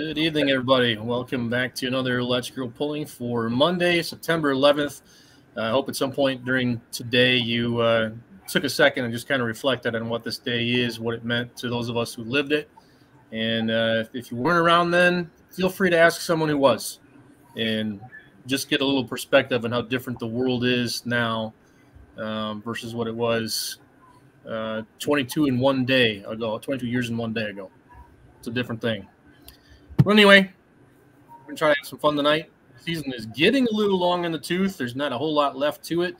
Good evening, everybody. Welcome back to another Let's Grow Pulling for Monday, September 11th. I hope at some point during today you took a second and just kind of reflected on what this day is, what it meant to those of us who lived it. And if you weren't around then, feel free to ask someone who was and just get a little perspective on how different the world is now versus what it was 22 years and 1 day ago. It's a different thing. But anyway, we're going to try to have some fun tonight. The season is getting a little long in the tooth. There's not a whole lot left to it.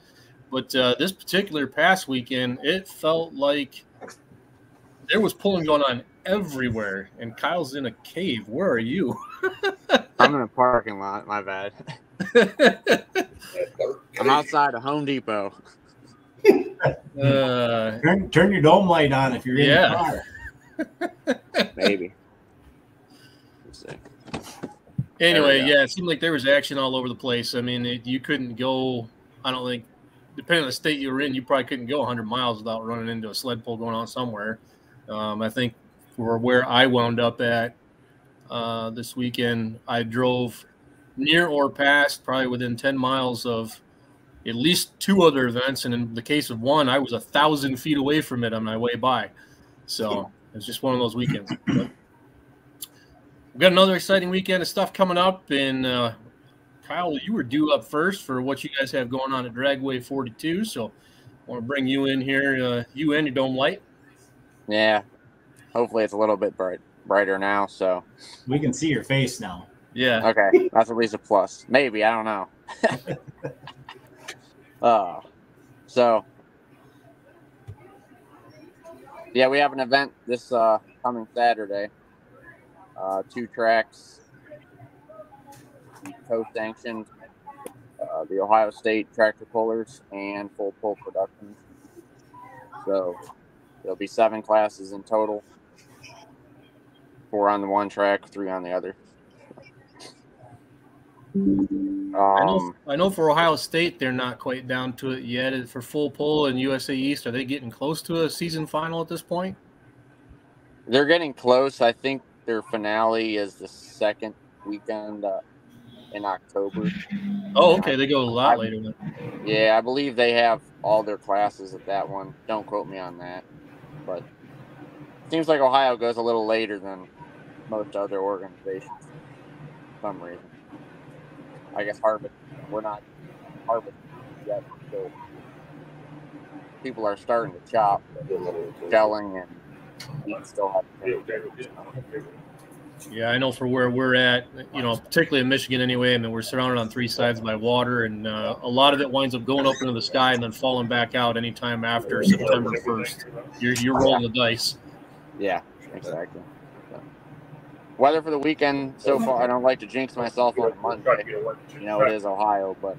But this particular past weekend, it felt like there was pulling going on everywhere. And Kyle's in a cave. Where are you? I'm in a parking lot. My bad. I'm outside of Home Depot. Turn your dome light on if you're in the car. Maybe. Anyway, yeah, it seemed like there was action all over the place. I mean, you couldn't go, I don't think, depending on the state you were in, you probably couldn't go 100 miles without running into a sled pull going on somewhere. I think for where I wound up at this weekend, I drove near or past, probably within 10 miles of at least two other events. And in the case of one, I was 1,000 feet away from it on my way by. So it was just one of those weekends. But we've got another exciting weekend of stuff coming up. And Kyle, you were due up first for what you guys have going on at Dragway 42. So I want to bring you in here, you and your dome light. Yeah. Hopefully it's a little bit brighter now. So we can see your face now. Yeah. Okay. That's at least a plus. Maybe. I don't know. So yeah, we have an event this coming Saturday. 2 tracks, co-sanctioned, the Ohio State Tractor Pullers and Full Pull Productions. So there'll be 7 classes in total, 4 on the one track, 3 on the other. I know for Ohio State, they're not quite down to it yet. For Full Pull and USA East, are they getting close to a season final at this point? They're getting close. I think their finale is the second weekend in October. Oh, okay. They go a lot later then. Yeah, I believe they have all their classes at that one. Don't quote me on that. But it seems like Ohio goes a little later than most other organizations for some reason. I guess harvest. We're not harvesting yet. So people are starting to chop, shelling, and we still have to. Yeah, I know for where we're at, particularly in Michigan anyway, I mean, we're surrounded on 3 sides by water, and a lot of it winds up going up into the sky and then falling back out anytime after September 1st. You're rolling the dice. Yeah, exactly. So, weather for the weekend so far, I don't like to jinx myself on Monday. It is Ohio, but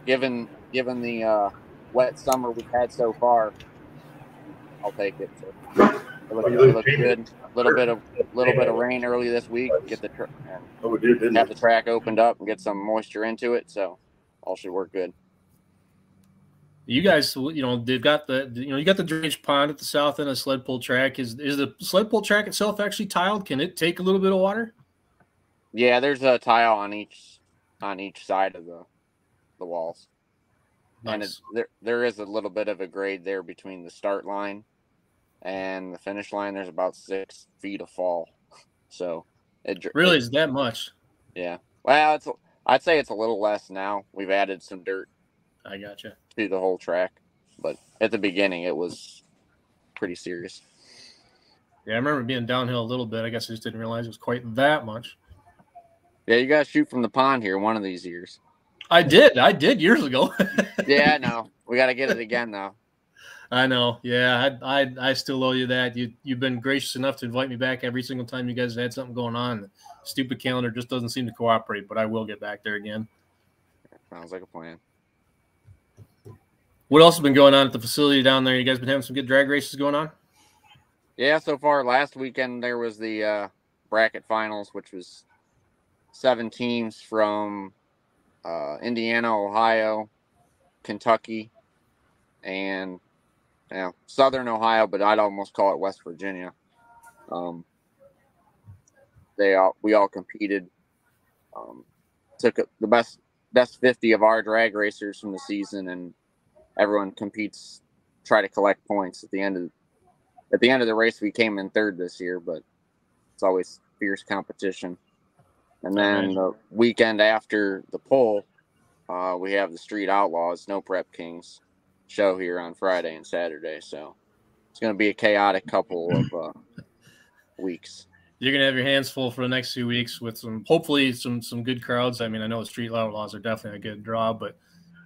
given the wet summer we've had so far, I'll take it. So, it looks good. A little bit of rain early this week. Get the have the track opened up and get some moisture into it. So all should work good. You guys, they've got you got the drainage pond at the south end of the sled pull track. Is the sled pull track itself actually tiled? Can it take a little bit of water? Yeah, there's a tile on each side of the walls. Nice. And there is a little bit of a grade there between the start line and the finish line. There's about 6 feet of fall. So it really is that much? Yeah. Well, I'd say it's a little less now. We've added some dirt. I gotcha. To the whole track, but at the beginning it was pretty serious. Yeah, I remember being downhill a little bit. I guess I just didn't realize it was quite that much. Yeah, you guys shoot from the pond here one of these years. I did years ago. Yeah, I know. We got to get it again though. I know. Yeah, I still owe you that. You've been gracious enough to invite me back every single time you guys had something going on. The stupid calendar just doesn't seem to cooperate, but I will get back there again. Sounds like a plan. What else has been going on at the facility down there? You guys been having some good drag races going on? Yeah, so far last weekend there was the bracket finals, which was 7 teams from Indiana, Ohio, Kentucky, and Southern Ohio, but I'd almost call it West Virginia. we all competed. Took the best 50 of our drag racers from the season, and everyone competes, try to collect points at the end of the race. We came in third this year, but it's always fierce competition. And then the weekend after the pole, we have the Street Outlaws, No Prep Kings show here on Friday and Saturday. So it's going to be a chaotic couple of weeks. You're going to have your hands full for the next 2 weeks with hopefully some good crowds. I mean, I know the Street Outlaws are definitely a good draw, but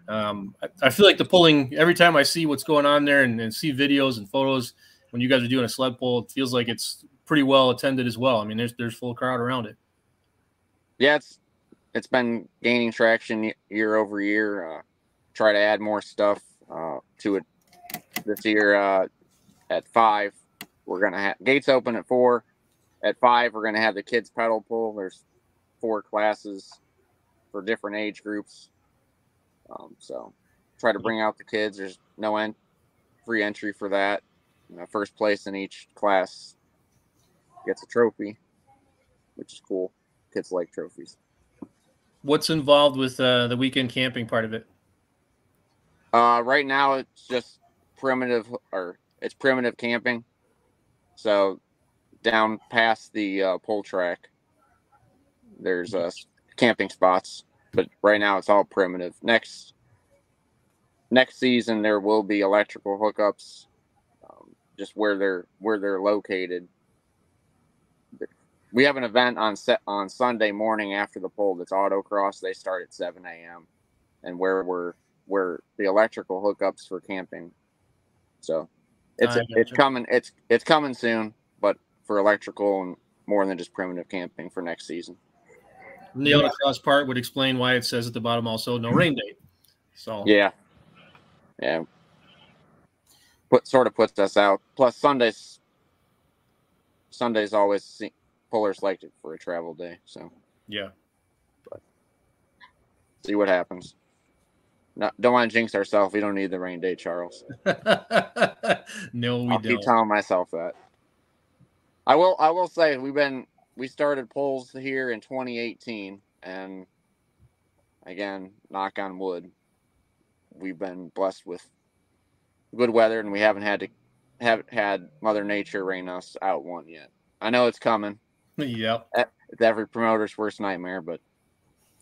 I feel like the pulling, every time I see what's going on there and see videos and photos when you guys are doing a sled pull, it feels like it's pretty well attended as well. I mean, there's full crowd around it. Yeah, it's been gaining traction year over year. Try to add more stuff to it this year. At 5, we're going to have gates open at 4. At 5, we're going to have the kids pedal pull. There's 4 classes for different age groups. So try to bring out the kids. There's no free entry for that. First place in each class gets a trophy, which is cool. Kids like trophies. What's involved with the weekend camping part of it? Right now it's just primitive camping. So down past the pole track, there's camping spots, but right now it's all primitive. Next season there will be electrical hookups, just where they're located. We have an event on Sunday morning after the pole that's autocross. They start at 7 a.m. and where the electrical hookups for camping. So it's coming soon, but for electrical and more than just primitive camping for next season. And the autocross part would explain why it says at the bottom also no rain date. So yeah, sort of puts us out. Plus Sundays always pullers like it for a travel day. So yeah, but see what happens. No, don't want to jinx ourselves. We don't need the rain date, Charles. No, we don't. Keep telling myself that. I will say we started polls here in 2018, and again, knock on wood, we've been blessed with good weather, and we haven't had Mother Nature rain us out one yet. I know it's coming. Yep. It's every promoter's worst nightmare, but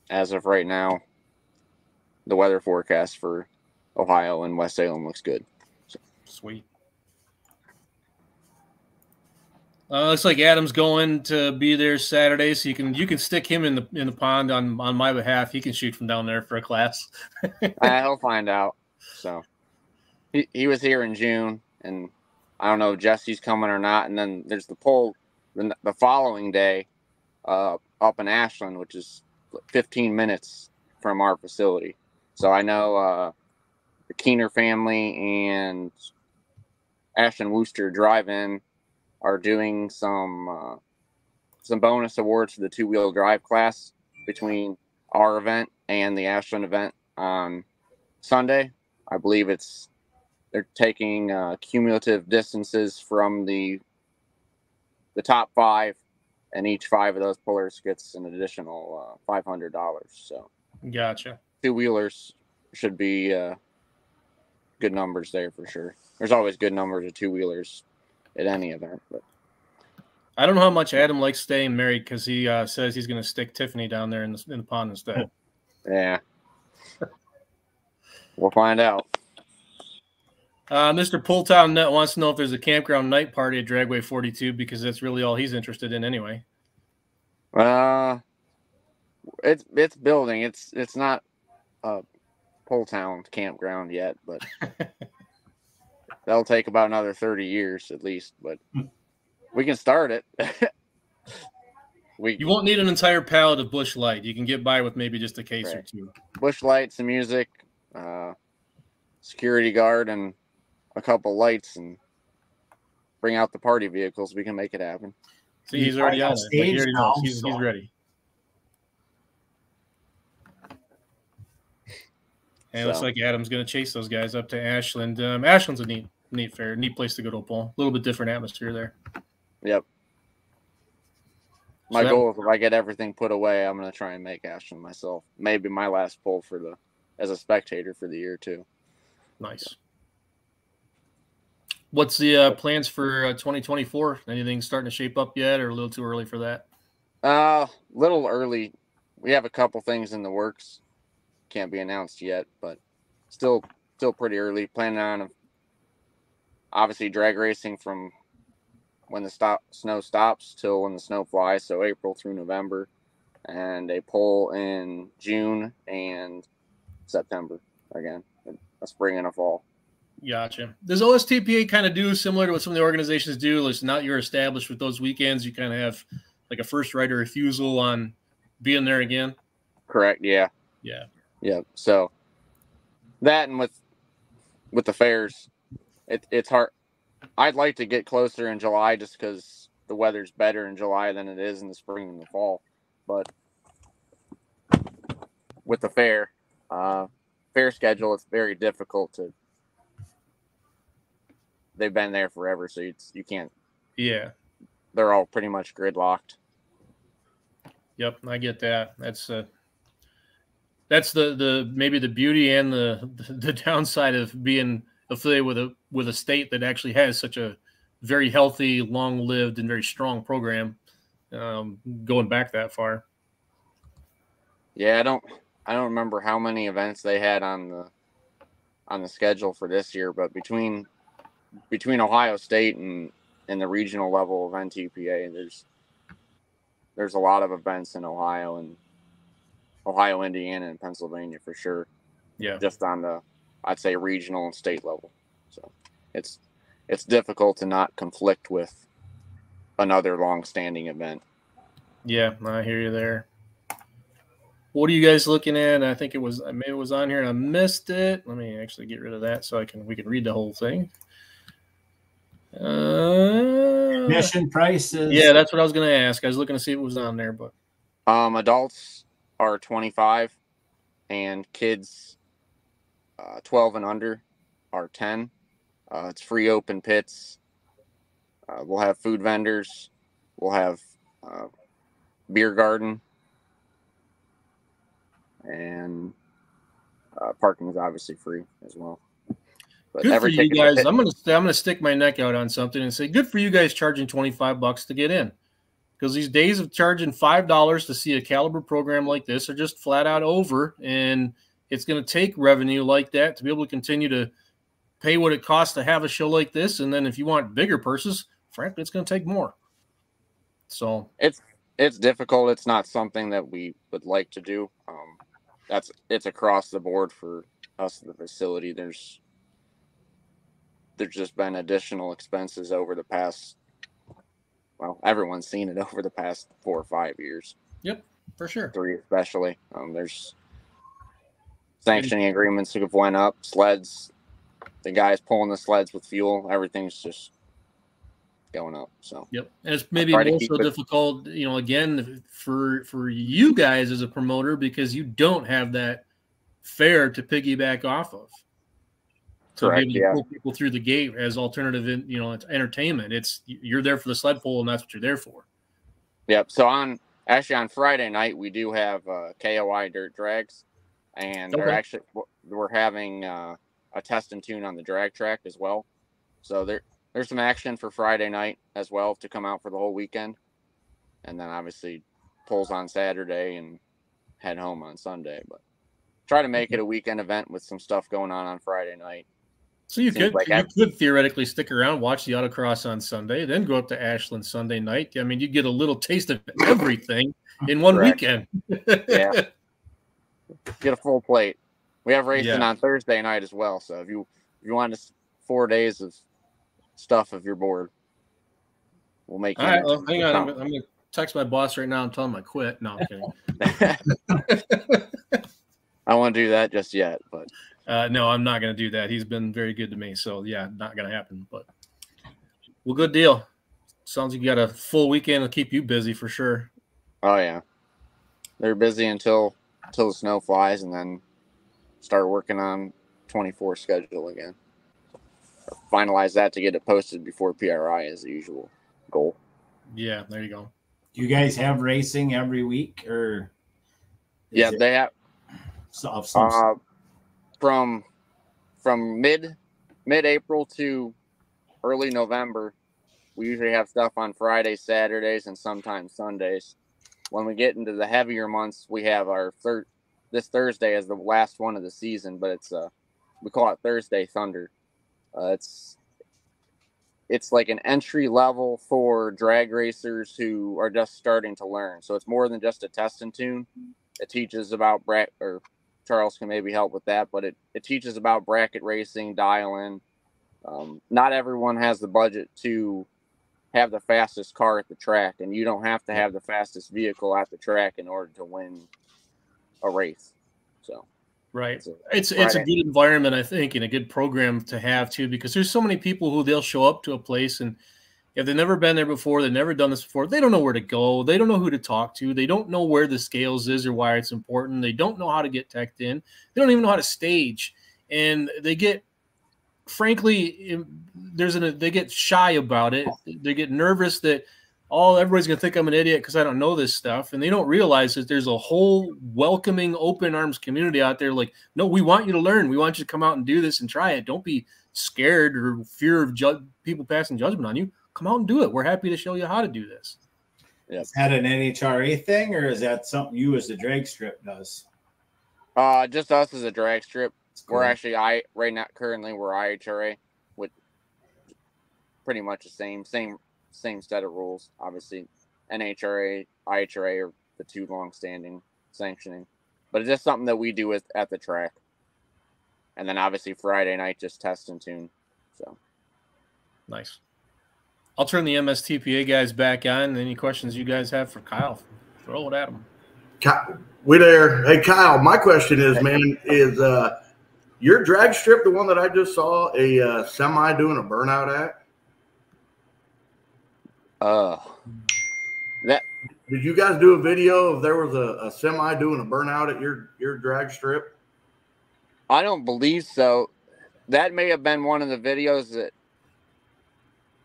as of right now, the weather forecast for Ohio and West Salem looks good. So. Sweet. Looks like Adam's going to be there Saturday, so you can stick him in the pond on my behalf. He can shoot from down there for a class. He'll find out. So he was here in June, and I don't know if Jesse's coming or not. And then there's the poll the following day up in Ashland, which is 15 minutes from our facility. So I know the Keener family and Ashton Wooster Drive-In are doing some bonus awards for the 2-wheel drive class between our event and the Ashland event on Sunday. I believe they're taking cumulative distances from the top 5, and each 5 of those pullers gets an additional $500. So gotcha. 2-wheelers should be good numbers there for sure. There's always good numbers of 2-wheelers at any event. But I don't know how much Adam likes staying married, because he says he's going to stick Tiffany down there in the pond instead. Yeah. We'll find out. Mr. Pulltown Nut wants to know if there's a campground night party at Dragway 42, because that's really all he's interested in anyway. It's building. It's not a Pulltown campground yet, but that'll take about another 30 years at least. But we can start it. You won't need an entire pallet of Busch Light. You can get by with maybe just a case or two. Busch Light, some music, security guard, and a couple lights, and bring out the party vehicles. We can make it happen. See, he's already on it. He already knows. He's ready. And it looks like Adam's going to chase those guys up to Ashland. Ashland's a neat place to go to a pull. A little bit different atmosphere there. Yep. My goal is if I get everything put away, I'm going to try and make Ashland myself. Maybe my last pull as a spectator for the year too. Nice. What's the plans for 2024? Anything starting to shape up yet, or a little too early for that? Little early. We have a couple things in the works. Can't be announced yet, but still pretty early. Planning on obviously drag racing from when the snow stops till when the snow flies, so April through November, and a pull in June and September again, a spring and a fall. Gotcha. Does OSTPA kind of do similar to what some of the organizations do? It's not you're established with those weekends. You kind of have like a first right of refusal on being there again. Correct. Yeah. Yeah. Yeah. So that, and with the fairs, it's hard. I'd like to get closer in July just because the weather's better in July than it is in the spring and the fall. But with the fair schedule, it's very difficult to. They've been there forever, so you can't. Yeah. They're all pretty much gridlocked. Yep, I get that. That's the maybe the beauty and the downside of being affiliated with a state that actually has such a very healthy, long-lived, and very strong program going back that far. Yeah, I don't remember how many events they had on the schedule for this year, but between Ohio State and the regional level of NTPA, there's a lot of events in Ohio, Indiana, and Pennsylvania for sure. Yeah, just on the, I'd say, regional and state level. So it's difficult to not conflict with another long-standing event. Yeah, I hear you there. What are you guys looking at? I think maybe it was on here and I missed it. Let me actually get rid of that so we can read the whole thing. Admission prices. Yeah, that's what I was going to ask. I was looking to see if it was on there, but adults are $25 and kids 12 and under are $10. It's free open pits. We'll have food vendors. We'll have beer garden, and parking is obviously free as well. But good for you guys. I'm gonna stick my neck out on something and say, good for you guys charging $25 to get in, because these days of charging $5 to see a caliber program like this are just flat out over, and it's going to take revenue like that to be able to continue to pay what it costs to have a show like this. And then if you want bigger purses, frankly, it's going to take more. So it's difficult. It's not something that we would like to do. It's across the board for us at the facility. There's just been additional expenses over the past, well, everyone's seen it over the past 4 or 5 years. Yep, for sure. 3 especially. There's sanctioning agreements that have went up, sleds, the guys pulling the sleds with fuel, everything's just going up. So yep, and it's maybe also difficult, again, for you guys as a promoter, because you don't have that fare to piggyback off of. So be able to pull people through the gate as alternative, it's entertainment. You're there for the sled pull, and that's what you're there for. Yep. So on Friday night we do have KOI dirt drags, and we're having a test and tune on the drag track as well. So there's some action for Friday night as well to come out for the whole weekend, and then obviously pulls on Saturday and head home on Sunday. But try to make it a weekend event with some stuff going on Friday night. So you could theoretically stick around, watch the autocross on Sunday, then go up to Ashland Sunday night. I mean, you get a little taste of everything in one weekend. Yeah, get a full plate. We have racing on Thursday night as well. So if you want 4 days of stuff, if you're bored, we'll make. All right, well, hang on. I'm going to text my boss right now and tell him I quit. No, I'm kidding. I don't want to do that just yet, but. No, I'm not going to do that. He's been very good to me. So, yeah, not going to happen. But, well, good deal. Sounds like you got a full weekend to keep you busy for sure. Oh, yeah. They're busy until the snow flies, and then start working on 24 schedule again. Finalize that to get it posted before PRI is the usual goal. Yeah, there you go. Do you guys have racing every week, or? Yeah, they have. From mid-April to early November, we usually have stuff on Fridays, Saturdays, and sometimes Sundays. When we get into the heavier months, we have our this Thursday is the last one of the season, but it's we call it Thursday Thunder. It's like an entry level for drag racers who are just starting to learn. So it's more than just a test and tune. It teaches about or Charles can maybe help with that, but it teaches about bracket racing, dial-in. Not everyone has the budget to have the fastest car at the track, and you don't have to have the fastest vehicle at the track in order to win a race. So, right. It's a good environment, I think, and a good program to have too, because there's so many people who they'll show up to a place, and if they've never been there before, they've never done this before, they don't know where to go. They don't know who to talk to. They don't know where the scales is or why it's important. They don't know how to get teched in. They don't even know how to stage, and they get, frankly, they get shy about it. They get nervous that everybody's going to think I'm an idiot because I don't know this stuff. And they don't realize that there's a whole welcoming, open arms community out there. Like, no, we want you to learn. We want you to come out and do this and try it. Don't be scared or fear of people passing judgment on you. Come out and do it. We're happy to show you how to do this. Yep. Is that an NHRA thing, or is that something you as the drag strip does? Just us as a drag strip. Cool. We're actually right now currently we're IHRA with pretty much the same set of rules. Obviously, NHRA, IHRA are the two long-standing sanctioning, but it's just something that we do at the track. And then obviously Friday night just test and tune. So nice. I'll turn the MSTPA guys back on. Any questions you guys have for Kyle, throw it at him. We there. Hey, Kyle, my question is, man, is your drag strip the one that I just saw a semi doing a burnout at? Did you guys do a video if there was a semi doing a burnout at your drag strip? I don't believe so. That may have been one of the videos that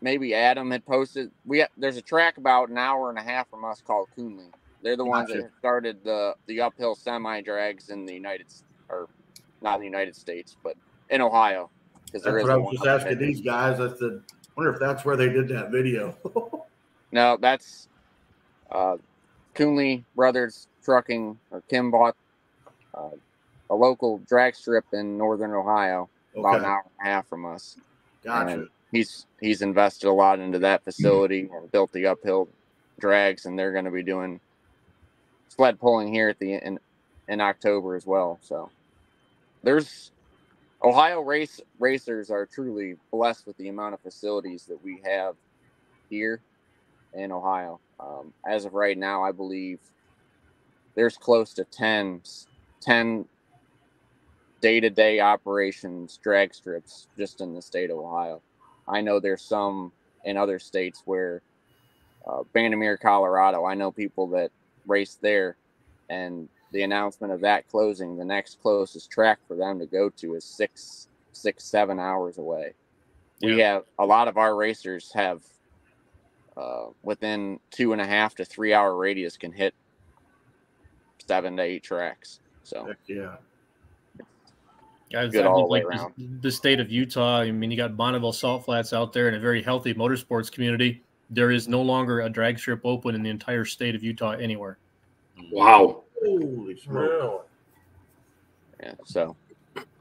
maybe Adam had posted. There's a track about an hour and a half from us called Coonley. They're the ones that started the uphill semi drags in the not in the United States, but in Ohio. That's what I was just asking these guys. I said, wonder if that's where they did that video. No, that's Coonley Brothers Trucking, or Kim bought a local drag strip in northern Ohio, about an hour and a half from us. Gotcha. And he's invested a lot into that facility and built the uphill drags, and they're going to be doing sled pulling here at in October as well. So there's Ohio racers are truly blessed with the amount of facilities that we have here in Ohio. As of right now, I believe there's close to 10 day-to-day operations drag strips just in the state of Ohio. I know there's some in other states where Bandimere, Colorado, I know people that race there, and the announcement of that closing, the next closest track for them to go to is 7 hours away. Yeah. We have a lot of our racers have within 2.5 to 3 hour radius can hit 7 to 8 tracks. So heck yeah. Guys, good all the way around. The state of Utah, I mean, you got Bonneville Salt Flats out there and a very healthy motorsports community. There is no longer a drag strip open in the entire state of Utah anywhere. Wow. Holy smoke. Yeah, so.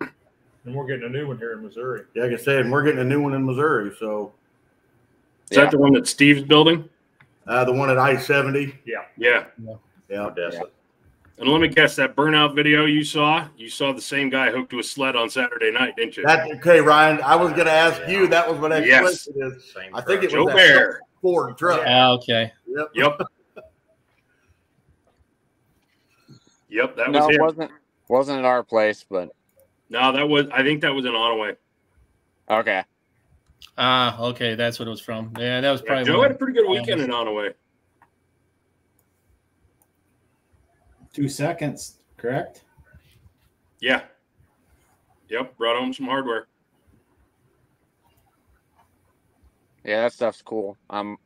And we're getting a new one here in Missouri. Yeah, like I said, we're getting a new one in Missouri. So. Is that the one that Steve's building? The one at I-70. Yeah. And let me guess, that burnout video you saw the same guy hooked to a sled on Saturday night, didn't you? Okay, Ryan. I was going to ask you. That was my next question. I think it was that Ford truck. Yeah, okay. Yep. Yep, that was him. Wasn't at our place, but no, I think that was in Ottaway. Okay. Okay, that's what it was from. Yeah, that was probably. Joe had a pretty good weekend in Ottaway. 2 seconds, correct? Yeah. Yep, brought home some hardware. Yeah, that stuff's cool. I'm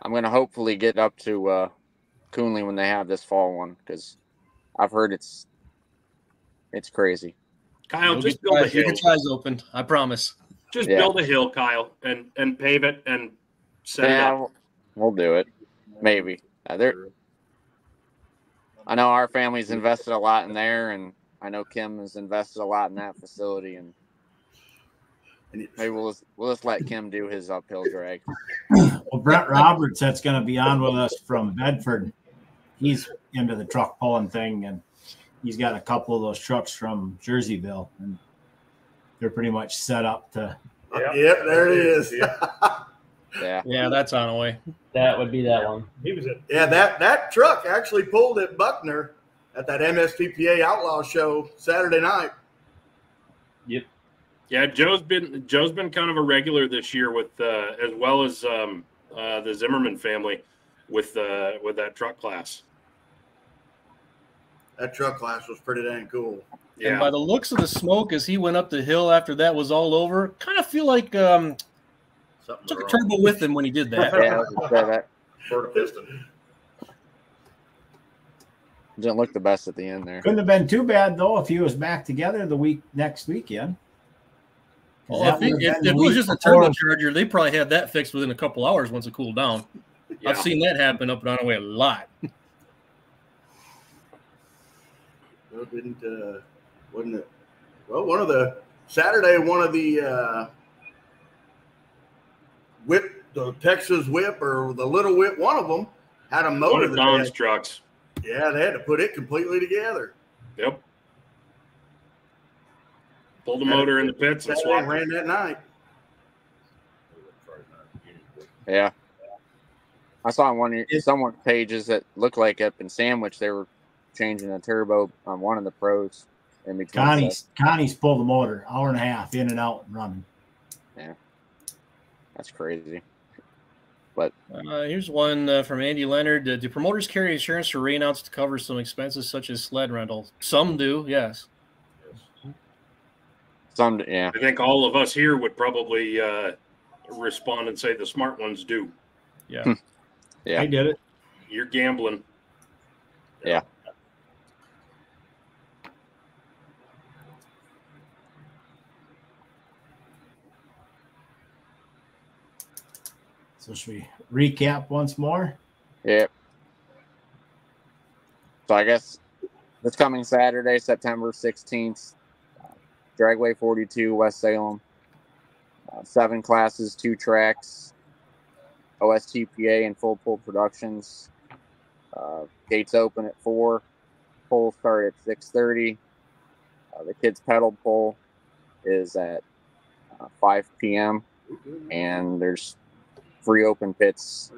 I'm gonna hopefully get up to Coonley when they have this fall one, because I've heard it's crazy. Kyle, You'll just get build a eyes, you'll hill. get your eyes open. I promise. Just Yeah. build a hill, Kyle, and pave it and set it up. We'll do it. Maybe. I know our family's invested a lot in there, and I know Kim has invested a lot in that facility, and maybe we'll just let Kim do his uphill drag. Well, Brett Roberts, that's going to be on with us from Bedford. He's into the truck pulling thing, and he's got a couple of those trucks from Jerseyville, and they're pretty much set up to. Yep, there it is. Yeah, that's on the way. That would be that one. He was at that truck actually pulled at Buckner at that MSTPA Outlaw show Saturday night. Yep. Yeah, Joe's been kind of a regular this year with as well as the Zimmerman family with that truck class. That truck class was pretty dang cool. Yeah. And by the looks of the smoke as he went up the hill after that was all over, kind of feel like took a turbo with him when he did that. Yeah, I was gonna say that. Florida Piston. Didn't look the best at the end there. Couldn't have been too bad though if he was back together next weekend. Well, if it was just a turbocharger, they probably had that fixed within a couple hours once it cooled down. Yeah. I've seen that happen up and down the way a lot. Well, wasn't it? Well, one of the whip, the Texas whip or the little whip, one of them had a motor. One of Don's trucks. Yeah, they had to put it completely together. Yep. Pulled the motor in the pits and swapped it. Ran that night. Yeah. I saw on someone's pages that looked like up in Sandwich they were changing a turbo on one of the pros in between. Connie's pulled the motor, hour and a half, in and out and running. Yeah. That's crazy. But here's one from Andy Leonard. Do promoters carry insurance for rainouts to cover some expenses such as sled rental? Some do, yes. Some, yeah. I think all of us here would probably respond and say the smart ones do. Yeah. Yeah. I did it. You're gambling. Yeah. So should we recap once more? Yeah. So I guess this coming Saturday, September 16th, Dragway 42, West Salem. 7 classes, 2 tracks, OSTPA and full pull productions. Gates open at 4. Polls start at 6:30. The kids' pedal pull is at 5 p.m. And there's free open pits,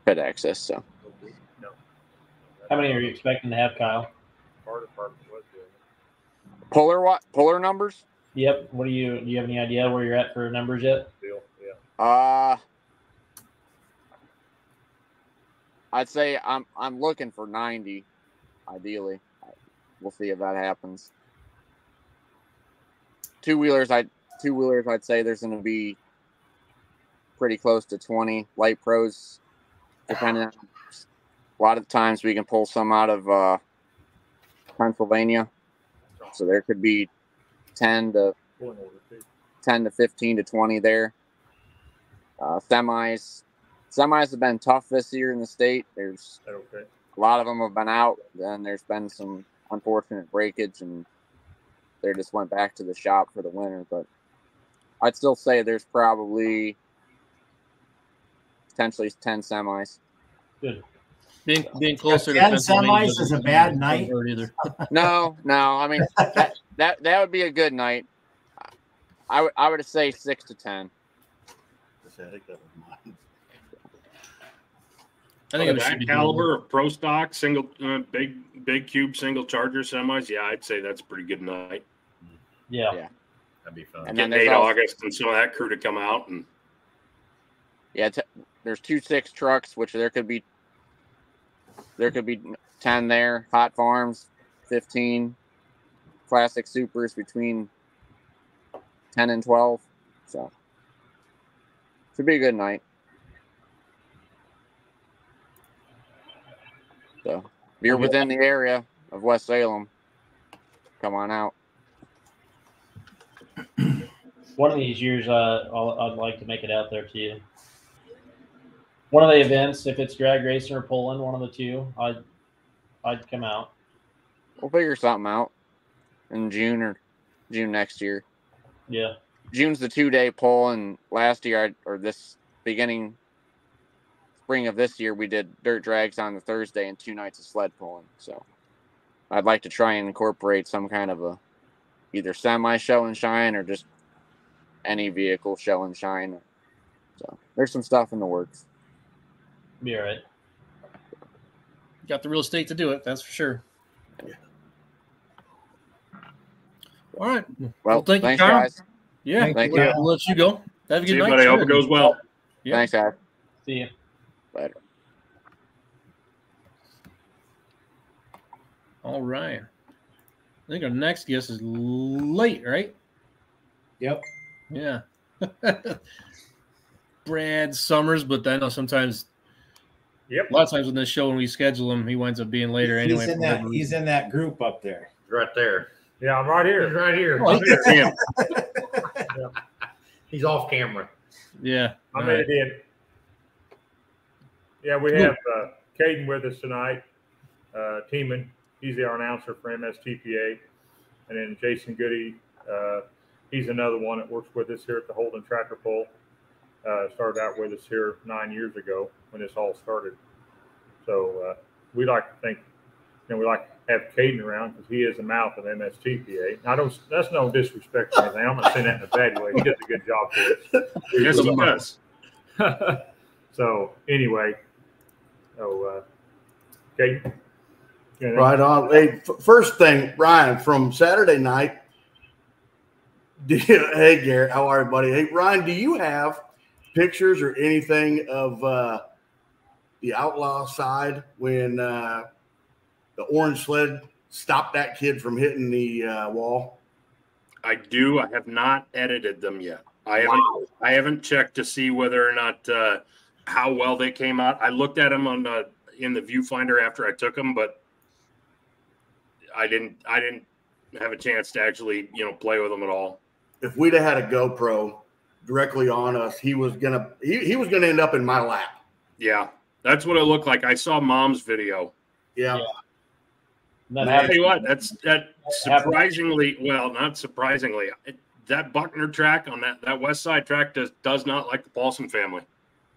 pit access. So, How many are you expecting to have, Kyle? Puller numbers? Yep. Do you have any idea where you're at for numbers yet? I'd say I'm looking for 90, ideally. We'll see if that happens. Two-wheelers, I'd say there's going to be pretty close to 20 light pros, depending on a lot of times we can pull some out of Pennsylvania. So there could be 10 to 15 to 20 there. Semis have been tough this year in the state. There's a lot of them have been out. Then there's been some unfortunate breakage, and they just went back to the shop for the winter. But I'd still say there's probably potentially 10 semis. Good. Being closer to 10 Pennsylvania semis is a bad night. Either. No. I mean that would be a good night. I would say 6 to 10. I think it should that be caliber of pro stock single big cube single charger semis. Yeah, I'd say that's a pretty good night. Yeah. That'd be fun. And Get then Nate August and some of that crew to come out and there's 2 6 trucks, which there could be 10 there. Hot Farms, 15. Classic Supers between 10 and 12. So should be a good night. So if you're within the area of West Salem, come on out. One of these years, I'd like to make it out there too. One of the events, if it's drag racing or pulling, one of the two, I'd come out. We'll figure something out in June or June next year. Yeah. June's the 2-day pull, and last year or this beginning spring of this year, we did dirt drags on the Thursday and 2 nights of sled pulling. So I'd like to try and incorporate some kind of a either semi show and shine or just any vehicle show and shine. So there's some stuff in the works. Be all right. Got the real estate to do it, that's for sure. Yeah. All right. Well, thank thanks, you, Kyle. guys. Yeah, Thank you. We'll let you go. Have a See good you, night. buddy. Hope it goes well. Yeah. Thanks, guys. See you. Later. All right. I think our next guest is late, right? Yep. Yeah. Brad Summers, but I know sometimes, Yep. a lot of times in this show when we schedule him, he winds up being later anyway. He's in that group up there. Right there. Yeah, I'm right here. He's right here. Oh, Damn. He's off camera. Yeah. I all made right. it in. Yeah, we have Caden with us tonight. Teeman, he's our announcer for MSTPA. And then Jason Goody, he's another one that works with us here at the Holden Tractor Pull. Started out with us here 9 years ago when this all started. So we like to think, we like to have Caden around because he is the mouth of MSTPA. Now, that's no disrespect or anything. I'm not saying that in a bad way. He does a good job for us. Yes, he does. So anyway, Caden. Right on. Hey, first thing, Ryan, from Saturday night. Hey, Garrett, how are you, buddy? Hey, Ryan, do you have pictures or anything of the outlaw side when the orange sled stopped that kid from hitting the wall? I do. I have not edited them yet. I haven't checked to see whether or not how well they came out. I looked at them on in the viewfinder after I took them, but I didn't have a chance to actually play with them at all. If we'd have had a GoPro directly on us, he was gonna end up in my lap. Yeah, that's what it looked like. I saw Mom's video. Yeah. I'll tell you what, that surprisingly, well, not surprisingly, that Buckner track on that West Side track does not like the Paulson family.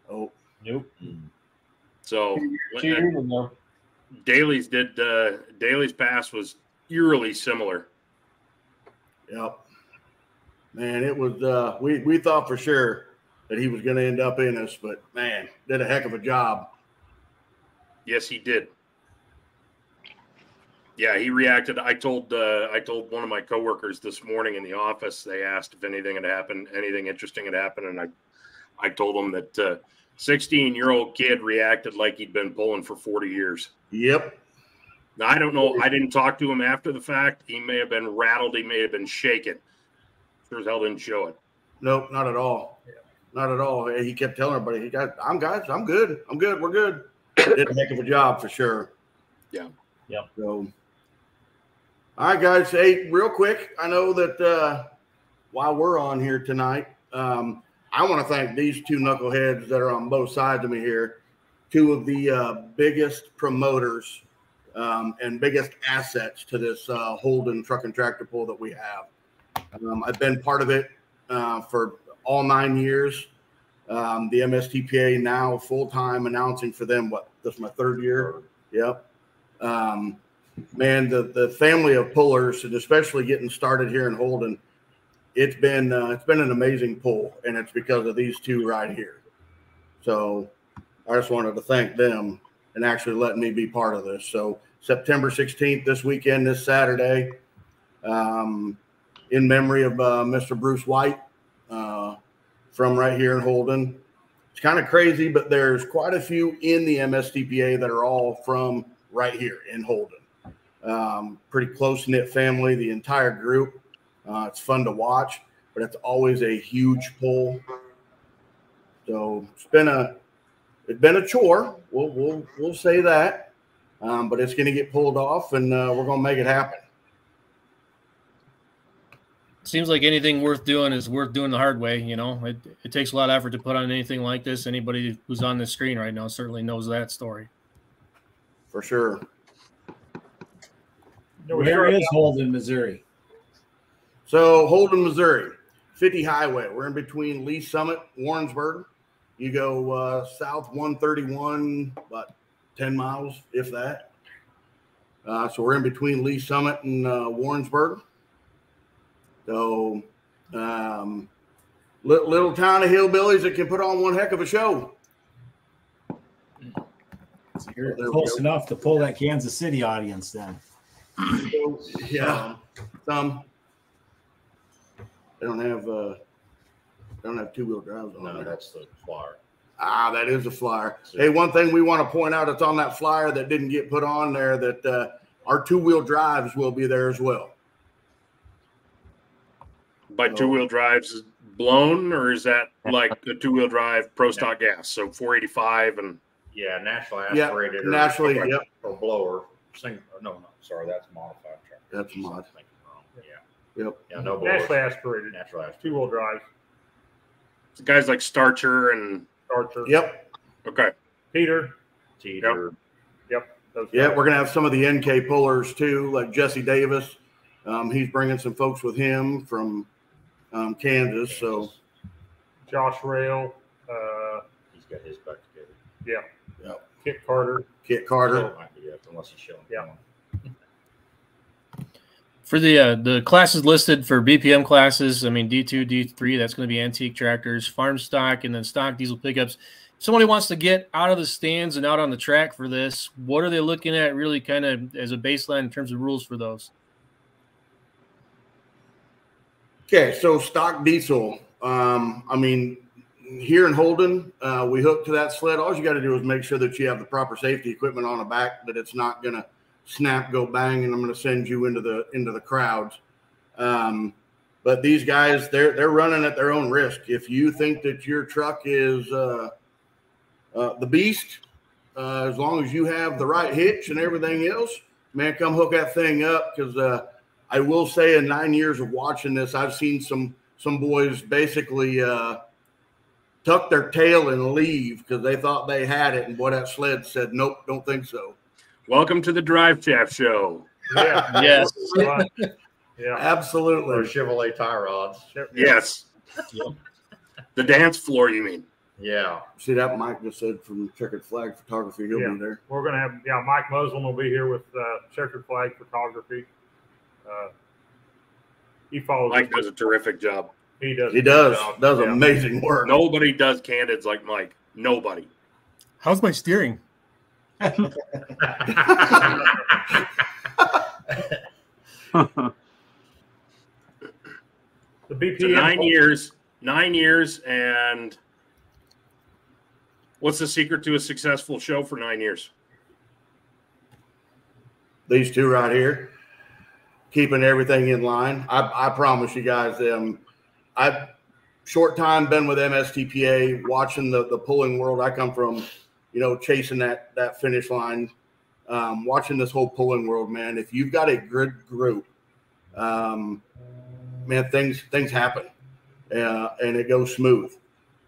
Oh, Nope. So 2 years ago. Daly's pass was eerily similar. Yep. Man, it was we thought for sure that he was going to end up in us, but man, did a heck of a job. Yes, he did. Yeah, he reacted. I told one of my coworkers this morning in the office. They asked if anything had happened, anything interesting had happened, and I told them that 16-year-old kid reacted like he'd been pulling for 40 years. Yep. Now, I don't know. I didn't talk to him after the fact. He may have been rattled. He may have been shaken. Sure as hell didn't show it. Nope, not at all. Not at all. He kept telling everybody, I'm good. We're good. Did a heck of a job for sure. Yeah. Yep. So, all right, guys. Hey, real quick, I know that while we're on here tonight, I want to thank these two knuckleheads that are on both sides of me here, two of the biggest promoters and biggest assets to this Holden truck and tractor pull that we have. I've been part of it for all 9 years. The MSTPA now full-time announcing for them. This is my third year. Yep. Man, the family of pullers, and especially getting started here in Holden, it's been an amazing pull, and it's because of these two right here. So I just wanted to thank them and actually letting me be part of this. So September 16th, this weekend, this Saturday, in memory of Mr. Bruce White from right here in Holden. It's kind of crazy, but there's quite a few in the MSTPA that are all from right here in Holden. Pretty close-knit family, the entire group. It's fun to watch, but it's always a huge pull. So it's been a chore. We'll say that. but it's going to get pulled off, and we're going to make it happen. Seems like anything worth doing is worth doing the hard way. You know, it takes a lot of effort to put on anything like this. Anybody who's on the screen right now certainly knows that story. For sure. Where is Holden, Missouri? So Holden, Missouri, 50 Highway. We're in between Lee Summit, Warrensburg. You go south 131, about 10 miles, if that. So we're in between Lee Summit and Warrensburg. So little town of hillbillies that can put on one heck of a show. So you're close enough to pull that Kansas City audience then. So, yeah, some. They don't have two-wheel drives on there. That's the flyer. Ah, that is a flyer. Hey, one thing we want to point out, it's on that flyer that didn't get put on there, that our two-wheel drives will be there as well. By two-wheel drives blown, or is that like the two-wheel drive pro stock gas? So 485 and naturally aspirated. Yeah, naturally, yep. Or blower. No, sorry, that's modified truck. That's mod. Yep. Yeah, no blower. Naturally aspirated. Natural aspirated. Two-wheel drives. guys like Starcher and Starcher. Yep. Okay. Teeter. Teeter. Yep. Yeah, we're gonna have some of the NK pullers too, like Jesse Davis. He's bringing some folks with him from Kansas. So Josh Rail. He's got his back together. Yeah. Yep. Kit Carter. Kit Carter. So it might be up unless he's showing. Yeah. For the classes listed for BPM classes, I mean, D2, D3, that's going to be antique tractors, farm stock, and then stock diesel pickups. If somebody wants to get out of the stands and out on the track for this, what are they looking at really kind of as a baseline in terms of rules for those? Okay, so stock diesel. I mean, here in Holden, we hook to that sled. All you got to do is make sure that you have the proper safety equipment on the back, that it's not going to snap, go bang, and I'm going to send you into the crowds. But these guys, they're running at their own risk. If you think that your truck is the beast, as long as you have the right hitch and everything else, man, come hook that thing up. Because I will say, in 9 years of watching this, I've seen some boys basically tuck their tail and leave because they thought they had it, and boy, that sled said, "Nope, don't think so." Welcome to the Drive Shaft Show. Yeah. Yes. Yeah. Absolutely. Or Chevrolet tie rods. Yes. Yep. The dance floor, you mean? Yeah. See, that Mike just said from Checkered Flag Photography, he'll be there. We're going to have, Mike Moslem will be here with Checkered Flag Photography. He follows. Mike does a terrific job. He does. He does amazing work. Nobody does candids like Mike. Nobody. How's my steering? The BPM. So 9 years, and what's the secret to a successful show for 9 years? These two right here, keeping everything in line. I promise you guys, I've short time been with MSTPA, watching the pulling world. I come from, chasing that finish line, watching this whole pulling world, man. If you've got a good group, man, things happen, and it goes smooth.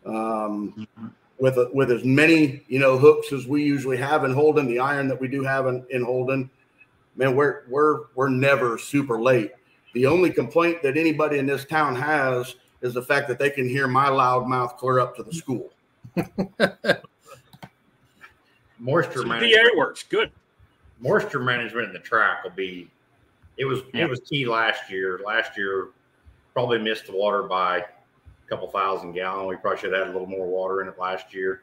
With as many hooks as we usually have in Holden, the iron that we do have in Holden, man, we're never super late. The only complaint that anybody in this town has is the fact that they can hear my loud mouth clear up to the school. Moisture PA management. works good. Moisture management in the track will be. It was key last year. Last year, probably missed the water by a couple thousand gallons. We probably should have had a little more water in it last year.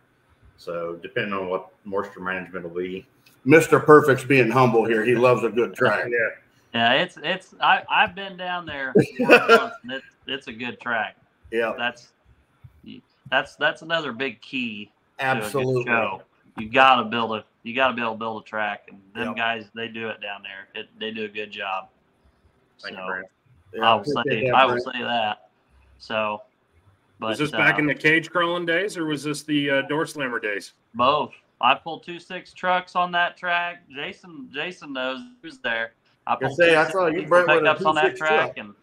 So depending on what moisture management will be. Mr. Perfect's being humble here. He loves a good track. Yeah, I've been down there once, and it's a good track. Yeah, that's another big key. Absolutely. To a good show. You gotta be able to build a track, and them guys, they do it down there. They do a good job. Thank you, So Brent. Yeah, I will say that. So, but Was this back in the cage crawling days, or was this the door slammer days? both? I pulled 2.6 trucks on that track. Jason knows who's there. I pulled I saw you, Brett, with a pickups on that 2.6 track, truck. and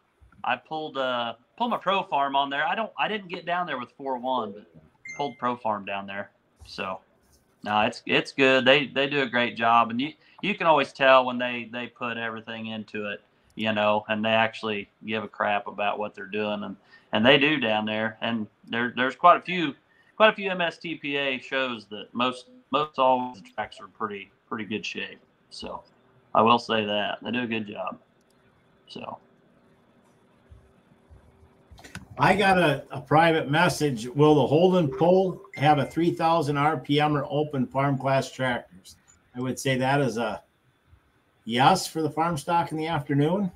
I pulled my Pro Farm on there. I didn't get down there with 4.1, but pulled Pro Farm down there. So no, it's good. They do a great job, and you can always tell when they put everything into it, and they actually give a crap about what they're doing, and they do down there. And there's quite a few MSTPA shows that most all the tracks are pretty good shape. So I will say that they do a good job. So I got a private message. Will the Holden Pole have a 3,000 RPM or open farm class tractors? I would say that is a yes for the farm stock in the afternoon.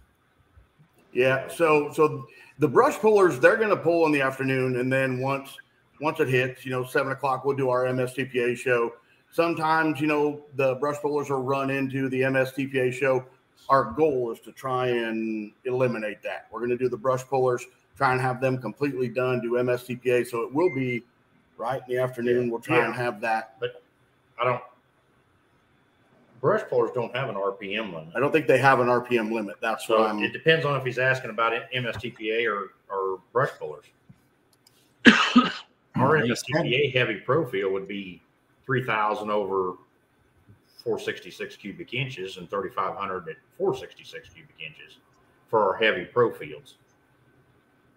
Yeah. So the brush pullers, they're going to pull in the afternoon, and then once it hits, 7 o'clock, we'll do our MSTPA show. Sometimes, the brush pullers will run into the MSTPA show. Our goal is to try and eliminate that. We're going to do the brush pullers, try and have them completely done, do MSTPA. So it will be right in the afternoon. We'll try and have that. But brush pullers don't have an RPM limit. I don't think they have an RPM limit. That's so what it depends on if he's asking about MSTPA or brush pullers. Our MSTPA heavy profile would be 3,000 over 466 cubic inches and 3,500 at 466 cubic inches for our heavy pro fields.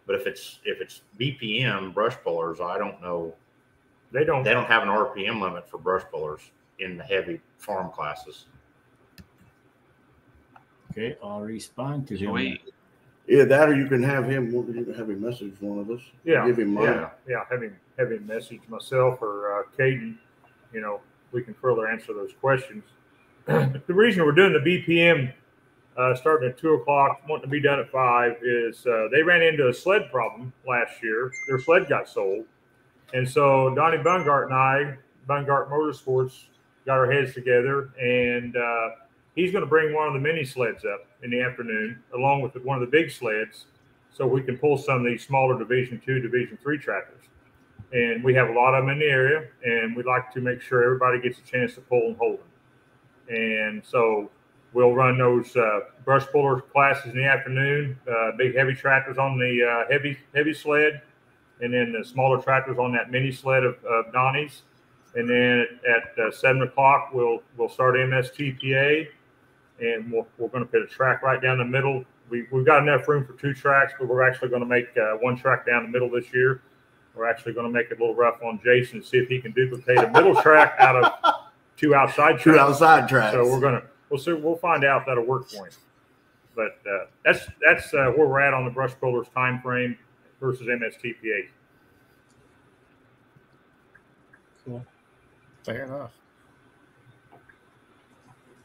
But if it's BPM brush pullers, I don't know. They don't have an RPM limit for brush pullers in the heavy farm classes. Okay, I'll respond to him. Yeah, that, or you can have him message one of us. Yeah, give him mine. Yeah, have him message myself or Caden. We can further answer those questions. The reason we're doing the BPM starting at 2 o'clock, wanting to be done at 5, is they ran into a sled problem last year. Their sled got sold, and so Donnie Bungart and I, Bungart Motorsports, got our heads together, and he's going to bring one of the mini sleds up in the afternoon, along with one of the big sleds, so we can pull some of these smaller Division II, Division III tractors. And we have a lot of them in the area, and we'd like to make sure everybody gets a chance to pull and hold them. And so we'll run those brush puller classes in the afternoon, big heavy tractors on the heavy sled, and then the smaller tractors on that mini sled of Donnie's. And then at 7 o'clock, we'll start MSTPA, and we're going to put a track right down the middle. We've got enough room for 2 tracks, but we're actually going to make 1 track down the middle this year. We're actually going to make it a little rough on Jason to see if he can duplicate a middle track out of 2 outside tracks. 2 outside tracks. So we'll find out if that'll work for him. But that's where we're at on the brush pullers time frame versus MSTPA. Cool. Fair enough.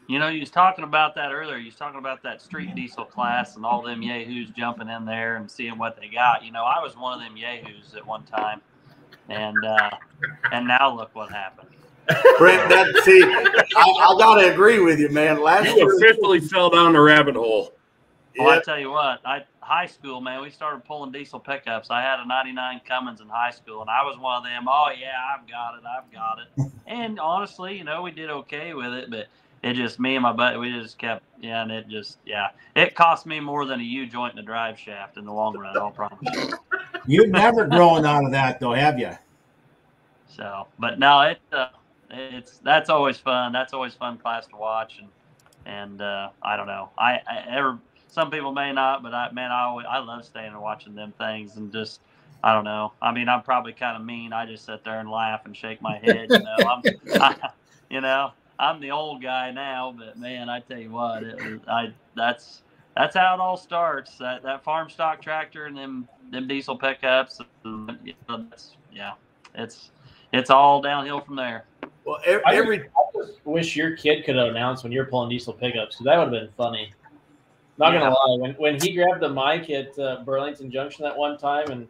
You was talking about that earlier. You was talking about that street diesel class and all them yahoos jumping in there and seeing what they got. I was one of them yahoos at one time, and now look what happened. Brent, I gotta agree with you, man. Last year officially fell down the rabbit hole. Well, I tell you what, high school, man, we started pulling diesel pickups. I had a 99 Cummins in high school, and I was one of them. Oh yeah, I've got it. And honestly, we did okay with it, but it just, me and my buddy, we just kept, and it cost me more than a U-joint and a drive shaft in the long run, I'll promise you. You've never grown out of that, though, have you? So, but no, that's always fun. That's always fun class to watch, and I don't know. Some people may not, but I love staying and watching them things, and just, I don't know. I mean, I'm probably kind of mean. I just sit there and laugh and shake my head. I'm the old guy now, but man, I tell you what, that's how it all starts. That farm stock tractor and them diesel pickups. It's all downhill from there. Well, I just wish your kid could have announced when you're pulling diesel pickups, because that would have been funny. Not gonna lie, when he grabbed the mic at Burlington Junction that one time,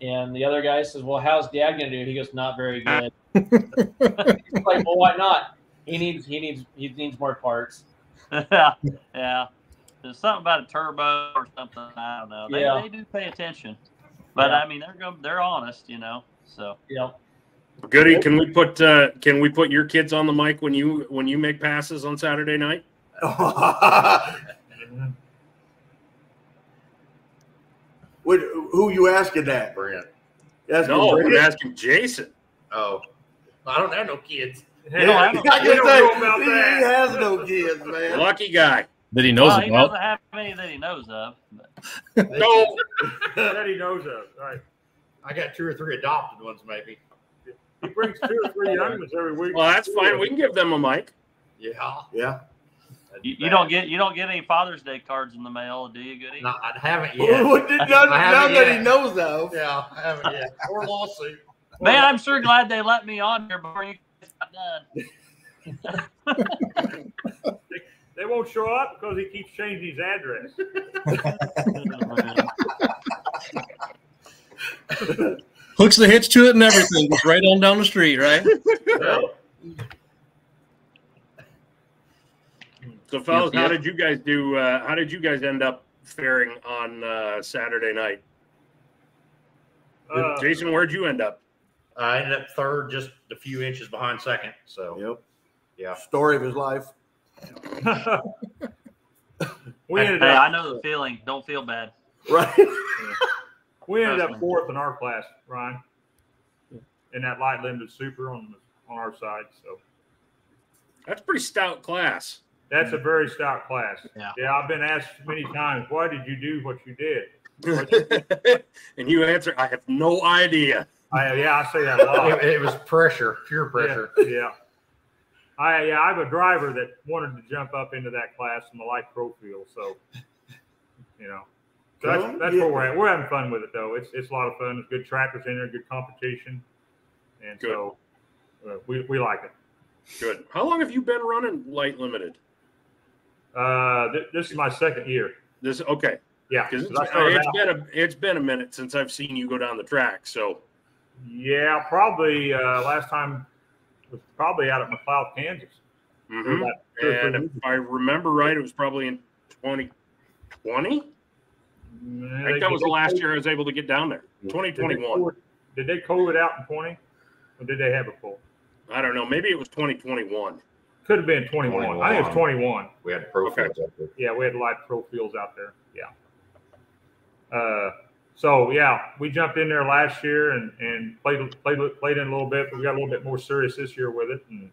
and the other guy says, "Well, how's Dad gonna do?" He goes, "Not very good." He's like, "Well, why not?" He needs more parts. Yeah. There's something about a turbo or something. I don't know. They do pay attention, but I mean they're honest, So yeah. Goody, can we put your kids on the mic when you make passes on Saturday night? Who you asking that? Brent. No, I'm asking Jason. Oh, I don't have no kids. Hey, don't have no I kids. can say he has no kids, man. Lucky guy. That he knows Well, about. he doesn't have any that he knows of. But. No. That he knows of. All right. I got 2 or 3 adopted ones, maybe. He brings 2 or 3 young ones every week. Well, that's fine. We can give them a mic. Yeah. Yeah. You don't get any Father's Day cards in the mail, do you, Goody? No, I haven't yet. None that he knows of. Yeah, I haven't yet. Or lawsuit. Man, I'm sure glad they let me on here before you got done. They won't show up because he keeps changing his address. Hooks the hitch to it and everything. Goes right on down the street, right? So, fellas, how did you guys do? How did you guys end up faring on Saturday night? Jason, where'd you end up? I ended up third, just a few inches behind second. So, Yep. Yeah. Story of his life. I know the feeling. Don't feel bad. Right. We ended up 4th in our class, Ryan, in that light limited super on our side. So that's a pretty stout class. That's a very stout class. Yeah. I've been asked many times, why did you do what you did? And you answer, I have no idea. I say that a lot. It was pressure, pure pressure. Yeah. I have a driver that wanted to jump up into that class in the light pro field. So, so that's where we're at. We're having fun with it, though. It's a lot of fun. There's good trackers in there, good competition. And good. So we like it. Good. How long have you been running light limited? This is my 2nd year. Okay. Yeah. Because it's been a minute since I've seen you go down the track. So. Yeah, probably last time was probably out at McLeod, Kansas. Mm-hmm. And if I remember right, it was probably in 2020. I think that was the last year I was able to get down there. 2021. Did they COVID out in 20? Or did they have a full? I don't know. Maybe it was 2021. Could have been 21. I think it was 21. We had pro fields out there. Yeah, we had live pro fields out there. Yeah. So yeah, we jumped in there last year and played in a little bit, but we got a little bit more serious this year with it. And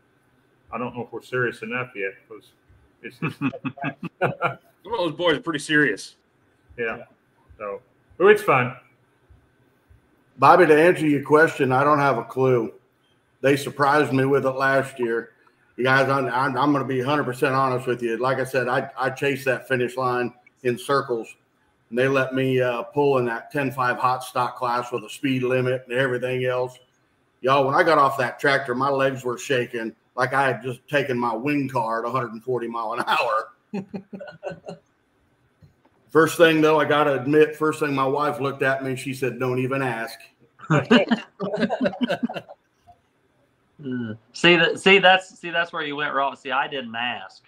I don't know if we're serious enough yet because it's just some of those boys are pretty serious. Yeah. So, but it's fun. Bobby, to answer your question, I don't have a clue. They surprised me with it last year. You guys, I'm going to be 100% honest with you. Like I said, I chased that finish line in circles. And they let me pull in that 10.5 hot stock class with a speed limit and everything else. Y'all, when I got off that tractor, my legs were shaking like I had just taken my wing car at 140 mile an hour. First thing, though, I got to admit, first thing my wife looked at me, she said, don't even ask. See, that's where you went wrong. See, I didn't ask.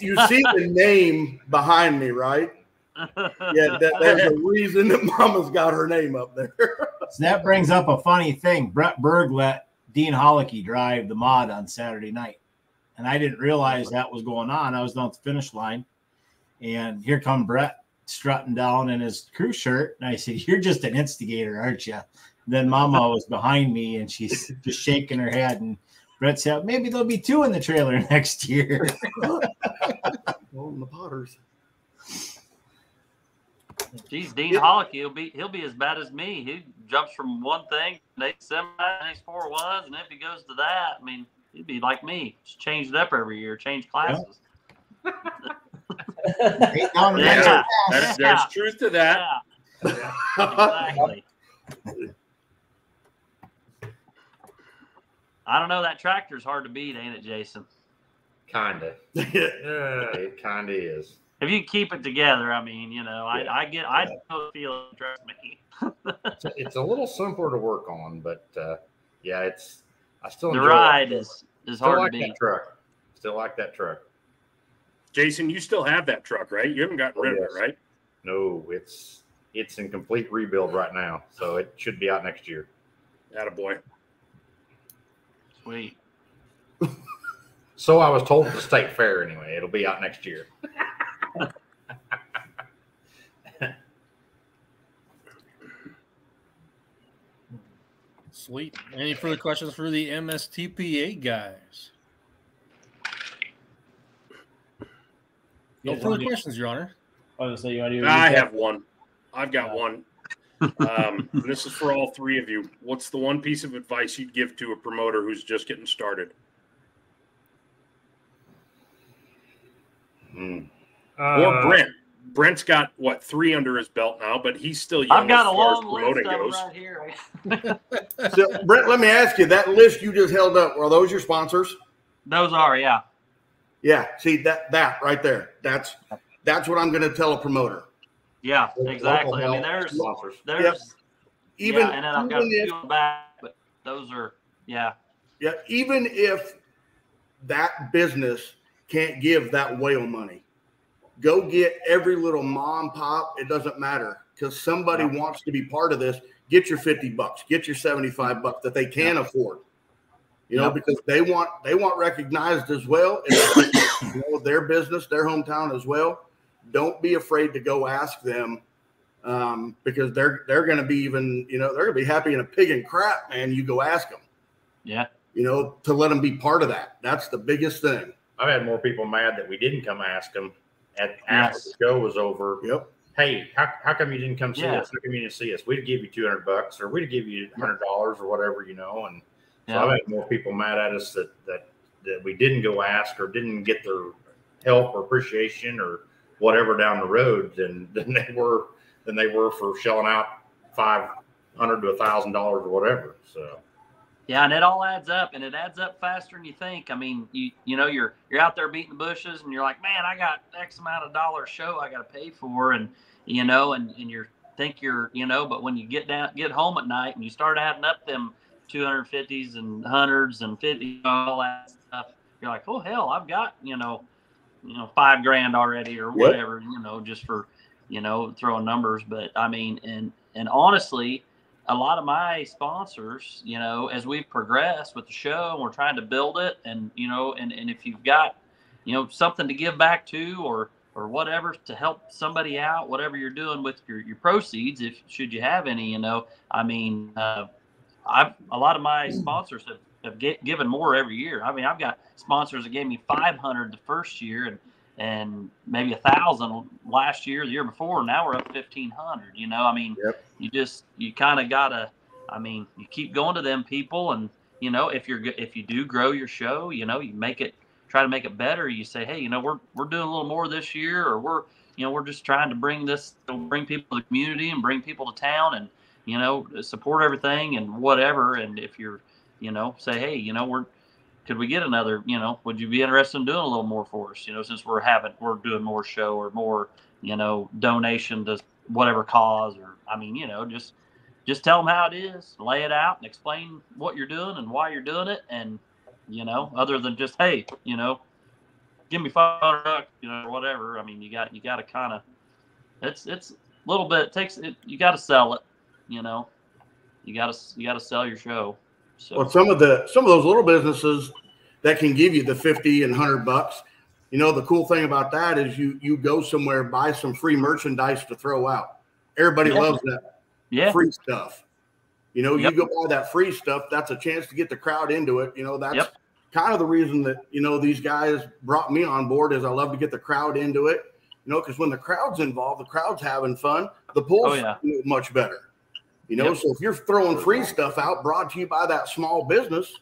You see the name behind me, right? Yeah, there's a reason that Mama's got her name up there. So that brings up a funny thing. Brett Berg let Dean Hollicky drive the mod on Saturday night, and I didn't realize that was going on. I was down at the finish line, and here come Brett strutting down in his crew shirt, and I said, "You're just an instigator, aren't you?" Then Mama was behind me, and she's just shaking her head, and Brett said, "Maybe there'll be 2 in the trailer next year." Oh, the Potters. Geez, Dean Hollicky, he'll be as bad as me. He jumps from one thing, next semi, next 4 ones, and if he goes to that, I mean, he'd be like me. Just change it up every year, change classes. Yeah, there's truth to that. Yeah. Exactly. I don't know. That tractor's hard to beat, ain't it, Jason? Kinda. It kinda is. If you keep it together, I mean, I know the feel. Trust me. It's a little simpler to work on, but I still the enjoy ride it. is Still hard like to beat. that truck. Still like that truck. Jason, you still have that truck, right? You haven't gotten rid of it, right? No, it's in complete rebuild right now, so it should be out next year. Attaboy. Sweet. So I was told at the state fair anyway. It'll be out next year. Sweet. Any further questions for the MSTPA guys? No further questions, Your Honor. I was gonna say, you want to do I have one. I've got one. This is for all three of you. What's the one piece of advice you'd give to a promoter who's just getting started? Or Brent. Brent's got what, 3 under his belt now, but he's still young. I've got as a far as long list promoting of them goes. right here. So, Brent, let me ask you, that list you just held up, are those your sponsors? Those are, yeah. Yeah. See, that right there, that's what I'm going to tell a promoter. Yeah, exactly. I mean, there's Yep. Even, yeah, and then I've got a few on the back, but those are, yeah. Yeah, even if that business can't give that whale money, go get every little mom pop. It doesn't matter, because somebody wants to be part of this. Get your $50, get your $75 that they can afford. You know, because they want recognized as well. It's, you know, their business, their hometown as well. Don't be afraid to go ask them, because they're going to be even, you know, they're going to be happy in a pig and crap, man. You go ask them. Yeah. You know, to let them be part of that. That's the biggest thing. I've had more people mad that we didn't come ask them after the show was over. Yep. Hey, how come you didn't come see us? How come you didn't see us? We'd give you $200 or we'd give you $100 or whatever, you know. And so I've had more people mad at us that we didn't go ask or didn't get their help or appreciation or whatever down the road than they were for shelling out $500 to $1,000 or whatever. So. Yeah, and it all adds up, and it adds up faster than you think. I mean, you know, you're out there beating the bushes, and you're like, man, I got X amount of dollars show I got to pay for, and you know, and you think you're, you know, but when you get home at night and you start adding up them 250s and hundreds and 50s, all that stuff, you're like, oh hell, I've got you know $5,000 already or whatever, you know, just for throwing numbers. But I mean, and honestly, a lot of my sponsors, you know, as we progress with the show and we're trying to build it, and you know, and if you've got, you know, something to give back to or whatever to help somebody out, whatever you're doing with your proceeds, should you have any, you know, I mean, a lot of my sponsors have given more every year. I mean, I've got sponsors that gave me $500 the first year and maybe $1,000 last year, the year before. And now we're up $1,500. You know, I mean, you kind of gotta. I mean, you keep going to them people, and you know, if you do grow your show, you know, you try to make it better. You say, hey, you know, we're doing a little more this year, or we're just trying to bring people to the community and bring people to town, and you know, support everything and whatever. And if you're, you know, say, hey, you know, could we get another, you know, would you be interested in doing a little more for us? You know, since we're doing more show or more, you know, donation to whatever cause, or, I mean, you know, just tell them how it is, lay it out and explain what you're doing and why you're doing it. And, you know, other than just, hey, you know, give me $500, you know, or whatever. I mean, you got to kind of, it's a little bit, you got to sell it, you know, you got to sell your show. So. Well, some of those little businesses that can give you the $50 and $100, you know, the cool thing about that is you go somewhere, buy some free merchandise to throw out. Everybody loves that free stuff. You know, you go buy that free stuff. That's a chance to get the crowd into it. You know, that's kind of the reason that, you know, these guys brought me on board, is I love to get the crowd into it. You know, because when the crowd's involved, the crowd's having fun, the pull's much better. You know, so if you're throwing free stuff out brought to you by that small business.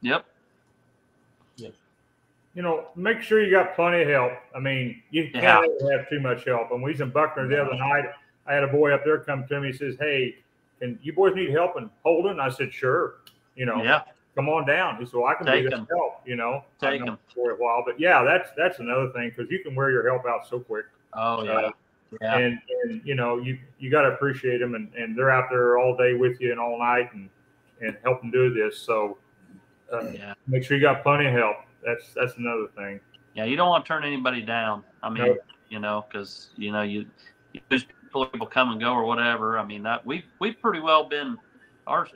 You know, make sure you got plenty of help. I mean, you can't ever have too much help. And we was in Buckner the other night. I had a boy up there come to me. He says, hey, can you boys need help in holding? I said, sure. You know, come on down. He said, well, I can be this help, you know. Take them for a while. But yeah, that's another thing, because you can wear your help out so quick. Oh, yeah. And you know, you got to appreciate them, and they're out there all day with you and all night and help them do this. So make sure you got plenty of help. That's another thing. Yeah, you don't want to turn anybody down. I mean, you know, because you know you people come and go or whatever. I mean, that we've pretty well been our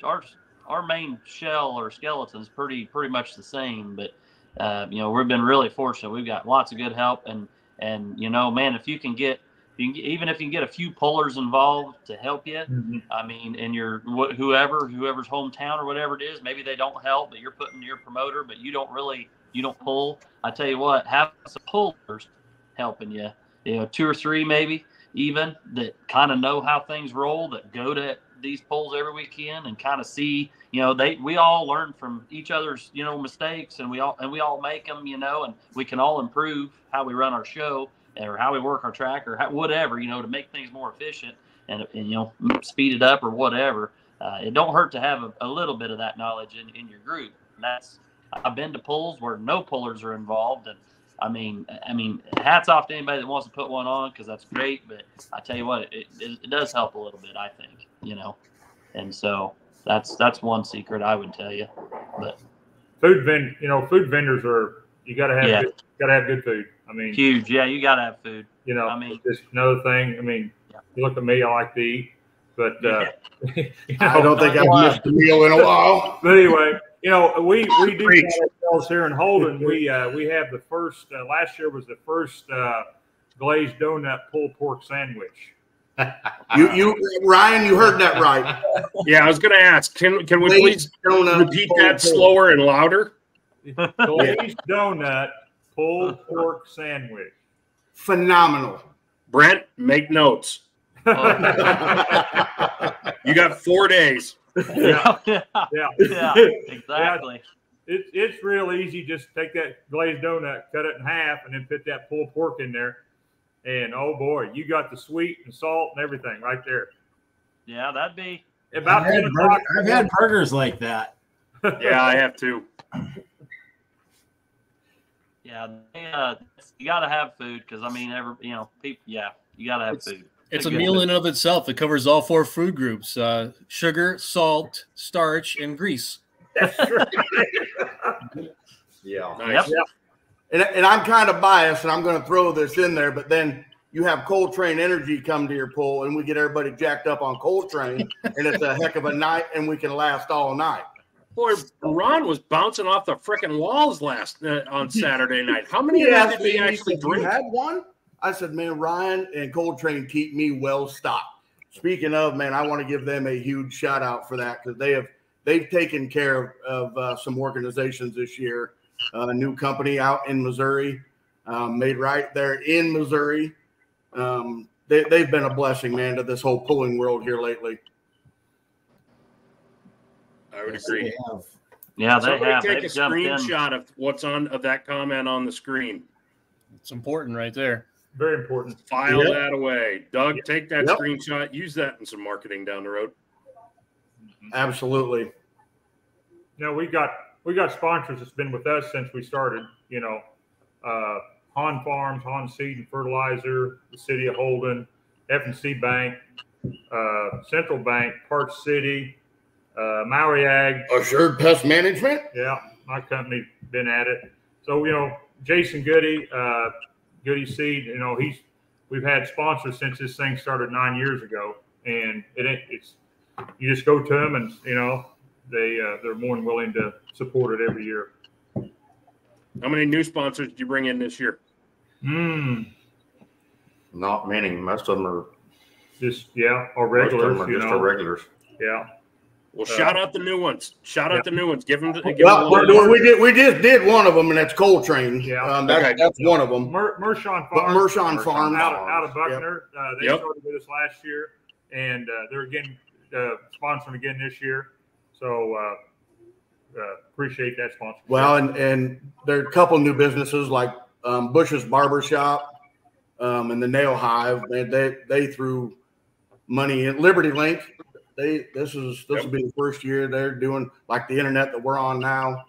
main shell or skeleton's pretty much the same, but we've been really fortunate. We've got lots of good help, and man, if you can get even if you can get a few pullers involved to help you, I mean, and your whoever's hometown or whatever it is, maybe they don't help, but you're putting your promoter, but you don't pull. I tell you what, have some pullers helping you, 2 or 3 maybe even, that kind of know how things roll, that go to these polls every weekend and kind of see, we all learn from each other's, mistakes, and we all make them, and we can all improve how we run our show or how we work our track or whatever, to make things more efficient and speed it up or whatever. It don't hurt to have a little bit of that knowledge in your group. And I've been to polls where no pullers are involved, and I mean, hats off to anybody that wants to put one on, because that's great. But I tell you what, it does help a little bit, I think, and so that's one secret I would tell you. But food vendors are, you got to have good food. I mean, huge. Yeah, you got to have food. I mean, just another thing. I mean, you look at me, I like to eat, but I don't think I've missed a meal in a while. But anyway, we do ourselves here in Holden. We have the first. Last year was the first glazed donut pulled pork sandwich. You Ryan, you heard that right. Yeah, I was going to ask. Can we please repeat that slower and louder? Glazed donut pulled pork sandwich. Phenomenal. Brent, make notes. You got 4 days. Yeah, exactly. It's real easy. Just take that glazed donut, cut it in half, and then put that pulled pork in there. And oh boy, you got the sweet and salt and everything right there. Yeah, that'd be about 10 o'clock. I've had burgers like that. Yeah, I have too. Yeah, you got to have food, because I mean, people. Yeah, you got to have food. It's a meal in of itself. It covers all 4 food groups: sugar, salt, starch, and grease. That's right. Yeah. Nice. Yep. And I'm kind of biased, and I'm going to throw this in there, but then you have Coltrane Energy come to your pool, and we get everybody jacked up on Coltrane, and it's a heck of a night, and we can last all night. Boy, Ron was bouncing off the frickin' walls on Saturday night. How many of that did he actually drink? You had one? I said, man, Ryan and Coltrane keep me well stocked. Speaking of, man, I want to give them a huge shout out for that, because they've taken care of some organizations this year. A new company out in Missouri, made right there in Missouri. They've been a blessing, man, to this whole pulling world here lately. I would agree. Yeah, they Somebody have. take a They've jumped in. screenshot of what's of that comment on the screen. It's important right there. Very important. File that away. Doug, take that screenshot. Use that in some marketing down the road. Absolutely. We got sponsors that's been with us since we started. Han Farms, Han Seed and Fertilizer, the City of Holden, F&C Bank, Central Bank, Park City, Maui Ag. Assured Pest Management. Yeah, my company been at it. So Jason Goody, Goody Seed. We've had sponsors since this thing started 9 years ago, and it's you just go to them, and they're more than willing to support it every year. How many new sponsors did you bring in this year? Not many. Most of them are just our regulars. Most of them are just our regulars. Yeah. Well, shout out the new ones. Shout out the new ones. Give them. We just did one of them, and that's Coltrane. Yeah, that's one of them. Mershon Farms. But Mershon Farms out of Buckner. They started with us last year, and they're again sponsoring again this year. So appreciate that sponsorship. Well, and there are a couple new businesses like Bush's Barbershop and the Nail Hive. They threw money in Liberty Link. This will be the first year they're doing like the internet that we're on now.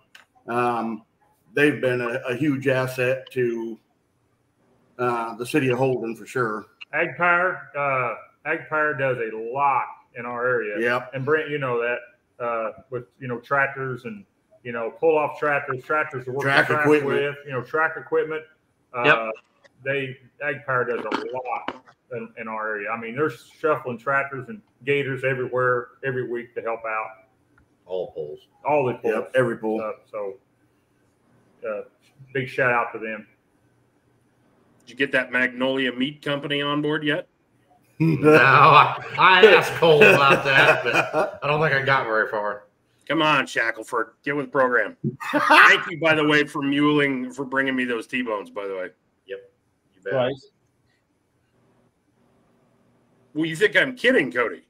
They've been a huge asset to the city of Holden for sure. AgPower does a lot in our area. Yep. And Brent, that with tractors and pull off tractors to work track equipment with, track equipment. AgPower does a lot in our area. I mean, they're shuffling tractors and gators everywhere every week to help out. all polls. All the polls. Yep, every poll. Big shout out to them. Did you get that Magnolia Meat Company on board yet? No, I asked Cole about that, but I don't think I got very far. Come on, Shackelford, get with the program. Thank you, by the way, for bringing me those T-bones, by the way. Yep. You bet. Twice. Well, you think I'm kidding, Cody?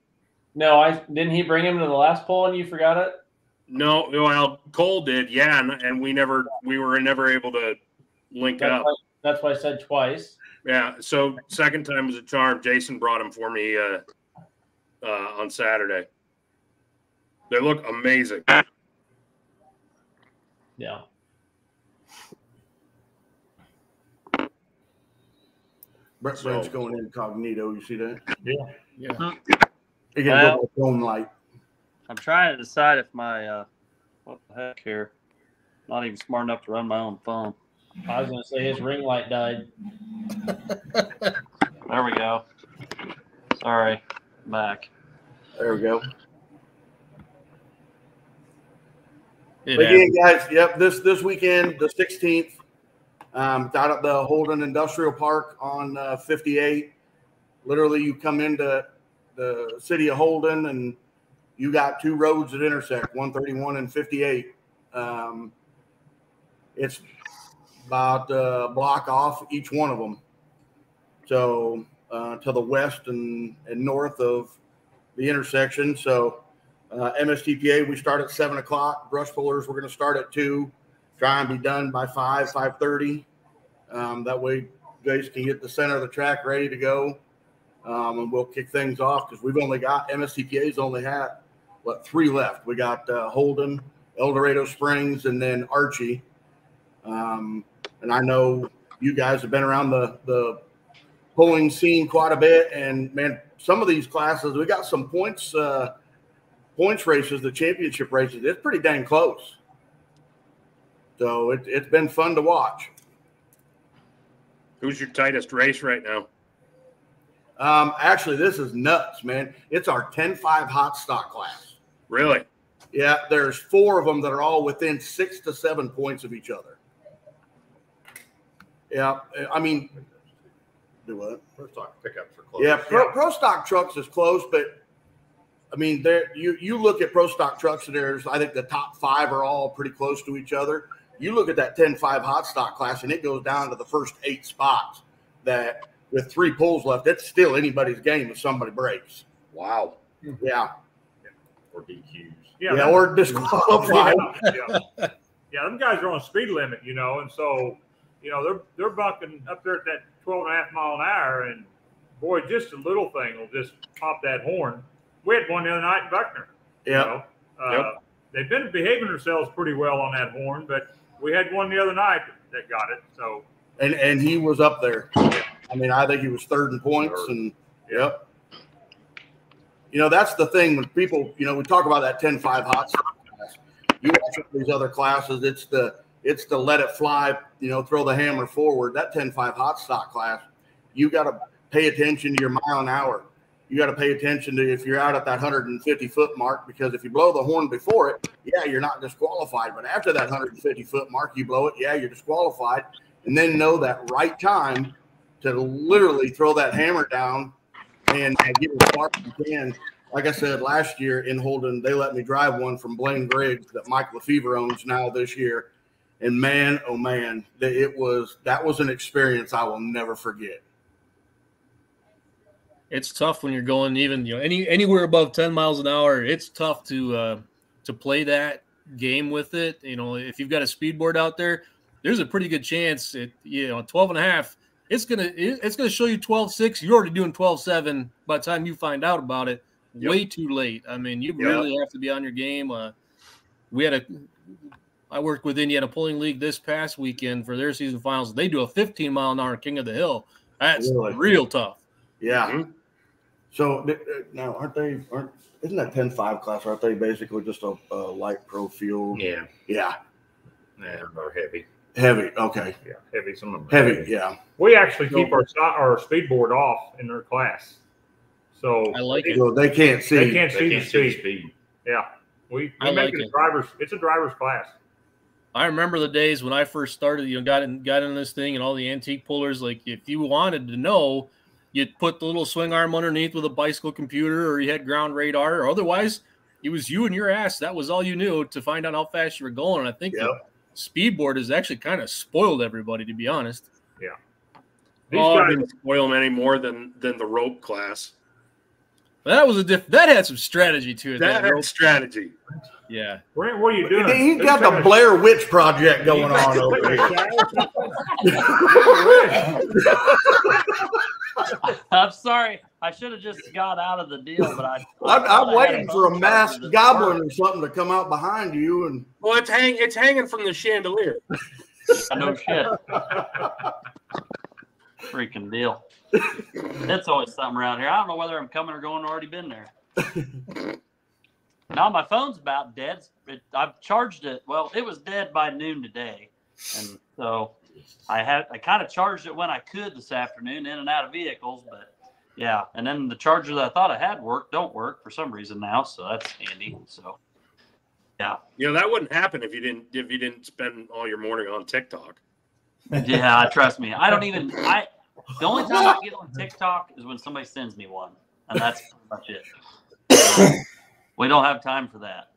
No, didn't he bring him to the last poll and you forgot it? No, well, Cole did, yeah, and we were never able to link up. That's why I said twice. Yeah, so second time was a charm. Jason brought them for me on Saturday. They look amazing. Yeah. Brent's going incognito. You see that? Yeah. You gotta go with phone light. I'm trying to decide if my what the heck here. Not even smart enough to run my own phone. I was gonna say his ring light died. There we go. Sorry. Back. There we go. Again, guys, yep, this weekend, the 16th, out at the Holden Industrial Park on 58. Literally, you come into the city of Holden, and you got two roads that intersect, 131 and 58. It's about a block off each one of them. So to the west and north of the intersection. So MSTPA, we start at 7 o'clock. Brush pullers, we're going to start at 2, try and be done by 5:30. That way, guys can get the center of the track ready to go. And we'll kick things off because we've only got MSTPA's only had 3 left. We got Holden, El Dorado Springs, and then Archie. And I know you guys have been around the pulling scene quite a bit, and man, some of these classes we got some points races, the championship races. It's pretty dang close. So it's been fun to watch. Who's your tightest race right now? Actually, this is nuts, man. It's our 10-5 hot stock class. Really? Yeah, there's 4 of them that are all within 6 to 7 points of each other. Yeah, I mean, do what? Pro stock pickups are close. Yeah, pro stock trucks is close, but I mean, there you look at pro stock trucks, and I think the top 5 are all pretty close to each other. You look at that 10-5 hot stock class, and it goes down to the first 8 spots. That with 3 pulls left, it's still anybody's game if somebody breaks. Wow. Yeah. Or DQs. Yeah, or disqualified. Yeah, them guys are on speed limit, and so they're bucking up there at that 12.5 mile an hour, and boy, just a little thing will just pop that horn. We had one the other night in Buckner. Yeah. They've been behaving themselves pretty well on that horn, but we had one the other night that got it. So and he was up there. I mean, I think he was 3rd in points, and yep. That's the thing when people, we talk about that 10-5 hot stock class. You watch these other classes, it's the let it fly, throw the hammer forward. That 10-5 hot stock class, you got to pay attention to your mile an hour. You got to pay attention to if you're out at that 150-foot mark, because if you blow the horn before it, yeah, you're not disqualified. But after that 150-foot mark, you blow it, yeah, you're disqualified. And then know that right time to literally throw that hammer down and get as far as you can. Like I said, last year in Holden, they let me drive one from Blaine Griggs that Mike Lefevre owns now this year. And man, oh man, that was an experience I will never forget. It's tough when you're going even anywhere above 10 miles an hour. It's tough to play that game with it. If you've got a speed board out there, there's a pretty good chance at 12.5. It's gonna show you 12.6. You're already doing 12.7 by the time you find out about it. Yep. Way too late. I mean, you really have to be on your game. I worked with Indiana Pulling League this past weekend for their season finals. They do a 15 mile an hour King of the Hill. That's real tough. Yeah. Mm-hmm. So now isn't that 10-5 class? Aren't they basically just a light pro field? Yeah. Yeah. Yeah, or heavy. Heavy. Okay. Yeah, heavy. Some of them heavy. Yeah. We actually keep our speed board off in their class, so I like it. So they can't see. They can't see the speed. Yeah. We I make like it it. It's a driver's class. I remember the days when I first started, got in this thing and all the antique pullers. Like, if you wanted to know, you'd put the little swing arm underneath with a bicycle computer, or you had ground radar, or otherwise it was you and your ass. That was all you knew to find out how fast you were going. And I think the speed board has actually kind of spoiled everybody, to be honest. Yeah. I didn't spoil them any more than the rope class. That was that had some strategy to it. That had strategy. Yeah. Brent, what are you doing? He's got the Blair Witch Project going on over here. I'm sorry. I should have just got out of the deal, but I'm waiting for a masked goblin or something to come out behind you. And well, it's hanging from the chandelier. No shit. Freaking deal. It's always something around here. I don't know whether I'm coming or going. Already been there. Now my phone's about dead. I've charged it. Well, it was dead by noon today, and so I kind of charged it when I could this afternoon, in and out of vehicles. But yeah, and then the charger that I thought I had don't work for some reason now. So that's handy. So yeah, that wouldn't happen if you didn't spend all your morning on TikTok. Yeah, trust me. I don't even. The only time I get on TikTok is when somebody sends me one, and that's pretty much it. So, we don't have time for that.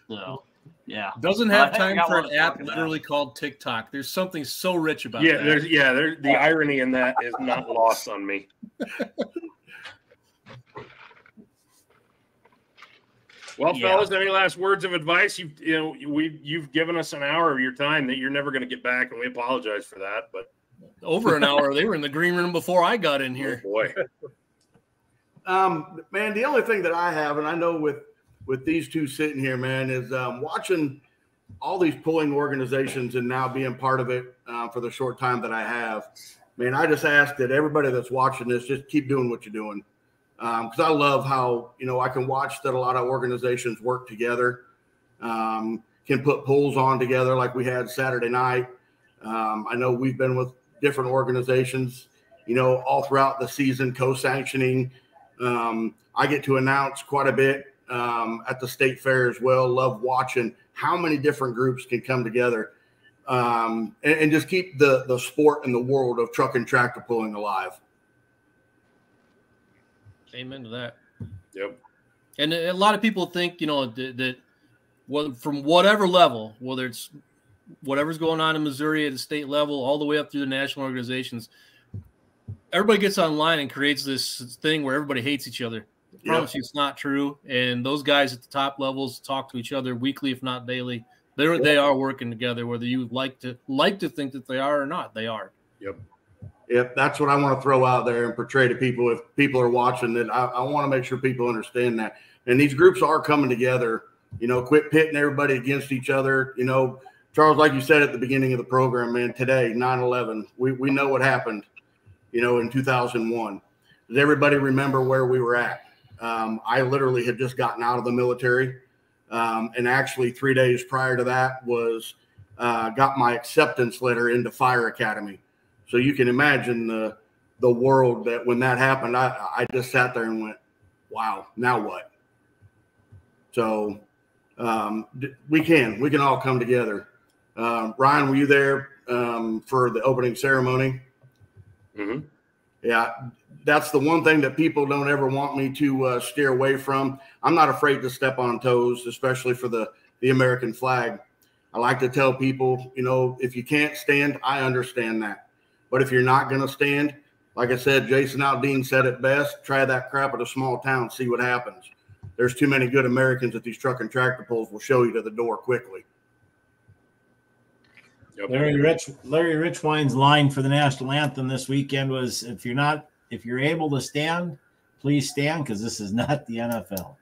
So, yeah. Doesn't have time for an app literally called TikTok. There's something so rich about that. The irony in that is not lost on me. Well, fellas, any last words of advice? You've given us an hour of your time that you're never going to get back, and we apologize for that. But over an hour, they were in the green room before I got in here. Oh, boy. Man, the only thing that I have, and I know with these two sitting here, man, is watching all these pulling organizations and now being part of it for the short time that I have. Man, I just ask that everybody that's watching this just keep doing what you're doing. Because I love how, I can watch that a lot of organizations work together, can put pulls on together like we had Saturday night. I know we've been with different organizations, all throughout the season, co-sanctioning. I get to announce quite a bit at the state fair as well. Love watching how many different groups can come together and just keep the sport and the world of truck and tractor pulling alive. Amen to that. Yep. And a lot of people think, that from whatever level, whether it's whatever's going on in Missouri at the state level, all the way up through the national organizations, everybody gets online and creates this thing where everybody hates each other. I promise you it's not true. And those guys at the top levels talk to each other weekly, if not daily. They are working together, whether you like to think that they are or not. They are. Yep, that's what I want to throw out there and portray to people. If people are watching, that I want to make sure people understand that. And these groups are coming together. Quit pitting everybody against each other. Charles, like you said at the beginning of the program, man, today, 9/11, we know what happened, in 2001. Does everybody remember where we were at? I literally had just gotten out of the military. And actually 3 days prior to that was got my acceptance letter into Fire Academy. So you can imagine the world that when that happened, I just sat there and went, wow, now what? So we can all come together. Ryan, were you there for the opening ceremony? Mm-hmm. Yeah, that's the one thing that people don't ever want me to steer away from. I'm not afraid to step on toes, especially for the American flag. I like to tell people, if you can't stand, I understand that. But if you're not going to stand, like I said, Jason Aldean said it best, try that crap at a small town, see what happens. There's too many good Americans at these truck and tractor pulls will show you to the door quickly. Yep. Larry Richwine's line for the national anthem this weekend was, if you're able to stand, please stand, because this is not the NFL.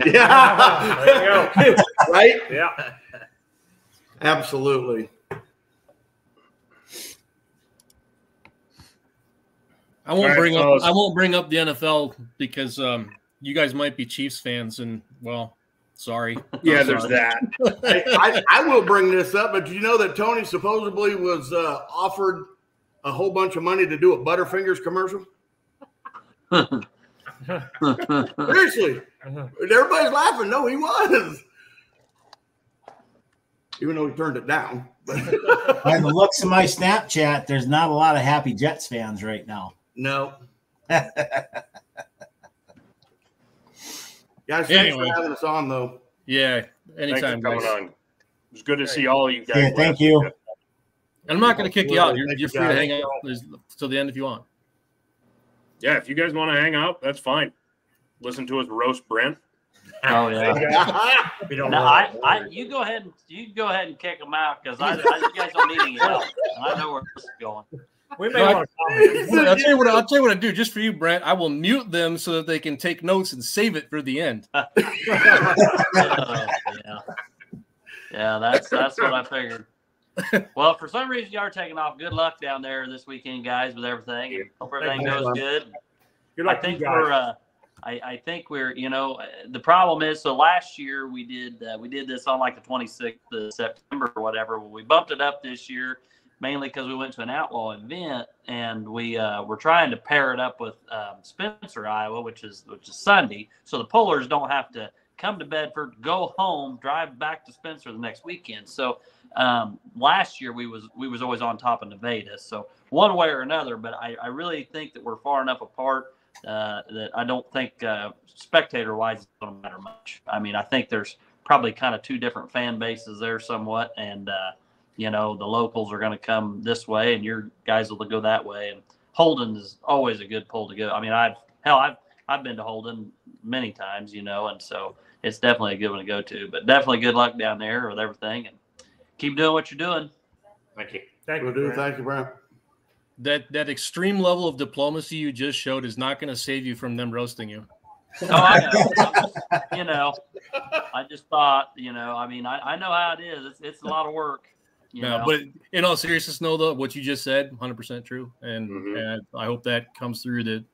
Yeah. There you go. Right? Yeah. Absolutely. I won't bring up the NFL because you guys might be Chiefs fans, and sorry. Yeah, there's that. I will bring this up, but you know that Tony supposedly was offered a whole bunch of money to do a Butterfingers commercial? Seriously. Everybody's laughing. No, he was. Even though he turned it down. By the looks of my Snapchat, there's not a lot of happy Jets fans right now. No. Guys, thanks Anyway. for having us on, though. Yeah, Thanks for anytime, coming guys. on. It was good to see all you guys. Yeah, thank you. And I'm not going to kick you out. You're Thank you, free to guys. hang out till the end if you want. Yeah, if you guys want to hang out, that's fine. Listen to us roast Brent. Oh yeah. We don't No, know. you go ahead and kick them out because you guys don't need any help. And I know where this is going. We may No, want to comment. I'll tell you what I do just for you, Brent. I will mute them so that they can take notes and save it for the end. Yeah, that's what I figured. Well, for some reason you are taking off. Good luck down there this weekend, guys, with everything. And hope everything goes good. Good I luck to you think guys. I think we're, the problem is, so last year we did this on like the 26th of September or whatever. Well, we bumped it up this year mainly because we went to an outlaw event, and we were trying to pair it up with Spencer, Iowa, which is Sunday, so the pullers don't have to come to Bedford, go home, drive back to Spencer the next weekend. So last year we was always on top of Nevada. So one way or another, but I really think that we're far enough apart that I don't think spectator-wise it's going to matter much. I mean, I think there's probably kind of two different fan bases there somewhat, and the locals are going to come this way, and your guys will go that way. And Holden is always a good pull to go. I mean, I've been to Holden many times, and so it's definitely a good one to go to. But definitely good luck down there with everything, and keep doing what you're doing. Thank you. Thank you, Will do. Brent. Thank you, Brent. That extreme level of diplomacy you just showed is not going to save you from them roasting you. Oh, I know. I just thought, I mean, I know how it is. It's a lot of work. But in all seriousness, though, what you just said, 100% true, and I hope that comes through. That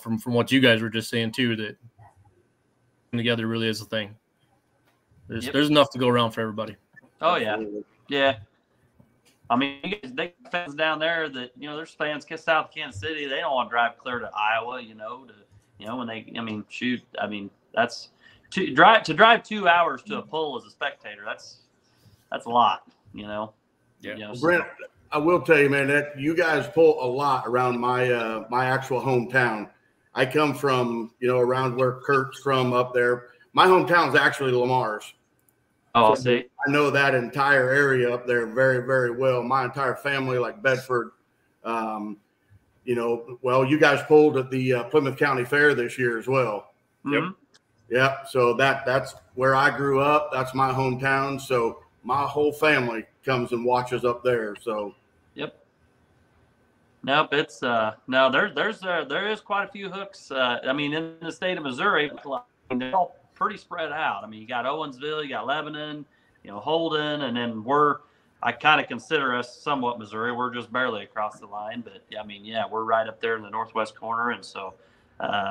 from what you guys were just saying too, that together really is a thing. There's enough to go around for everybody. Oh yeah. I mean, they fans down there that there's fans south of Kansas City. They don't want to drive clear to Iowa, when they. I mean, shoot. I mean, that's to drive 2 hours to a pull as a spectator. That's a lot, Yeah. Brent, I will tell you, man, that you guys pull a lot around my my actual hometown. I come from, around where Kurt's from up there. My hometown's actually Lamar's. Oh, So see. I know that entire area up there very, very well. My entire family, like Bedford, well, you guys pulled at the Plymouth County Fair this year as well. Mm-hmm. Yep. So that's where I grew up. That's my hometown. So my whole family comes and watches up there. So. Yep. Nope. It's no. There is quite a few hooks. I mean, in the state of Missouri, they're all pretty spread out. I mean, you got Owensville, you got Lebanon, Holden, and then I kind of consider us somewhat Missouri. We're just barely across the line, but I mean, yeah, we're right up there in the northwest corner, and so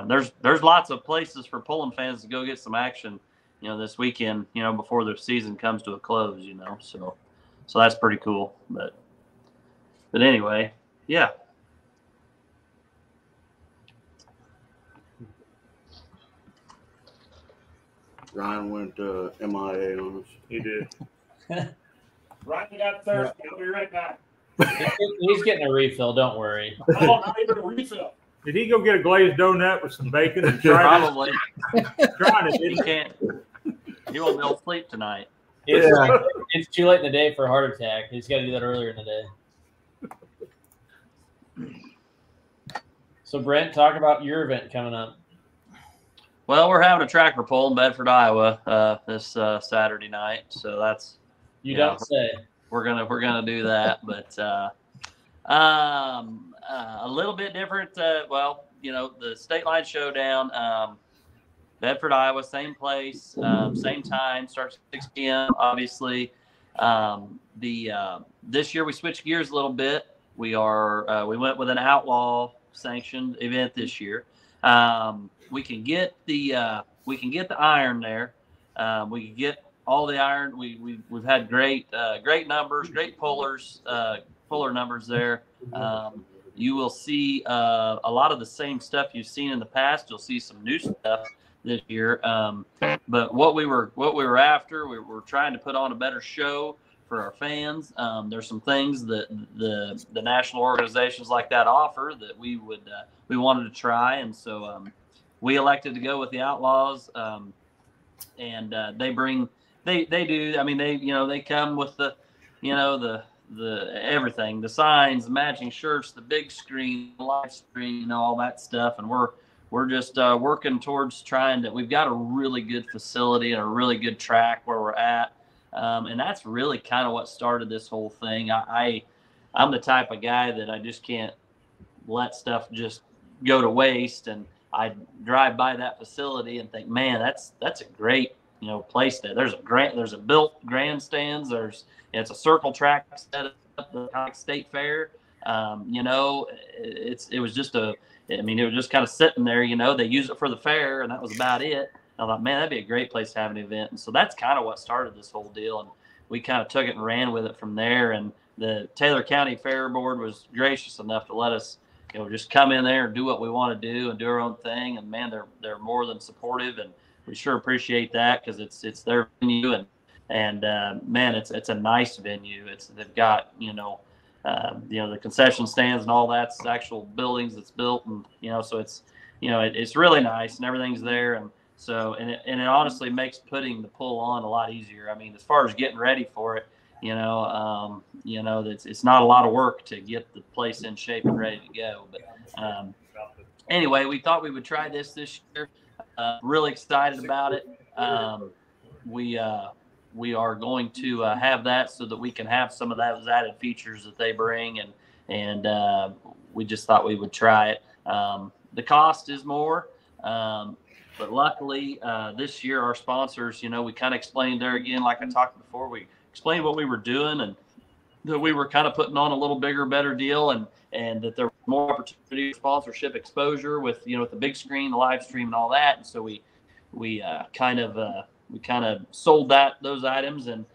there's lots of places for pulling fans to go get some action, this weekend, before the season comes to a close, so that's pretty cool. But anyway, yeah. Ryan went MIA on us. He did. Ryan got thirsty. I'll be right back. He's getting a refill. Don't worry. Oh, not even a refill. Did he go get a glazed donut with some bacon and try Probably. trying it? He Didn't he? can't. He won't be able to sleep tonight. It's too late in the day for a heart attack. He's got to do that earlier in the day. So, Brent, talk about your event coming up. Well, we're having a tractor pull in Bedford, Iowa, this Saturday night. So that's Don't say. we're gonna do that, but a little bit different. Well, the State Line Showdown, Bedford, Iowa, same place, same time, starts at 6 p.m. Obviously, this year we switched gears a little bit. We went with an outlaw sanctioned event this year. We can get the iron there. We can get all the iron. We've had great numbers, great puller numbers there. you will see a lot of the same stuff you've seen in the past. You'll see some new stuff this year. But what we were after, we were trying to put on a better show for our fans. There's some things that the national organizations like that offer that we wanted to try, and so we elected to go with the Outlaws. And they do. I mean, they come with the everything, the signs, the matching shirts, the big screen, the live screen, all that stuff. And we're just working towards trying to. We've got a really good facility and a really good track where we're at, and that's really kind of what started this whole thing. I'm the type of guy that I just can't let stuff just go to waste, and I drive by that facility and think, man, that's a great place there. There's a built grandstands. It's a circle track set up at the State Fair. It was just kind of sitting there. They use it for the fair, and that was about it. I thought, man, that'd be a great place to have an event. And so that's kind of what started this whole deal. And we kind of took it and ran with it from there. And the Taylor County Fair Board was gracious enough to let us, just come in there and do what we want to do and do our own thing. And man, they're more than supportive, and we sure appreciate that because it's their venue, and man, it's a nice venue. They've got the concession stands and all that's actual buildings that's built, and so it's really nice and everything's there. And so and it honestly makes putting the pull on a lot easier. I mean, as far as getting ready for it, it's not a lot of work to get the place in shape and ready to go. But anyway, we thought we would try this year. Really excited about it. We are going to have that so that we can have some of those added features that they bring, and we just thought we would try it. The cost is more, but luckily this year our sponsors, we kind of explained there again, like I talked before, we explained what we were doing and that we were kind of putting on a little bigger, better deal, and that there was more opportunity for sponsorship exposure with with the big screen, the live stream, and all that. And so we kind of sold those items and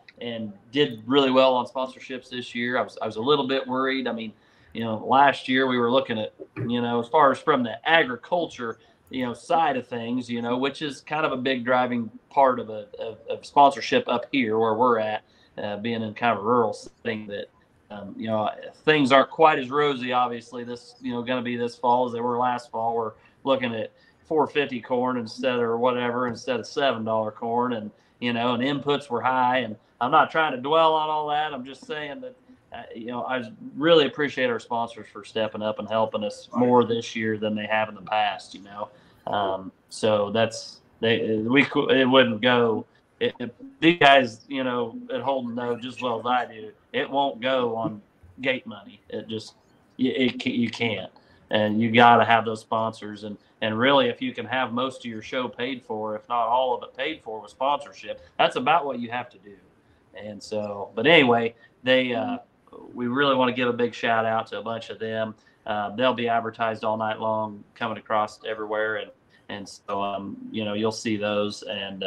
did really well on sponsorships this year. I was a little bit worried. I mean, last year we were looking at as far as from the agriculture side of things, which is kind of a big driving part of sponsorship up here where we're at. Being in kind of a rural setting, that things aren't quite as rosy. Obviously, this going to be this fall as they were last fall. We're looking at $4.50 corn instead of $7 corn, and and inputs were high. And I'm not trying to dwell on all that. I'm just saying that I really appreciate our sponsors for stepping up and helping us more this year than they have in the past. So it wouldn't go. If these guys, at Holden know just as well as I do, it won't go on gate money. It just, you can't. And you got to have those sponsors. And really, if you can have most of your show paid for, if not all of it paid for with sponsorship, that's about what you have to do. And so, but anyway, we really want to give a big shout out to a bunch of them. They'll be advertised all night long, coming across everywhere. And so, you'll see those. And,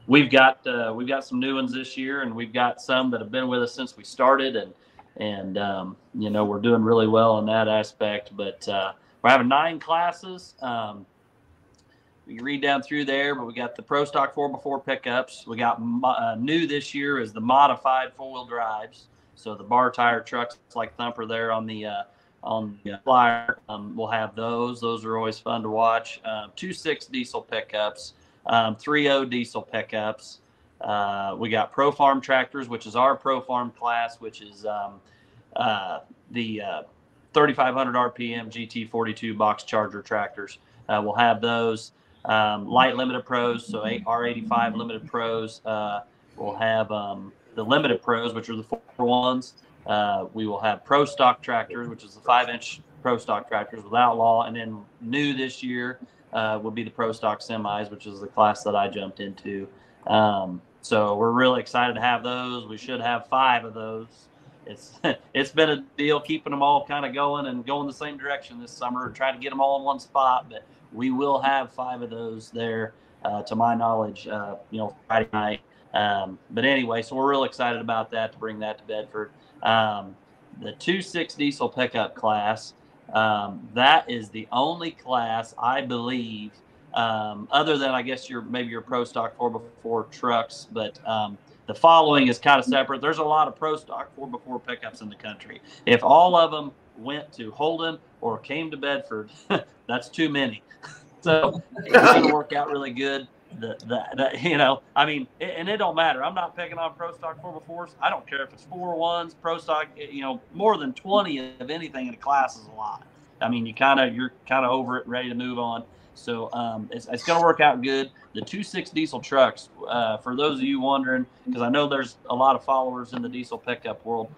we've got some new ones this year, and we've got some that have been with us since we started, and we're doing really well in that aspect. But we're having 9 classes. You can read down through there, but we got the Pro Stock 4x4 pickups. We got new this year is the modified 4-wheel drives. So the bar tire trucks like Thumper there on the flyer, we'll have those. Those are always fun to watch. 2.6 diesel pickups. 3.0 diesel pickups. We got Pro Farm tractors, which is our Pro Farm class, which is the 3,500 RPM GT42 box charger tractors. We'll have those. Light Limited Pros, so R85 Limited Pros. We'll have the Limited Pros, which are the 4 ones. We will have Pro Stock tractors, which is the 5-inch Pro Stock tractors with Outlaw. And then new this year would be the Pro Stock semis, which is the class that I jumped into. So we're really excited to have those. We should have 5 of those. It's been a deal keeping them all kind of going the same direction this summer, trying to get them all in one spot. But we will have 5 of those there, to my knowledge, Friday night. But anyway, so we're real excited about that, to bring that to Bedford. The 2.6 diesel pickup class. That is the only class I believe, other than I guess maybe your pro stock 4x4 trucks, but the following is kind of separate. There's a lot of pro stock 4x4 pickups in the country. If all of them went to Holden or came to Bedford, that's too many. So it's going to work out really good. I mean, and it don't matter. I'm not picking on pro stock 4x4s. I don't care if it's 401s, pro stock. More than 20 of anything in a class is a lot. I mean, you're kind of over it, ready to move on. So it's going to work out good. The 2.6 diesel trucks, for those of you wondering, because I know there's a lot of followers in the diesel pickup world,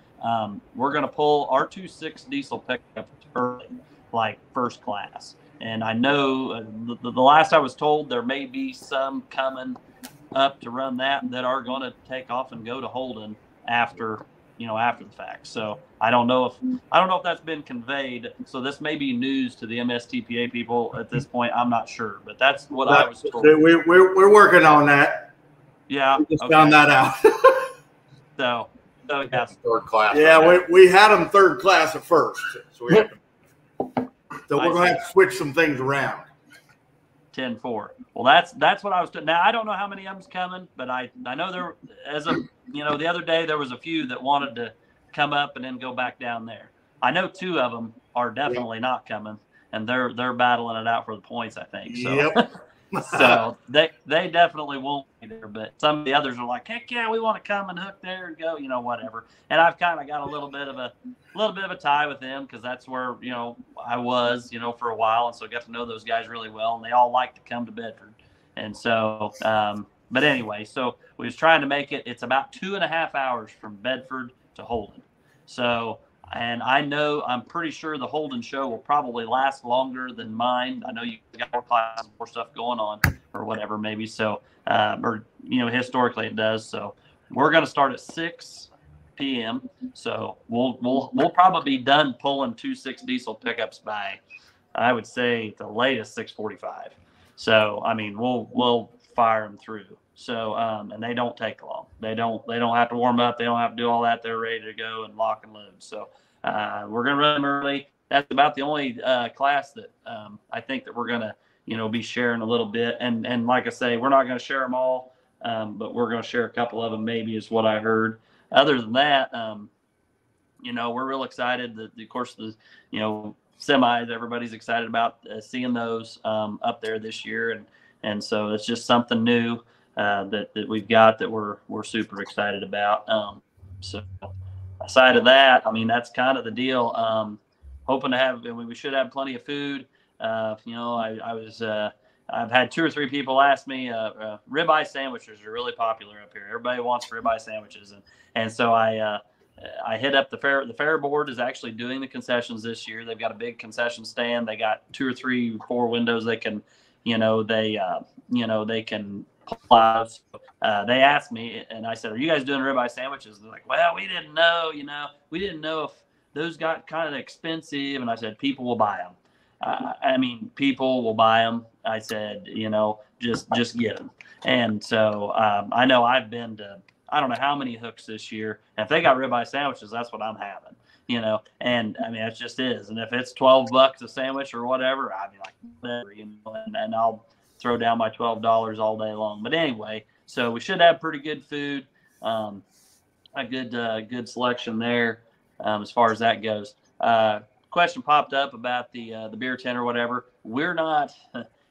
we're going to pull our 2.6 diesel pickup early, like first class. And I know the last I was told, there may be some coming up to run that are going to take off and go to Holden after the fact. So I don't know if that's been conveyed. So this may be news to the MSTPA people at this point. I'm not sure, but that's what I was told. We're working on that. Yeah, we just found that out. so yes, third class. Yeah, we had them third class at first, so we have to. So we're going to have to switch some things around. 10-4. Well, that's what I was doing. Now, I don't know how many of them's coming, but I know there, the other day there was a few that wanted to come up and then go back down there. I know 2 of them are definitely not coming, and they're battling it out for the points, I think. So, yep. So they definitely won't be there, but some of the others are like, heck yeah, we want to come and hook there and go, whatever. And I've kind of got a little bit of a tie with them, because that's where I was for a while, and so I got to know those guys really well, and they all like to come to Bedford. And so but anyway, so we was trying to make it. It's about 2.5 hours from Bedford to Holden. So, and I'm pretty sure the Holden show will probably last longer than mine. I know you got more classes, more stuff going on, or whatever, maybe. So, historically it does. So we're going to start at 6 p.m. So we'll probably be done pulling 2.6 diesel pickups by, I would say, the latest 6:45. So I mean, we'll fire them through. So and they don't take long. They don't have to warm up. They don't have to do all that. They're ready to go and lock and load. So we're gonna run them early. That's about the only class that I think that we're gonna be sharing a little bit. And like I say, we're not gonna share them all, but we're gonna share a couple of them, maybe, is what I heard. Other than that, we're real excited. Of course, the semis, everybody's excited about seeing those up there this year, and so it's just something new that we've got that we're super excited about. So aside of that, I mean, that's kind of the deal. Hoping to have, we should have plenty of food. I've had 2 or 3 people ask me, ribeye sandwiches are really popular up here. Everybody wants ribeye sandwiches, and so I hit up the fair. The fair board is actually doing the concessions this year. They've got a big concession stand. They got 2 or 3, 4 windows they can, they can pull out. They asked me, and I said, "Are you guys doing ribeye sandwiches?" And they're like, "Well, we didn't know. We didn't know if those got kind of expensive." And I said, "People will buy them. I mean, people will buy them." I said, just get them. And so I know I've been to, I don't know how many hooks this year. And if they got ribeye sandwiches, that's what I'm having, and I mean, it just is. And if it's $12 a sandwich or whatever, I'd be like, whatever, and I'll throw down my $12 all day long. But anyway, so we should have pretty good food, a good selection there as far as that goes. Question popped up about the beer tent or whatever. We're not,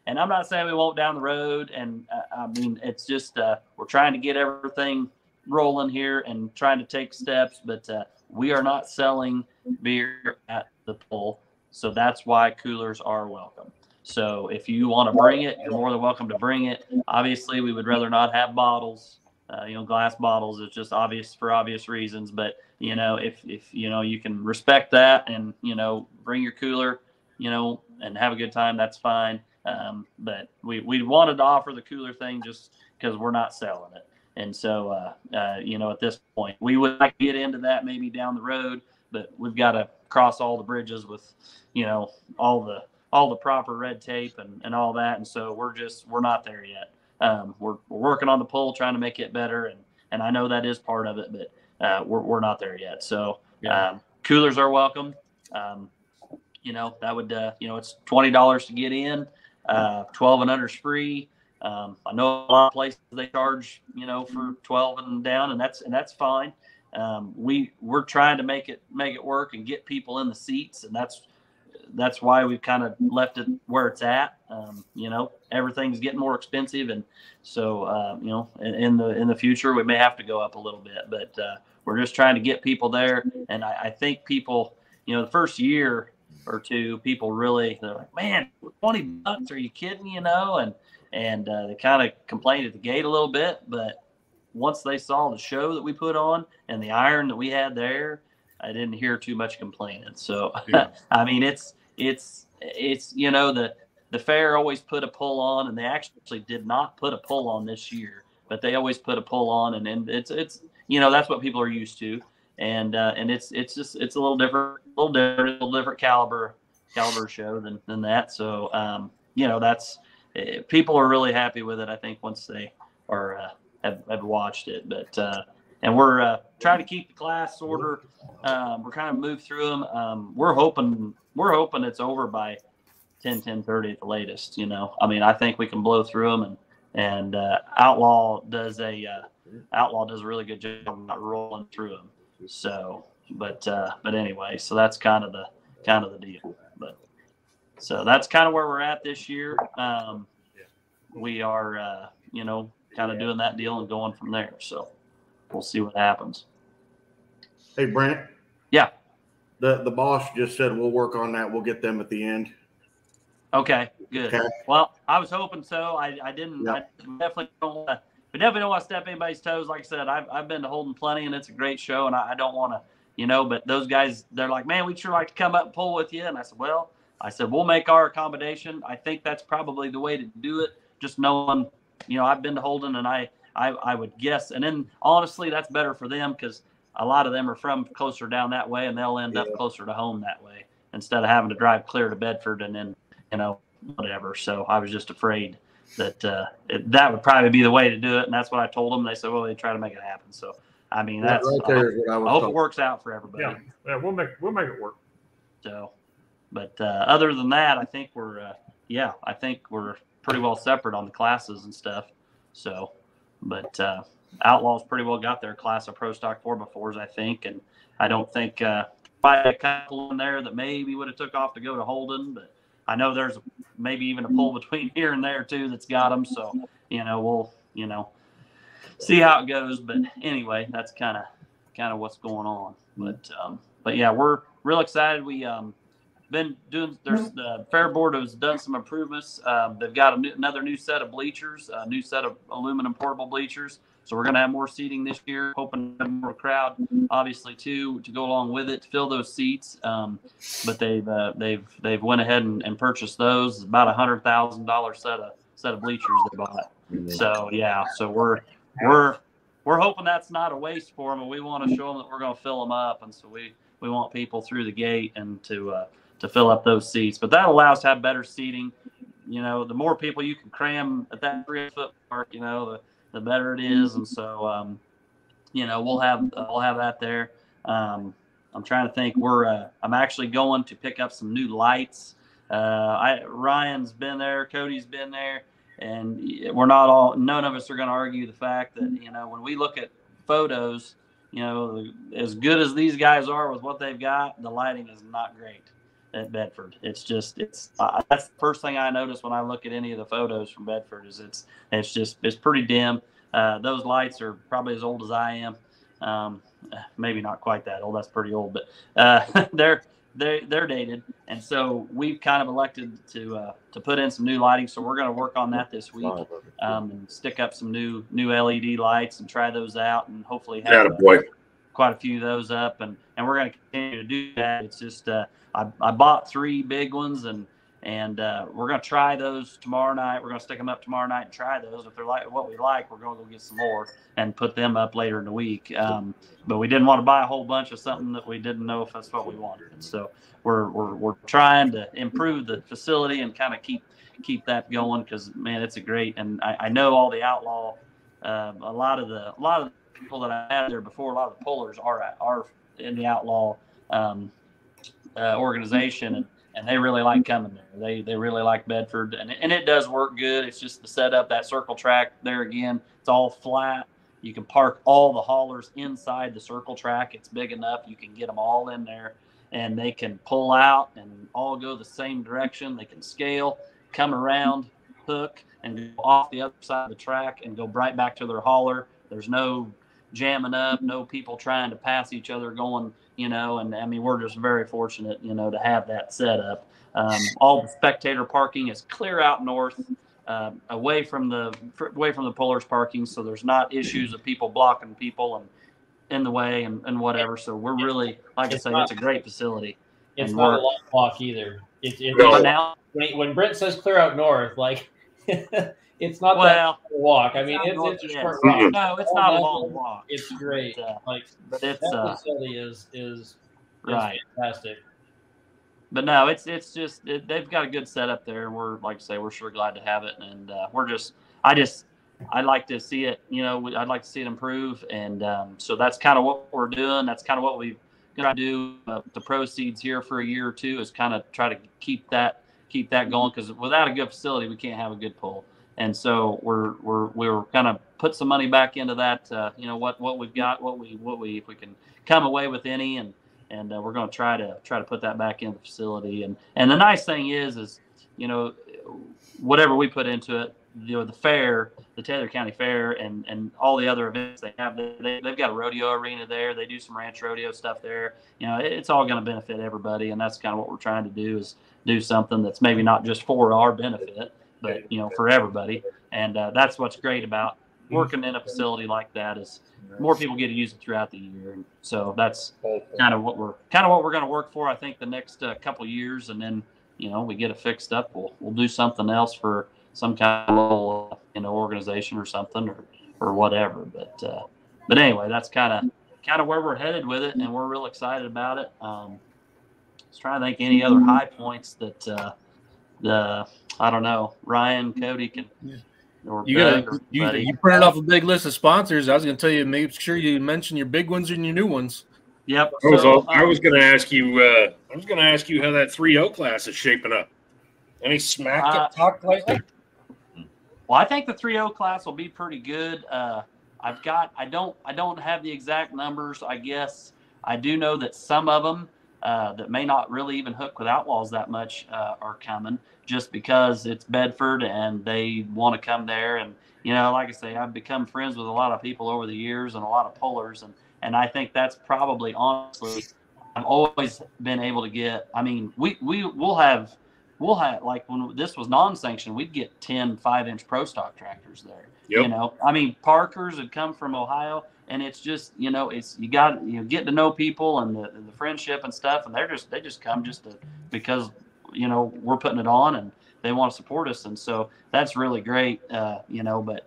and I'm not saying we won't down the road. And I mean, it's just we're trying to get everything rolling here and trying to take steps, but we are not selling beer at the pull, so that's why coolers are welcome. So if you want to bring it, you're more than welcome to bring it. Obviously, we would rather not have bottles. Glass bottles is just obvious for obvious reasons. But if you can respect that and bring your cooler, and have a good time, that's fine. But we wanted to offer the cooler thing just because we're not selling it. And so, at this point, we would like to get into that maybe down the road, but we've got to cross all the bridges with, all the proper red tape and all that. And so we're not there yet. We're working on the pull, trying to make it better. And I know that is part of it, but we're not there yet. So coolers are welcome. that would, it's $20 to get in, 12 and under is free. I know a lot of places they charge, for 12 and down, and that's fine. We're trying to make it work and get people in the seats, and that's why we've kind of left it where it's at. Everything's getting more expensive, and so in the future we may have to go up a little bit, but we're just trying to get people there. And I think people, the first year or two, people really, they're like, man, $20, are you kidding? And they kind of complained at the gate a little bit, but once they saw the show that we put on and the iron that we had there, I didn't hear too much complaining. So, yeah. I mean, it's the fair always put a pull on, and they actually did not put a pull on this year, but they always put a pull on, and it's that's what people are used to, and it's just a little different caliber show than that. So that's people are really happy with it, I think, once they are have watched it, but and we're trying to keep the class order. We're kind of moved through them. We're hoping it's over by 10:30 at the latest. I mean, I think we can blow through them, and Outlaw does a really good job of not rolling through them. So, but anyway, so that's kind of the deal. But so that's kind of where we're at this year. We are kind of doing that deal and going from there. So we'll see what happens. Hey, Brent. Yeah. The boss just said we'll work on that. We'll get them at the end. Okay, good. Okay. Well, I was hoping so. I didn't. Yep. We definitely don't want to step anybody's toes. Like I said, I've been to Holden plenty, and it's a great show, and I don't want to, but those guys, they're like, man, we'd sure like to come up and pull with you. And I said, we'll make our accommodation. I think that's probably the way to do it. Just knowing, I've been to Holden, and I would guess. And then honestly, that's better for them because a lot of them are from closer down that way, and they'll end up closer to home that way instead of having to drive clear to Bedford and then, whatever. So I was just afraid that that would probably be the way to do it. And that's what I told them. They said, well, they try to make it happen. So, I mean, that's, right there is what I hope it works out for everybody. Yeah, we'll make it work. So, but other than that, I think we're pretty well separate on the classes and stuff. So, but Outlaws pretty well got their class of Pro Stock 4x4s, I think. And I don't think probably a couple in there that maybe would have took off to go to Holden, but I know there's maybe even a pull between here and there too that's got them. So, we'll, see how it goes. But anyway, that's kind of what's going on. But yeah, we're real excited. We been doing. There's the Fair Board has done some improvements. They've got another new set of bleachers, a new set of aluminum portable bleachers. So we're going to have more seating this year, hoping to have more crowd, obviously, too, to go along with it, to fill those seats. But they've went ahead and purchased those. It's about $100,000 set of bleachers they bought. So yeah, so we're hoping that's not a waste for them, and we want to show them that we're going to fill them up, and so we want people through the gate and to fill up those seats. But that allows us to have better seating. The more people you can cram at that 3-foot mark, the better it is. And so, we'll have that there. I'm trying to think. I'm actually going to pick up some new lights. Ryan's been there, Cody's been there, and none of us are going to argue the fact that, when we look at photos, as good as these guys are with what they've got, the lighting is not great at Bedford. It's that's the first thing I notice when I look at any of the photos from Bedford is it's pretty dim. Those lights are probably as old as I am. Maybe not quite that old. That's pretty old, but they're dated. And so we've kind of elected to put in some new lighting. So we're going to work on that this week and stick up some new LED lights and try those out and hopefully have quite a few of those up. And we're going to continue to do that. It's just I bought 3 big ones and we're going to try those tomorrow night. We're going to stick them up tomorrow night and try those. If they're like what we like, we're going to go get some more and put them up later in the week. But we didn't want to buy a whole bunch of something that we didn't know if that's what we wanted. And so we're trying to improve the facility and kind of keep that going because, man, it's a great. And I know all the Outlaw, a lot of the people that I had there before, a lot of the pullers are in the Outlaw organization, and they really like coming there. They really like Bedford, and it does work good. It's just the setup, that circle track there again. It's all flat. You can park all the haulers inside the circle track. It's big enough. You can get them all in there, and they can pull out and all go the same direction. They can scale, come around, hook, and go off the other side of the track and go right back to their hauler. There's no jamming up, no people trying to pass each other going, and I mean, we're just very fortunate, to have that set up. All the spectator parking is clear out north, away from the pullers parking, so there's not issues of people blocking people and in the way and whatever. So we're really, like I say, it's a great facility. It's not a long walk either. Now, when Brent says clear out north, like it's not that walk. I mean, it's a short walk. No, it's not a long walk. It's great. But it's that facility is right, fantastic. But no, it's just they've got a good setup there, and we're, like I say, we're sure glad to have it. And I'd like to see it. I'd like to see it improve, and so that's kind of what we're doing. That's kind of what we've got to do. The proceeds here for a year or two is kind of try to keep that going, because without a good facility, we can't have a good pull. And so we're kind of put some money back into that. What we've got, what we if we can come away with any, and we're going to try to put that back in the facility. And the nice thing is whatever we put into it, the fair, the Taylor County Fair, and all the other events they have, they've got a rodeo arena there. They do some ranch rodeo stuff there. It's all going to benefit everybody, and that's kind of what we're trying to do, is do something that's maybe not just for our benefit, but for everybody. And that's what's great about working in a facility like that, is more people get to use it throughout the year. And so that's kind of what we're going to work for, I think, the next couple of years, and then we get it fixed up. We'll do something else for some kind of little organization or something, or whatever. But anyway, that's kind of where we're headed with it, and we're real excited about it. Let's try to think any other high points that I don't know, Ryan, Cody can. Or you printed off a big list of sponsors. I was going to tell you, make sure you mention your big ones and your new ones. Yep. I was going to ask you. How that 3-0 class is shaping up. Any smack talk lately? Well, I think the 3-0 class will be pretty good. I don't have the exact numbers. I guess I do know that some of them that may not really even hook with Outlaws that much are coming, just because it's Bedford and they want to come there. And like I say, I've become friends with a lot of people over the years and a lot of pullers, and I think that's probably, honestly, I've always been able to get. I mean, we'll have like when this was non-sanctioned, we'd get 10 5-inch pro stock tractors there. Yep. I mean, Parkers had come from Ohio, and it's just it's you got get to know people and the friendship and stuff, and they just come because we're putting it on and they want to support us, and so that's really great. But the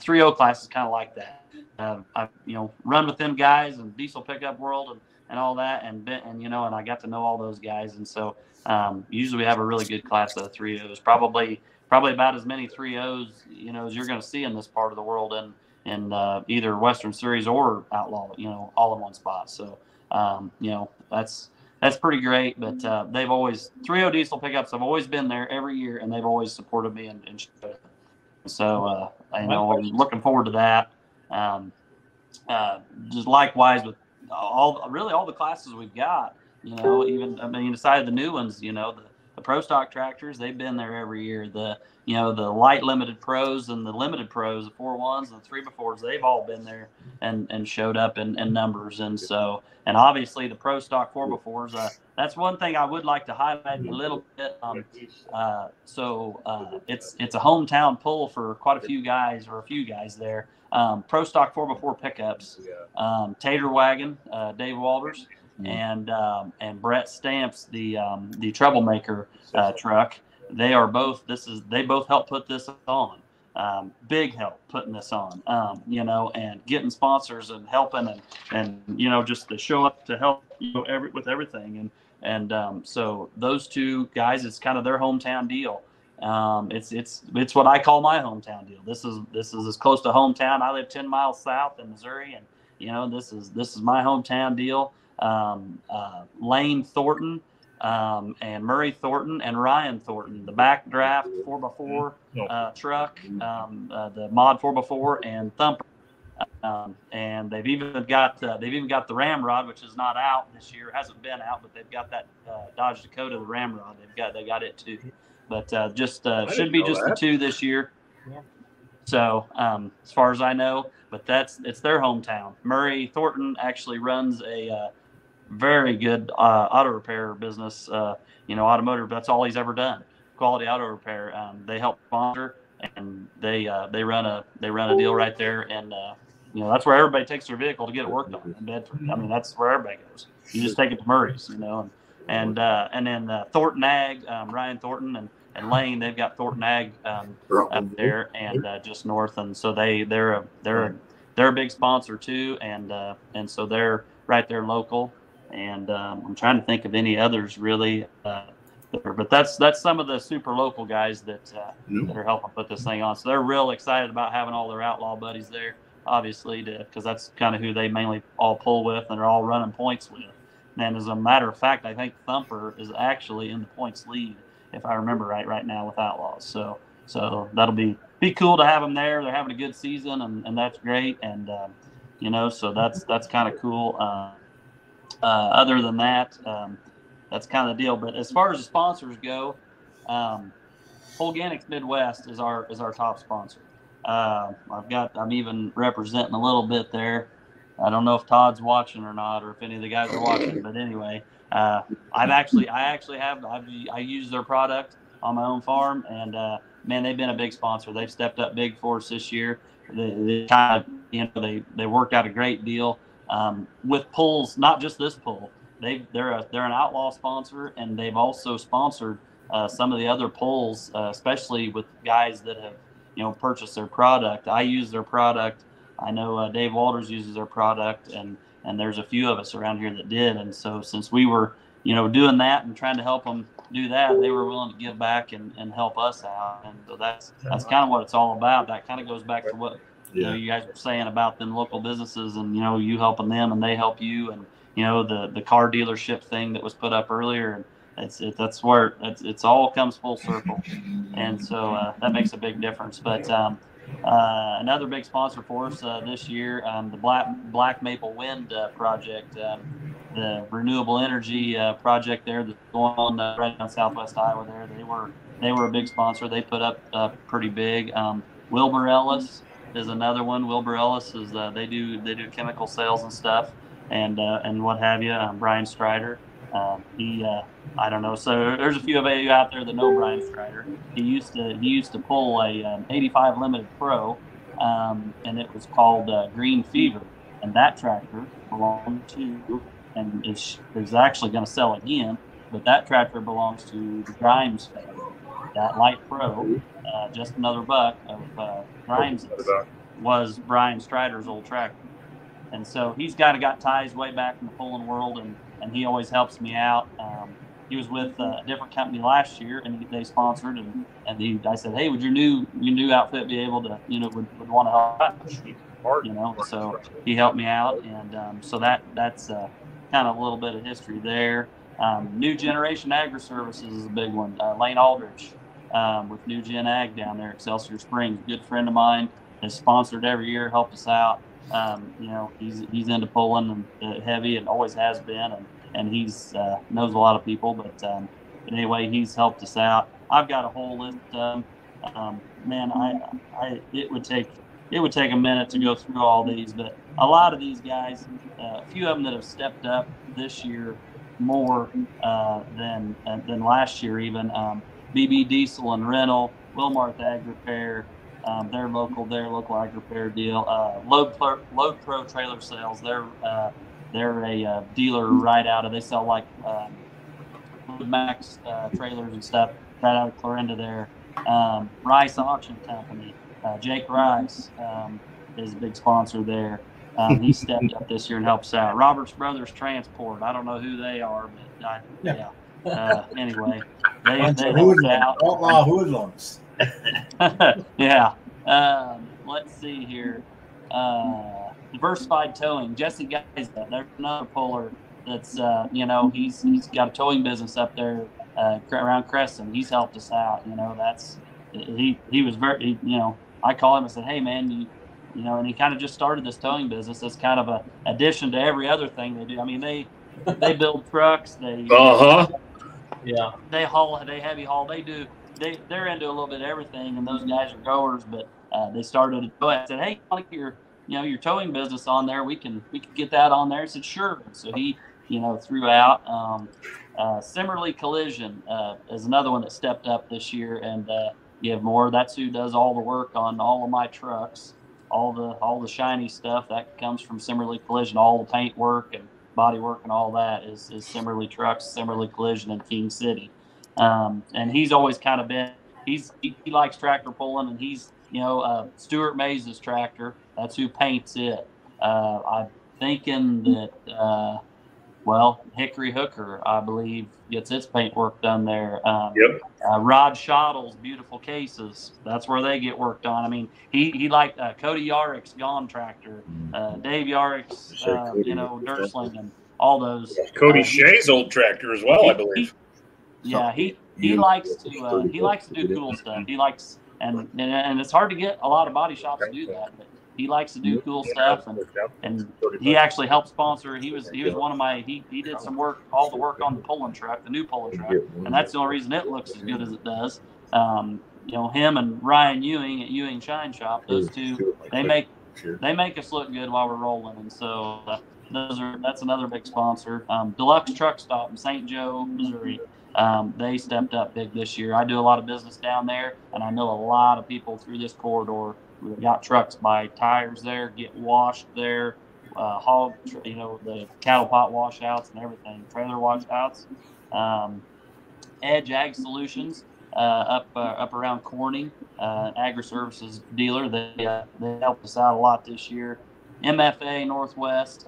3-0 class is kind of like that. I've run with them guys and diesel pickup world and all that, and I got to know all those guys, and so usually we have a really good class of 3-0s, probably about as many 3-0s as you're going to see in this part of the world, in either Western Series or Outlaw, all in one spot. So that's pretty great. But they've always 3-0 diesel pickups have always been there every year, and they've always supported me and so I'm looking forward to that. Just likewise with all the classes we've got, even aside the new ones, the pro stock tractors, they've been there every year. The light limited pros and the limited pros, the 4-1s and the 3x4s, they've all been there and showed up in numbers. And so, and obviously the pro stock 4x4s, that's one thing I would like to highlight a little bit. It's a hometown pull for quite a few guys there. Pro stock 4x4 pickups, Tater Wagon, Dave Walters, and Brett Stamps, the Troublemaker truck. They both helped put this on. Big help putting this on, and getting sponsors and helping and just to show up to help with everything. And so those two guys, it's kind of their hometown deal. It's what I call my hometown deal. This is as close to hometown. I live 10 miles south in Missouri, and this is my hometown deal. Lane Thornton, and Murray Thornton and Ryan Thornton, the backdraft 4x4 truck, the mod 4x4 and Thumper. And they've even got the Ramrod, which is not out this year, hasn't been out, but they've got that Dodge Dakota, the Ramrod. They got it too, but should be just the two this year. Yeah. So as far as I know, but it's their hometown. Murray Thornton actually runs a very good auto repair business. Automotive. That's all he's ever done. Quality auto repair. They help sponsor, and they run a deal right there, and that's where everybody takes their vehicle to get it worked on in Bedford. I mean, that's where everybody goes. You just take it to Murray's, and then Thornton Ag, Ryan Thornton and Lane, they've got Thornton Ag up there and just north, and so they're a big sponsor too, and so they're right there local. And I'm trying to think of any others really, but that's some of the super local guys that are helping put this thing on. So they're real excited about having all their outlaw buddies there, obviously, because that's kind of who they mainly all pull with and they're all running points with. And as a matter of fact, I think Thumper is actually in the points lead, if I remember right now with Outlaws. So that'll be cool to have them there. They're having a good season, and that's great. And so that's kind of cool. Other than that, that's kind of the deal. But as far as the sponsors go, Holganics Midwest is our top sponsor. I'm even representing a little bit there. I don't know if Todd's watching or not, or if any of the guys are watching. But anyway, I use their product on my own farm, and man, they've been a big sponsor. They've stepped up big for us this year. They kind of they worked out a great deal. With pulls, not just this pull. They're an outlaw sponsor, and they've also sponsored some of the other pulls, especially with guys that have purchased their product. I use their product. I know Dave Walters uses their product, and there's a few of us around here that did. And so since we were doing that and trying to help them do that, they were willing to give back and help us out. And so that's kind of what it's all about. That kind of goes back to what you guys were saying about them local businesses, and you helping them and they help you, and the car dealership thing that was put up earlier, and that's where it's all comes full circle, and so that makes a big difference. But another big sponsor for us this year, the Black Maple Wind project, the renewable energy project there that's going on right down Southwest Iowa. There they were a big sponsor. They put up pretty big. Wilbur Ellis is another one. Wilbur Ellis is they do chemical sales and stuff, and what have you. Brian Strider, I don't know. So there's a few of you out there that know Brian Strider. He used to pull a 85 Limited Pro, and it was called Green Fever, and that tractor belonged to, and is actually going to sell again, but that tractor belongs to the Grimes family. That Light Pro, just another buck of Grimes, was Brian Strider's old tractor. And so he's got ties way back in the pulling world, and he always helps me out. He was with a different company last year, and they sponsored, and I said, hey, would your new outfit be able to, would want to help out? So he helped me out, and so that's kind of a little bit of history there. New Generation Agri Services is a big one. Lane Aldrich with New Gen Ag down there at Excelsior Springs, good friend of mine, has sponsored every year, helped us out. He's into pulling and heavy, and always has been, and he's knows a lot of people. But anyway, he's helped us out. I've got a whole list. Man, it would take a minute to go through all these, but a lot of these guys, a few of them that have stepped up this year more than last year even. BB Diesel and Rental, Wilmarth Ag Repair, their local ag repair deal. Load Pro Trailer Sales, they're a dealer right out of, they sell like Max trailers and stuff right out of Clarinda there. Rice Auction Company, Jake Rice is a big sponsor there. He stepped up this year and helps out. Roberts Brothers Transport, I don't know who they are, but yeah. Anyway, they helped out. Outlaw hoodlums. Yeah. Let's see here. Diversified Towing, Jesse Geisler, there's another puller that's he's got a towing business up there around Crescent. He's helped us out. That's he was very I call him and said, hey man, and he kind of just started this towing business as kind of a addition to every other thing they do. I mean, they build trucks, they Yeah. they heavy haul, they're into a little bit of everything, and those guys are growers, but they started I said, hey, like your towing business on there, we can get that on there. He said sure. And so he threw out Simmerly Collision is another one that stepped up this year and give more. That's who does all the work on all of my trucks, all the shiny stuff that comes from Simmerly Collision, all the paint work and body work and all that is Simmerly Trucks, Simmerly Collision in King City. And he's always kind of been he likes tractor pulling, and he's Stuart Mays' tractor, that's who paints it. I'm thinking that Hickory Hooker, I believe, gets its paint work done there. Yep. Rod Schottle's Beautiful Cases, that's where they get work done. I mean, he liked Cody Yarrick's Gone Tractor, Dave Yarrick's, Dersling, and all those. Cody Shea's old tractor as well, I believe. He likes to do cool stuff. He likes and it's hard to get a lot of body shops to do that, but he likes to do cool stuff, and he actually helped sponsor. He was one of my he did some work, all the work on the pulling truck, the new pulling truck, and that's the only reason it looks as good as it does. Him and Ryan Ewing at Ewing Shine Shop, those two, they make us look good while we're rolling, and so that's another big sponsor. Deluxe Truck Stop in St. Joe, Missouri. They stepped up big this year. I do a lot of business down there, and I know a lot of people through this corridor who got trucks, buy tires there, get washed there, the cattle pot washouts and everything, trailer washouts. Edge Ag Solutions up around Corning, agri-services dealer. They helped us out a lot this year. MFA Northwest.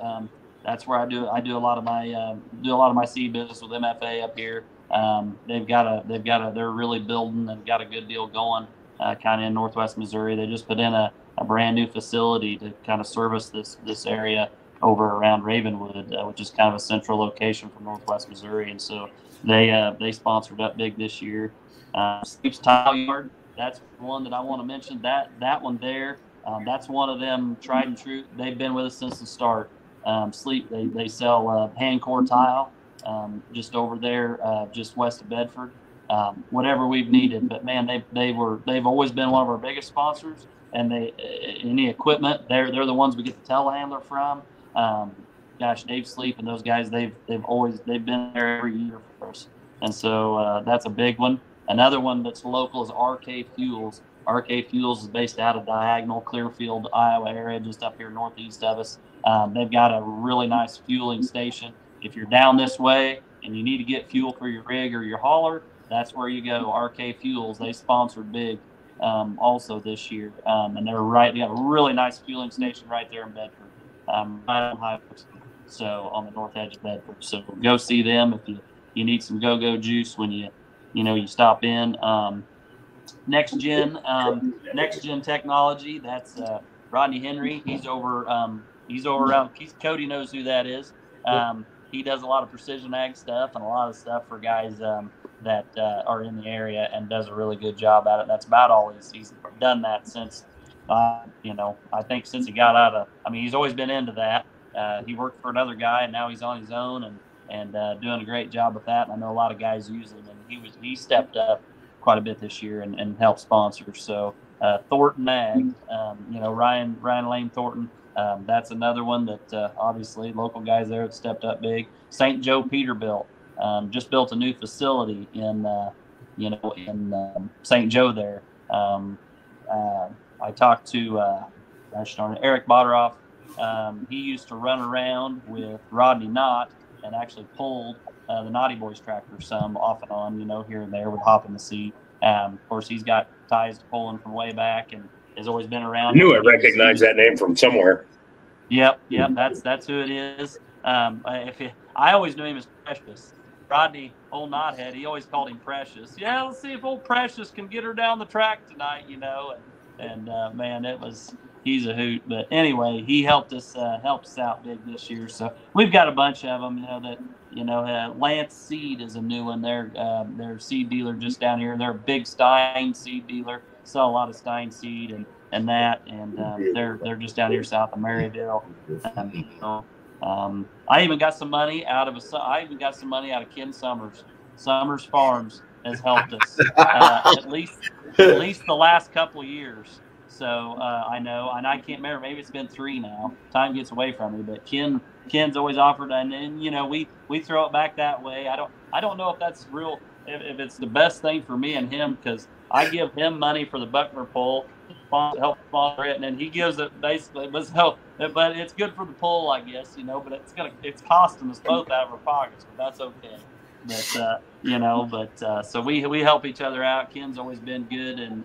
That's where I do a lot of my seed business with MFA up here. They're really building and got a good deal going, kind of in Northwest Missouri. They just put in a brand new facility to kind of service this area over around Ravenwood, which is kind of a central location for Northwest Missouri. And so they sponsored up big this year. Sleep's Tile Yard, that's one that I want to mention. That one there, that's one of them tried and true. They've been with us since the start. Sleep, they sell hand core tile. Just over there, just west of Bedford, whatever we've needed. But man, they've always been one of our biggest sponsors. And any equipment, they're the ones we get the telehandler from. Dave Sleep and those guys, they've been there every year for us. And so that's a big one. Another one that's local is RK Fuels. RK Fuels is based out of Diagonal, Clearfield, Iowa area, just up here northeast of us. They've got a really nice fueling station. If you're down this way and you need to get fuel for your rig or your hauler, that's where you go. RK Fuels, they sponsored big also this year. And they got a really nice fueling station right there in Bedford, right on Highway, so on the north edge of Bedford. So go see them if you need some go-go juice when you stop in. Next Gen Technology, that's Rodney Henry. He's over around. Cody knows who that is. He does a lot of precision ag stuff and a lot of stuff for guys that are in the area, and does a really good job at it. That's about all he's done that since, I think since he got out of. I mean, he's always been into that. He worked for another guy, and now he's on his own and doing a great job with that. And I know a lot of guys use him, and he stepped up quite a bit this year and helped sponsor. So Thornton Ag, Ryan Lane Thornton. That's another one that obviously local guys there have stepped up big. St. Joe Peterbilt just built a new facility in St. Joe there. I talked to Eric Botteroff. He used to run around with Rodney Knott and actually pulled the Naughty Boys tractor some off and on, here and there, would hop in the seat. Of course, he's got ties to pulling from way back and has always been around. I knew I recognized that name from somewhere. Yep, that's who it is. I always knew him as Precious. Rodney, old knothead, he always called him Precious. Yeah, let's see if old Precious can get her down the track tonight, And And man, he's a hoot. But anyway, he helped us out big this year. So we've got a bunch of them. Lance Seed is a new one. They're seed dealer just down here. They're a big Stein seed dealer. Sell a lot of Stein seed and that. And they're just down here south of Maryville. I even got some money out of Ken Summers. Summers Farms has helped us at least the last couple of years. So I know, and I can't remember. Maybe it's been 3 now. Time gets away from me, but Ken's always offered, and we throw it back that way. I don't know if that's real, if it's the best thing for me and him, because I give him money for the Buckner pull, help sponsor it, and then he gives it basically. But it's good for the pull, I guess, But it's costing us both out of our pockets, but that's okay. But so we help each other out. Ken's always been good and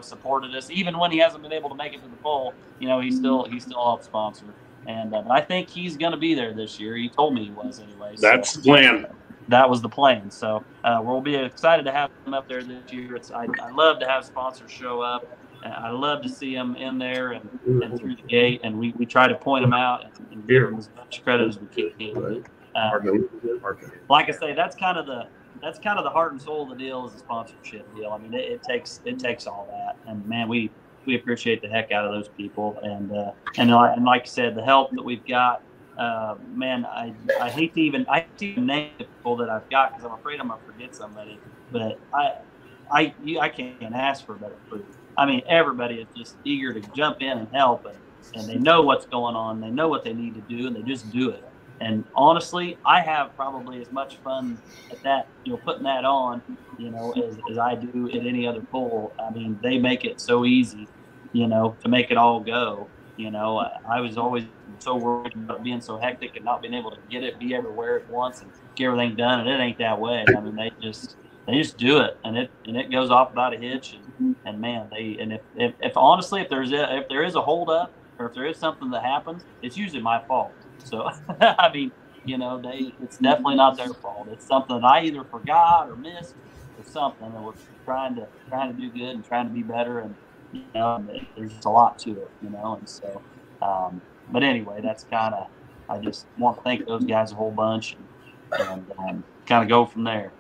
supported us, even when he hasn't been able to make it to the bowl. He still helps sponsor. And I think he's going to be there this year. He told me he was anyway. That's the plan. That was the plan. So we'll be excited to have him up there this year. I love to have sponsors show up. I love to see them in there and through the gate, and we try to point them out and give them as much credit as we can. Like I say, that's kind of the heart and soul of the deal, is the sponsorship deal. I mean, it takes all that, and man, we appreciate the heck out of those people, and like I said, the help that we've got, man, I hate to even name the people that I've got, because I'm afraid I'm gonna forget somebody, but I can't ask for a better crew. I mean, everybody is just eager to jump in and help, and they know what's going on, they know what they need to do, and they just do it. And honestly, I have probably as much fun at that, putting that on, as I do at any other pull. I mean, they make it so easy, to make it all go. I was always so worried about being so hectic and not being able to be everywhere at once and get everything done. And it ain't that way. I mean, they just do it, and it goes off without a hitch. And man, if honestly, if there is a hold up, or if there is something that happens, it's usually my fault. So, I mean, it's definitely not their fault. It's something that I either forgot or missed or something, and we're trying to do good and trying to be better. And, there's just a lot to it, and so, but anyway, that's I just want to thank those guys a whole bunch and kind of go from there.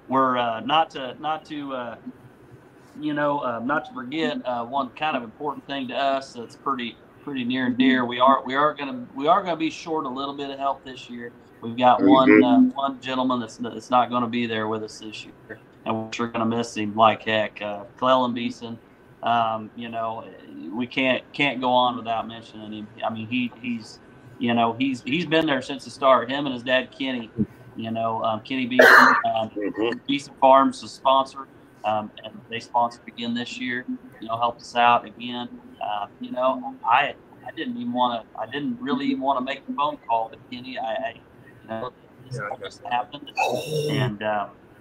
We're not to forget one kind of important thing to us that's pretty near and dear. We are gonna be short a little bit of help this year. We've got one gentleman that's not going to be there with us this year, and we're going to miss him like heck. Clellan Beeson. We can't go on without mentioning him. I mean, he's been there since the start. Him and his dad Kenny. Kenny Beeson, Beeson Farms, the sponsor. And they sponsored again this year. Helped us out again. I didn't really even want to make the phone call to Kenny. This just happened, and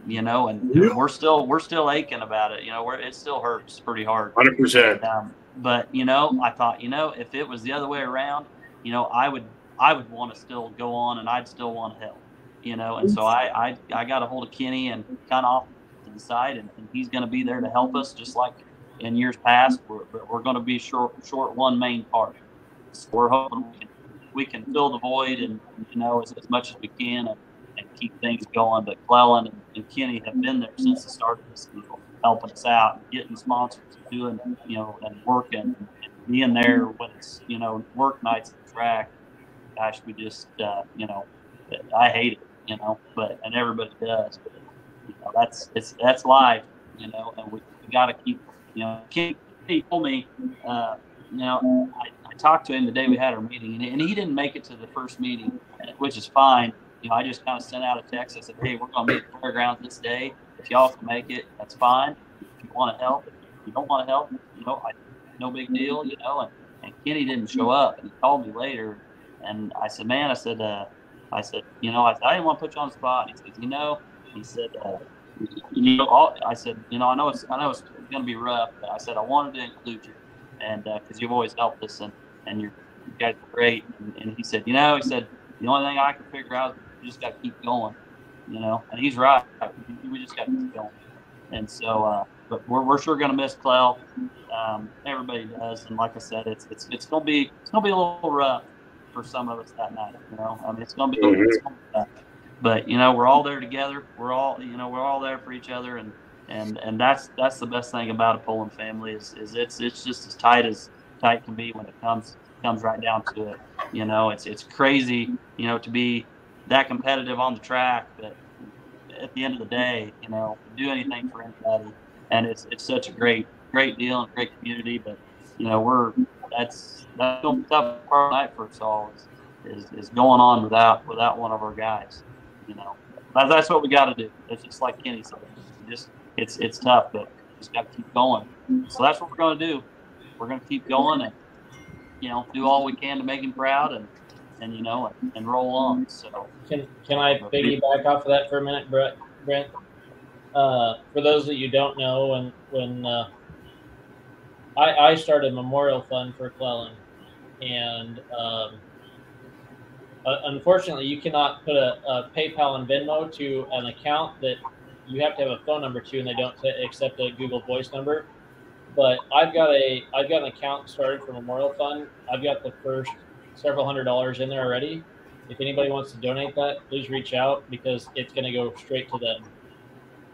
and we're still aching about it. It still hurts pretty hard. 100%. But I thought, if it was the other way around, I would want to still go on, and I'd still want to help. And so I got a hold of Kenny and kind of off to the side, and he's going to be there to help us, just like in years past. We're going to be short one main part. So we're hoping we can fill the void and as much as we can and keep things going. But Clellan and Kenny have been there since the start of this deal, helping us out and getting sponsors, doing and working and being there when it's work nights at the track. Gosh, we just I hate it, but and everybody does. But that's life, and we got to keep. Kenny told me, I talked to him the day we had our meeting, and he didn't make it to the first meeting, which is fine. I just kind of sent out a text. I said, hey, we're going to meet at the fairgrounds this day. If y'all can make it, that's fine. If you want to help, if you don't want to help, no big deal, And Kenny didn't show up, and he called me later, and I said, man, I said, I didn't want to put you on the spot. And he said, I said, I know it's going to be rough, but I said I wanted to include you, and because you've always helped us, and you guys are great. And he said, the only thing I can figure out is you just got to keep going, and he's right. We just got to keep going. And so but we're sure going to miss Clell. Everybody does, and like I said, it's gonna be a little rough for some of us that night. I mean, it's gonna be tough. But we're all there together. We're all there for each other, and that's the best thing about a pulling family is it's just as tight can be when it comes right down to it. It's crazy, to be that competitive on the track, but at the end of the day, do anything for anybody, and it's such a great deal and great community. But that's the tough part of the night for us all is going on without one of our guys. That's what we got to do. It's just like Kenny said. It's tough, but just got to keep going. So that's what we're going to do. We're going to keep going and do all we can to make him proud and roll on. So can I piggyback off of that for a minute, Brent? For those that you don't know, when I started Memorial Fund for Cleland, and unfortunately, you cannot put a PayPal and Venmo to an account that you have to have a phone number to, and they don't accept a Google Voice number. But I've got an account started for Memorial Fund. I've got the first several $100s in there already. If anybody wants to donate that, please reach out because it's going to go straight to them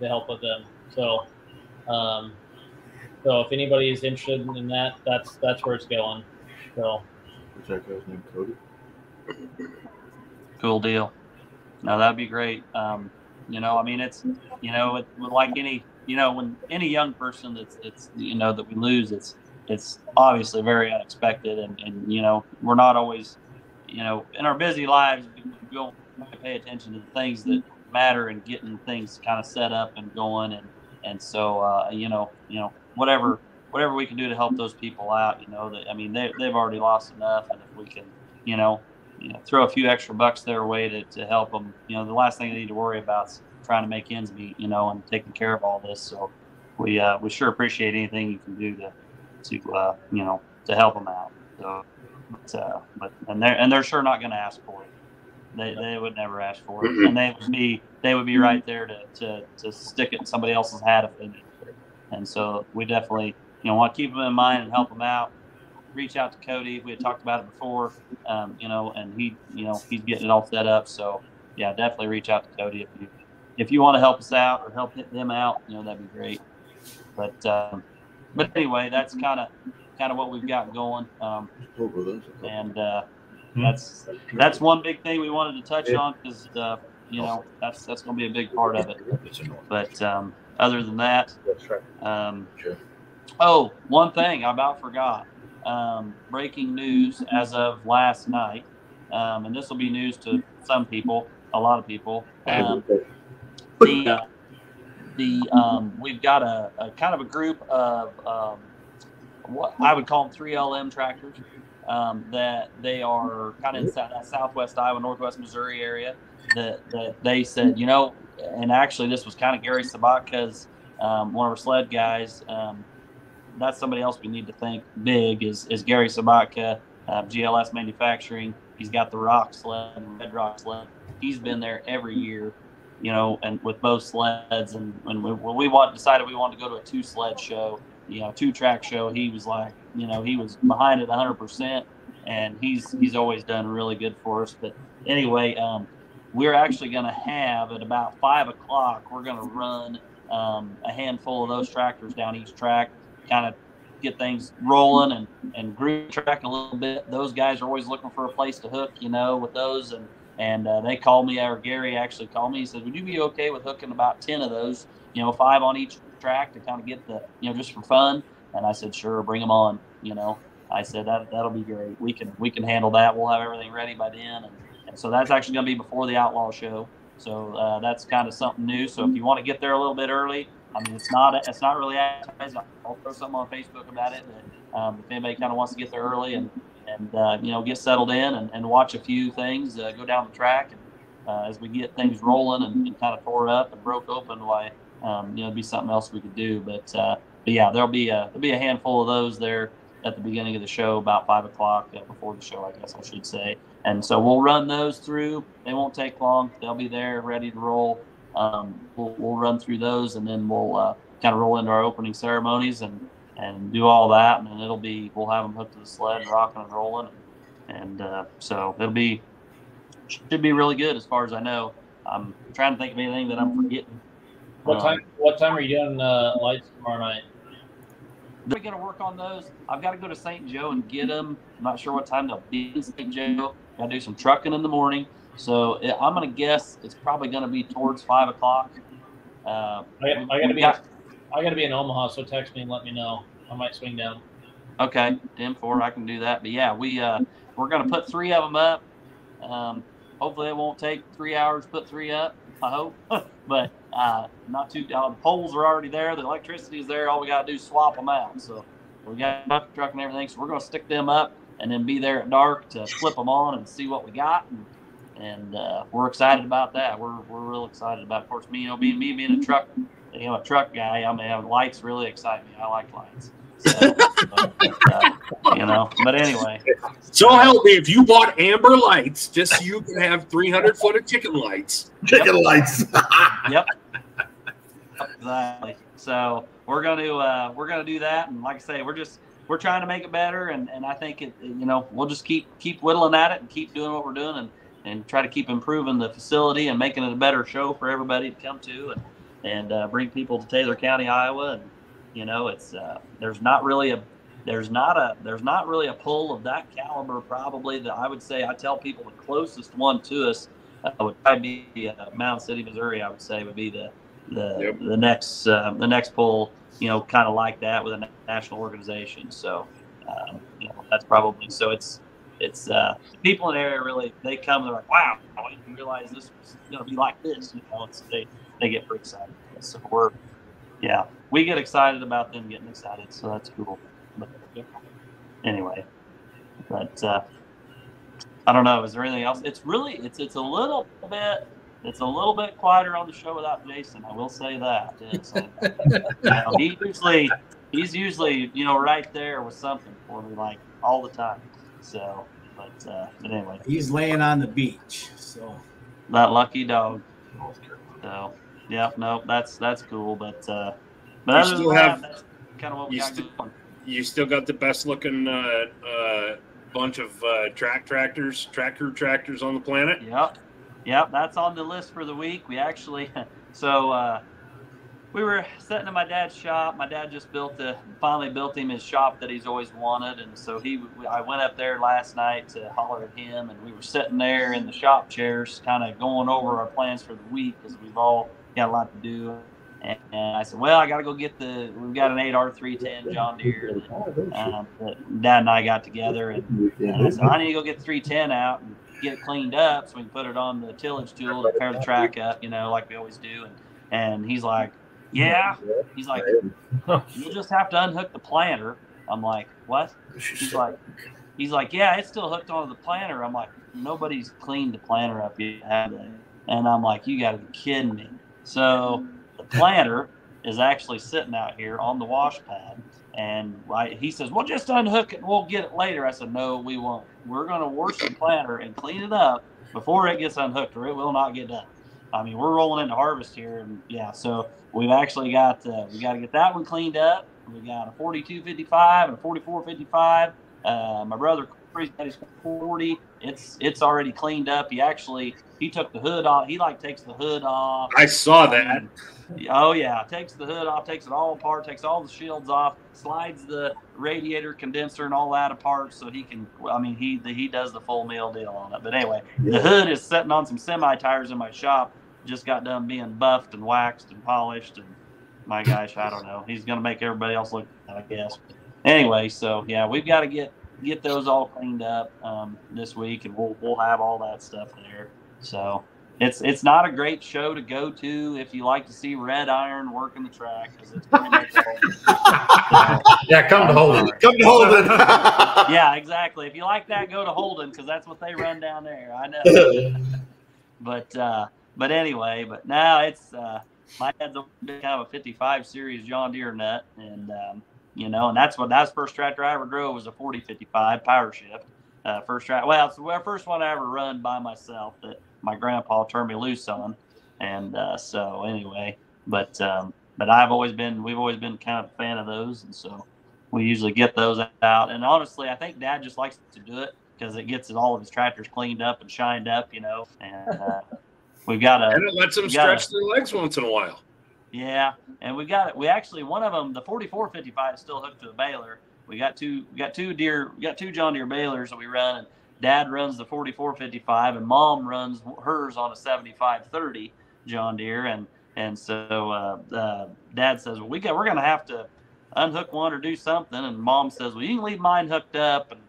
to help with them. So, so if anybody is interested in that, that's where it's going. So, Is that guy's name Cody? Cool deal. No, that'd be great. I mean, it's like any when any young person that's that we lose, it's obviously very unexpected, and we're not always in our busy lives we don't pay attention to the things that matter and getting things kind of set up and going, and so whatever we can do to help those people out, that I mean they've already lost enough, and if we can throw a few extra bucks their way to help them. The last thing they need to worry about is trying to make ends meet, and taking care of all this. So we sure appreciate anything you can do to help them out. So, and they're sure not going to ask for it. They would never ask for it, and they would be right there to stick it in somebody else's hat if they need it. And so we definitely want to keep them in mind and help them out. Reach out to Cody. We had talked about it before, and he's getting it all set up. So yeah, definitely reach out to Cody if you want to help us out or help them out. That'd be great. But anyway, that's kind of what we've got going. And that's one big thing we wanted to touch on because that's going to be a big part of it. But other than that, one thing I about forgot. Breaking news as of last night, and this will be news to some people, a lot of people. We've got a kind of a group of what I would call them 3LM tractors that they are kind of in southwest Iowa, northwest Missouri area. That they said, and actually this was kind of Gary Sabatka's one of our sled guys. That's somebody else we need to thank big is Gary Sabatka, GLS Manufacturing. He's got the rock sled, red rock sled. He's been there every year, and with both sleds. And when we decided we wanted to go to a 2-sled show, 2-track show, he was like, he was behind it 100%, and he's always done really good for us. But anyway, we're actually going to have at about 5 o'clock, we're going to run a handful of those tractors down each track, kind of get things rolling and groove track a little bit. Those guys are always looking for a place to hook, with those. And they called me, or Gary actually called me. He said, would you be okay with hooking about 10 of those, 5 on each track to kind of get the, just for fun? And I said, sure, bring them on. I said, that'll be great. We can handle that. We'll have everything ready by then. And so that's actually going to be before the Outlaw show. So that's kind of something new. So if you want to get there a little bit early, I mean, it's not really advertised. I'll throw something on Facebook about it. But if anybody kind of wants to get there early and get settled in and watch a few things, go down the track, and as we get things rolling and kind of tore up and broke open, why it'd be something else we could do. But yeah, there'll be a handful of those there at the beginning of the show, about 5 o'clock before the show, I guess I should say. And so we'll run those through. They won't take long. They'll be there ready to roll. We'll run through those, and then we'll kind of roll into our opening ceremonies and do all that, and then we'll have them hooked to the sled and rocking and rolling, and so should be really good as far as I know. I'm trying to think of anything that I'm forgetting. What time are you doing lights tomorrow night? We're going to work on those. I've got to go to St. Joe and get them. I'm not sure what time they'll be in St. Joe. Got to do some trucking in the morning. So I'm going to guess it's probably going to be towards 5 o'clock. I got to be in Omaha, so text me and let me know. I might swing down. Okay, 10-4, I can do that. But yeah, we're going to put 3 of them up. Hopefully it won't take 3 hours to put 3 up, I hope. But not too. The poles are already there. The electricity is there. All we got to do is swap them out. So we got a bucket truck and everything. So we're going to stick them up and then be there at dark to flip them on and see what we got. And we're excited about that. We're real excited about it. Of course, me being a truck guy. I mean, lights really excite me. I like lights. So, but anyway. So help me, if you bought amber lights, just so you can have 300 foot of chicken lights. Chicken lights. Yep. Exactly. So we're gonna do that, and like I say, we're trying to make it better, and I think we'll just keep whittling at it and keep doing what we're doing, and try to keep improving the facility and making it a better show for everybody to come to, and bring people to Taylor County, Iowa, and it's there's not really a pull of that caliber probably that I would say. I tell people the closest one to us would probably be Mound City, Missouri. I would say would be the next pull, kind of like that with a national organization. So that's probably, so it's people in the area really, they come and they're like, wow, I didn't realize this was going to be like this. So they get pretty excited. So we get excited about them getting excited, so that's cool. But anyway, I don't know. Is there anything else? It's really it's a little bit quieter on the show without Jason. I will say that. He's usually right there with something for me, like all the time. So, but anyway, he's laying on the beach. So that lucky dog. So yeah, no, that's cool. But other than that, that's kind of what we got going. You still got the best looking bunch of track crew tractors on the planet. Yep, that's on the list for the week. We actually, we were sitting in my dad's shop. My dad just finally built him his shop that he's always wanted, and so I went up there last night to holler at him, and we were sitting there in the shop chairs, kind of going over our plans for the week because we've all got a lot to do. And I said, well, I got to go we've got an 8R310 John Deere that Dad and I got together. And I said, I need to go get the 310 out and get it cleaned up so we can put it on the tillage tool to pair the track up, like we always do. And he's like, yeah. He's like, you'll just have to unhook the planter. I'm like, what? He's like, yeah, it's still hooked onto the planter. I'm like, nobody's cleaned the planter up yet, have they? And I'm like, you got to be kidding me. So the planter is actually sitting out here on the wash pad, and he says, well, just unhook it and we'll get it later. I said, no, we won't. We're going to wash the planter and clean it up before it gets unhooked, or it will not get done. I mean, we're rolling into harvest here, and so we've actually got we got to get that one cleaned up. We got a 4255 and a 4455. My brother Corey's got his 40. It's already cleaned up. He took the hood off. He takes the hood off. I saw that. Oh yeah, takes the hood off, takes it all apart, takes all the shields off, slides the radiator condenser and all that apart so he can. I mean, he does the full meal deal on it. But anyway, the hood is sitting on some semi tires in my shop. Just got done being buffed and waxed and polished, and my gosh, I don't know. He's gonna make everybody else look bad, I guess. But anyway, so yeah, we've got to get those all cleaned up this week, and we'll have all that stuff there. So it's not a great show to go to if you like to see red iron working the track, because it's pretty much yeah, come to Holden. Come to Holden. Yeah, exactly. If you like that, go to Holden, because that's what they run down there. I know. But anyway, but now it's my dad's kind of a 55 series John Deere nut, and and that's the first tractor I ever drove was a 4055 power shift. First track. Well, it's the first one I ever run by myself that my grandpa turned me loose on, and so anyway, but But we've always been kind of a fan of those, and so we usually get those out. And honestly, I think Dad just likes to do it because it gets all of his tractors cleaned up and shined up, and we've got and it lets them stretch their legs once in a while. Yeah, and we actually, one of them, the 4455 is still hooked to a baler. We got two John Deere balers that we run, and Dad runs the 4455 and Mom runs hers on a 7530 John Deere, and so Dad says, well, we're going to have to unhook one or do something, and Mom says, well, you can leave mine hooked up, and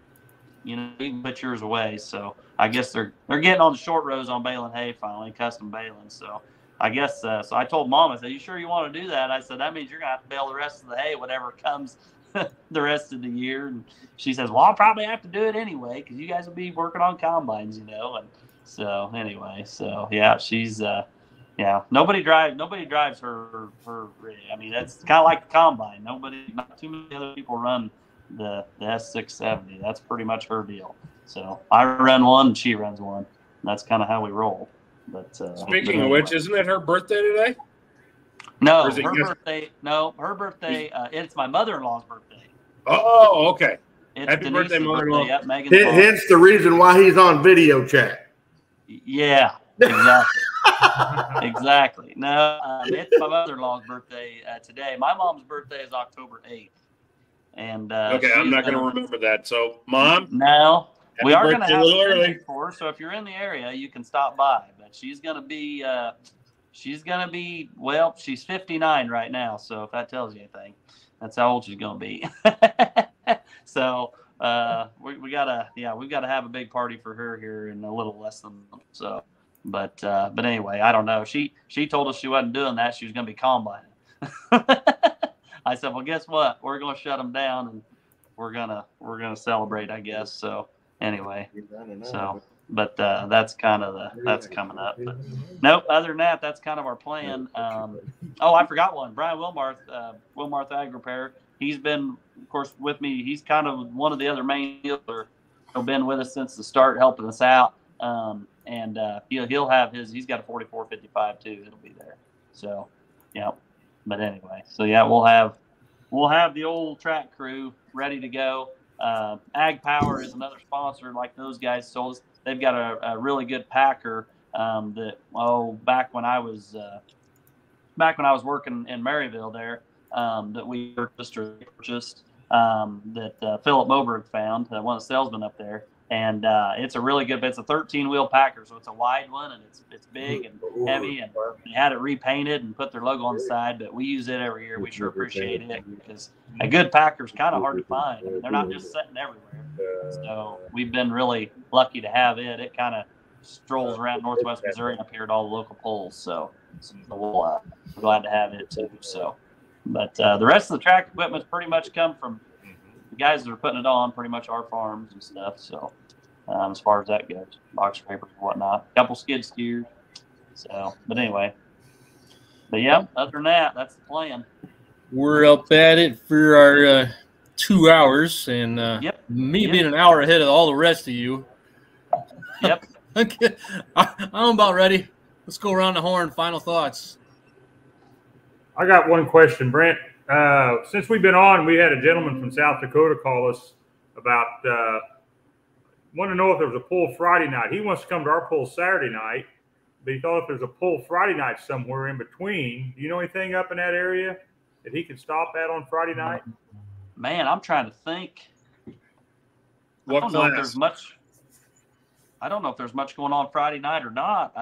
you can put yours away. So I guess they're getting on the short rows on baling hay finally, custom baling. So I guess so I told Mom, I said, you sure you want to do that? I said, that means you're going to have to bale the rest of the hay, whatever comes the rest of the year. And she says, well, I'll probably have to do it anyway because you guys will be working on combines, And so anyway, so yeah, she's nobody drives her rig. I mean, that's kind of like the combine. Not too many other people run the S670. That's pretty much her deal. So I run one and she runs one. That's kind of how we roll. But speaking of which, isn't it her birthday today? No, her birthday. It's my mother-in-law's birthday. Oh, okay. It's Happy birthday, mother-in-law. Yep, Megan's mom. Hence the reason why he's on video chat. Yeah, exactly. Exactly. No, it's my mother-in-law's birthday today. My mom's birthday is October 8th. And okay, I'm not going to remember that. So, Mom? No. We are going to have a little early for her, so if you're in the area, you can stop by. But she's going to be well, she's 59 right now, so if that tells you anything, that's how old she's going to be. So we've got to have a big party for her here in a little less than a month. So, but anyway, I don't know. She told us she wasn't doing that. She was going to be combining. I said, well, guess what? We're going to shut them down and we're gonna celebrate, I guess. So anyway, so. But that's coming up. But nope. Other than that, that's kind of our plan. I forgot one. Brian Wilmarth Ag Repair. He's been, of course, with me. He's kind of one of the other main dealers. Been with us since the start, helping us out. And he'll have his. He's got a 4455 too. It'll be there. So yeah. But anyway, so yeah, we'll have the old track crew ready to go. Ag Power is another sponsor, like those guys told us. They've got a really good packer back when I was working in Maryville there, that we purchased that Philip Moberg found, one of the salesmen up there. And it's a really good, it's a 13-wheel packer, so it's a wide one, and it's big and heavy, and they had it repainted and put their logo on the side, but we use it every year. We sure appreciate it because a good packer is kind of hard to find. I mean, they're not just sitting everywhere. So we've been really lucky to have it. It kind of strolls around Northwest Missouri and up here at all the local polls. So we're glad to have it too. So, but the rest of the track equipment's pretty much come from the guys that are putting it on, pretty much our farms and stuff. So as far as that goes, box papers and whatnot, a couple skid steers. So, but anyway, yeah, other than that, that's the plan. We're up at it for our 2 hours, and being an hour ahead of all the rest of you. Yep. Okay. I'm about ready. Let's go around the horn. Final thoughts. I got one question, Brent. Since we've been on, we had a gentleman from South Dakota call us about want to know if there was a pull Friday night. He wants to come to our pull Saturday night, but he thought if there's a pull Friday night somewhere in between. Do you know anything up in that area that he could stop at on Friday night? Man, I'm trying to think. What I don't know if there's much. I don't know if there's much going on Friday night or not.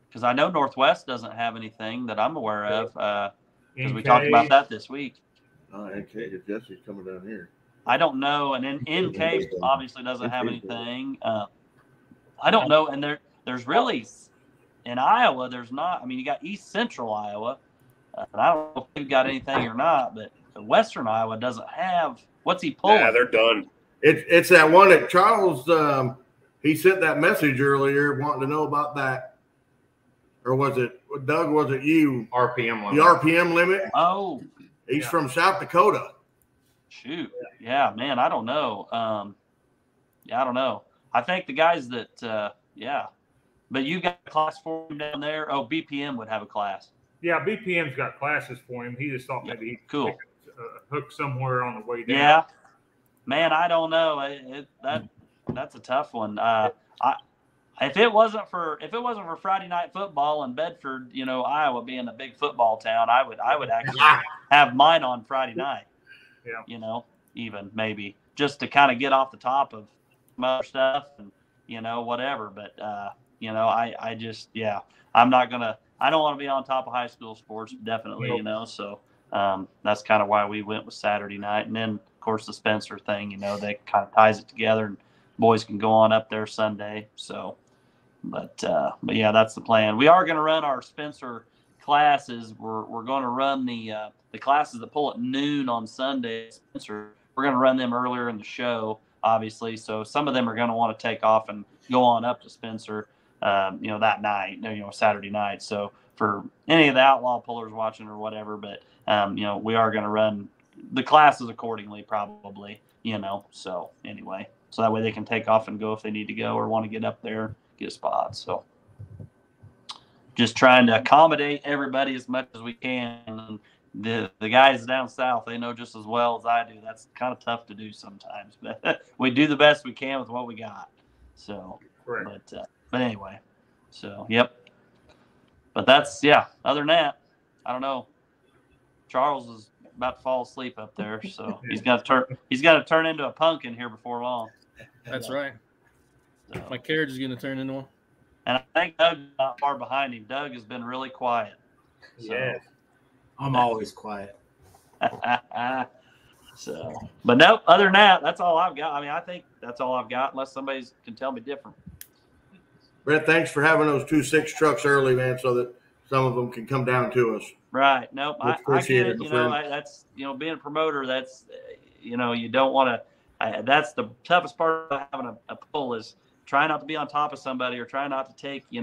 Because I know Northwest doesn't have anything that I'm aware of. Because we talked about that this week. Oh, NK, Jesse's coming down here. I don't know, and then NK obviously doesn't have anything. I don't know, and there's really in Iowa. There's not. I mean, you got East Central Iowa. And I don't know if they've got anything or not, but Western Iowa doesn't have. What's he pulling? Yeah, they're done. It's that one that Charles he sent that message earlier wanting to know about that. Or was it Doug? Was it you? RPM limit. The RPM limit. Oh, he's from South Dakota. Shoot, yeah, man, I don't know. I don't know. I think the guys that, But you got a class for him down there? Oh, BPM would have a class. Yeah, BPM's got classes for him. He just thought maybe he cool. could hook somewhere on the way down. Yeah, man, I don't know. That's a tough one. If it wasn't for Friday night football and Bedford, Iowa being a big football town, I would actually have mine on Friday night. Yeah. Even maybe just to kind of get off the top of some other stuff and whatever. But I just I don't want to be on top of high school sports, definitely. So that's kind of why we went with Saturday night, and then of course the Spencer thing. That kind of ties it together, and boys can go on up there Sunday. So, but yeah, that's the plan. We are going to run our Spencer classes. We're going to run the classes that pull at noon on Sunday. Spencer, we're going to run them earlier in the show, obviously. So some of them are going to want to take off and go on up to Spencer, that night, Saturday night. So for any of the outlaw pullers watching or whatever, but we are going to run the classes accordingly, probably. So anyway, so that way they can take off and go if they need to go or want to get up there, get a spot. So just trying to accommodate everybody as much as we can. And the guys down south, they know just as well as I do. That's kind of tough to do sometimes, but we do the best we can with what we got. So, but anyway, so yep. But that's other than that, I don't know. Charles is about to fall asleep up there, so he's got to turn into a pumpkin here before long. That's right. So, my carriage is going to turn into one. And I think Doug's not far behind him. Doug has been really quiet. So. Yes. I'm always quiet. So, but nope, other than that, that's all I've got. I mean, I think that's all I've got, unless somebody can tell me different. Brett, thanks for having those 2-6 trucks early, man, so that some of them can come down to us. Right. Nope. I get it. That's, being a promoter, that's, you don't want to, that's the toughest part of having a pull is try not to be on top of somebody or try not to take, we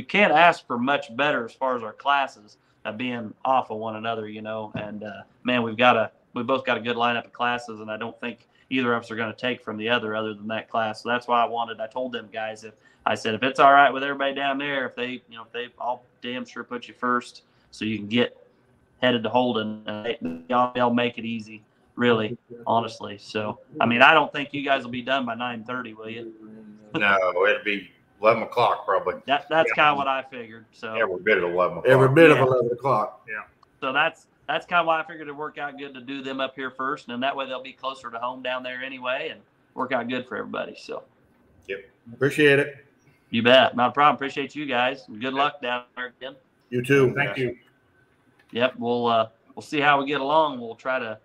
can't ask for much better as far as our classes being off of one another, and we both got a good lineup of classes, and I don't think either of us are going to take from the other than that class. So that's why I told them guys, if it's all right with everybody down there, if they I'll damn sure put you first so you can get headed to Holden, and they'll make it easy. Really, honestly. So, I mean, I don't think you guys will be done by 9:30, will you? No, it'll be 11 o'clock probably. That's kind of what I figured. So every bit of 11 o'clock. Every bit of 11 o'clock. Yeah. So that's kind of why I figured it'd work out good to do them up here first, and that way they'll be closer to home down there anyway, and work out good for everybody. So. Yep. Appreciate it. You bet. Not a problem. Appreciate you guys. And good luck down there again. You too. Thank you. Yep. We'll see how we get along. We'll try to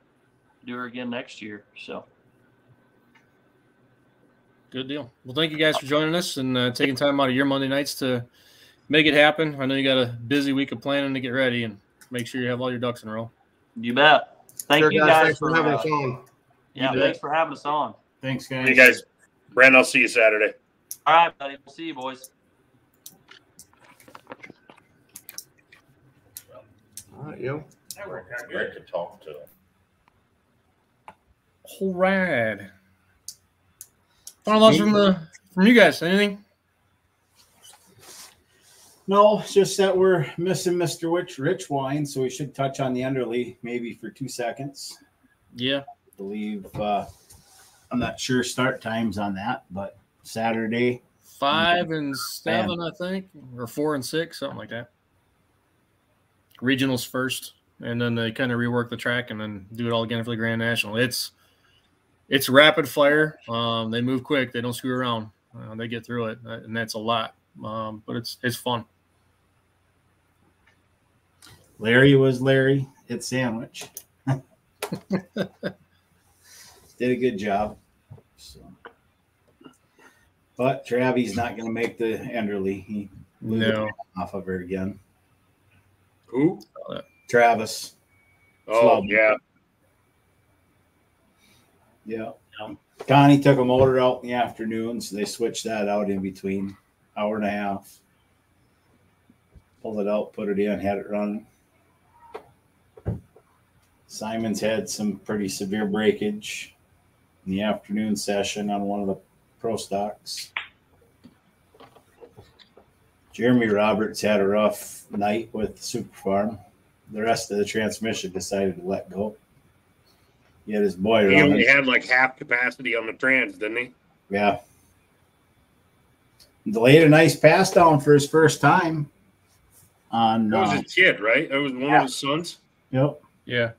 do her again next year. So good deal. Well, thank you guys for joining us and taking time out of your Monday nights to make it happen. I know you got a busy week of planning to get ready and make sure you have all your ducks in a row. You bet. Thank you guys thanks for having us on. Yeah, thanks for having us on. Thanks, guys. Hey guys, Brandon, I'll see you Saturday. All right, buddy. We'll see you, boys. All right, yo. Great to talk to. All right. Final thoughts from you guys. Anything? No, it's just that we're missing Mr. Rich Wine, so we should touch on the Underly maybe for 2 seconds. Yeah. I believe I'm not sure start times on that, but Saturday 5 and 7, I think, or 4 and 6, something like that. Regionals first, and then they kind of rework the track and then do it all again for the Grand National. It's rapid fire. They move quick. They don't screw around. They get through it, and that's a lot. But it's fun. Larry was Larry. It's Sandwich. Did a good job. So. But Travis not going to make the Enderley. He blew off of her again. Who? Travis. Oh, yeah. Yeah. Connie took a motor out in the afternoon, so they switched that out in between, hour and a half. Pulled it out, put it in, had it running. Simon's had some pretty severe breakage in the afternoon session on one of the pro stocks. Jeremy Roberts had a rough night with the Super Farm. The rest of the transmission decided to let go. He had his boy He running. only had like half capacity on the trans, didn't he? Yeah. Laid a nice pass down for his first time. On That was his kid, right? That was one of his sons. Yep. Yeah.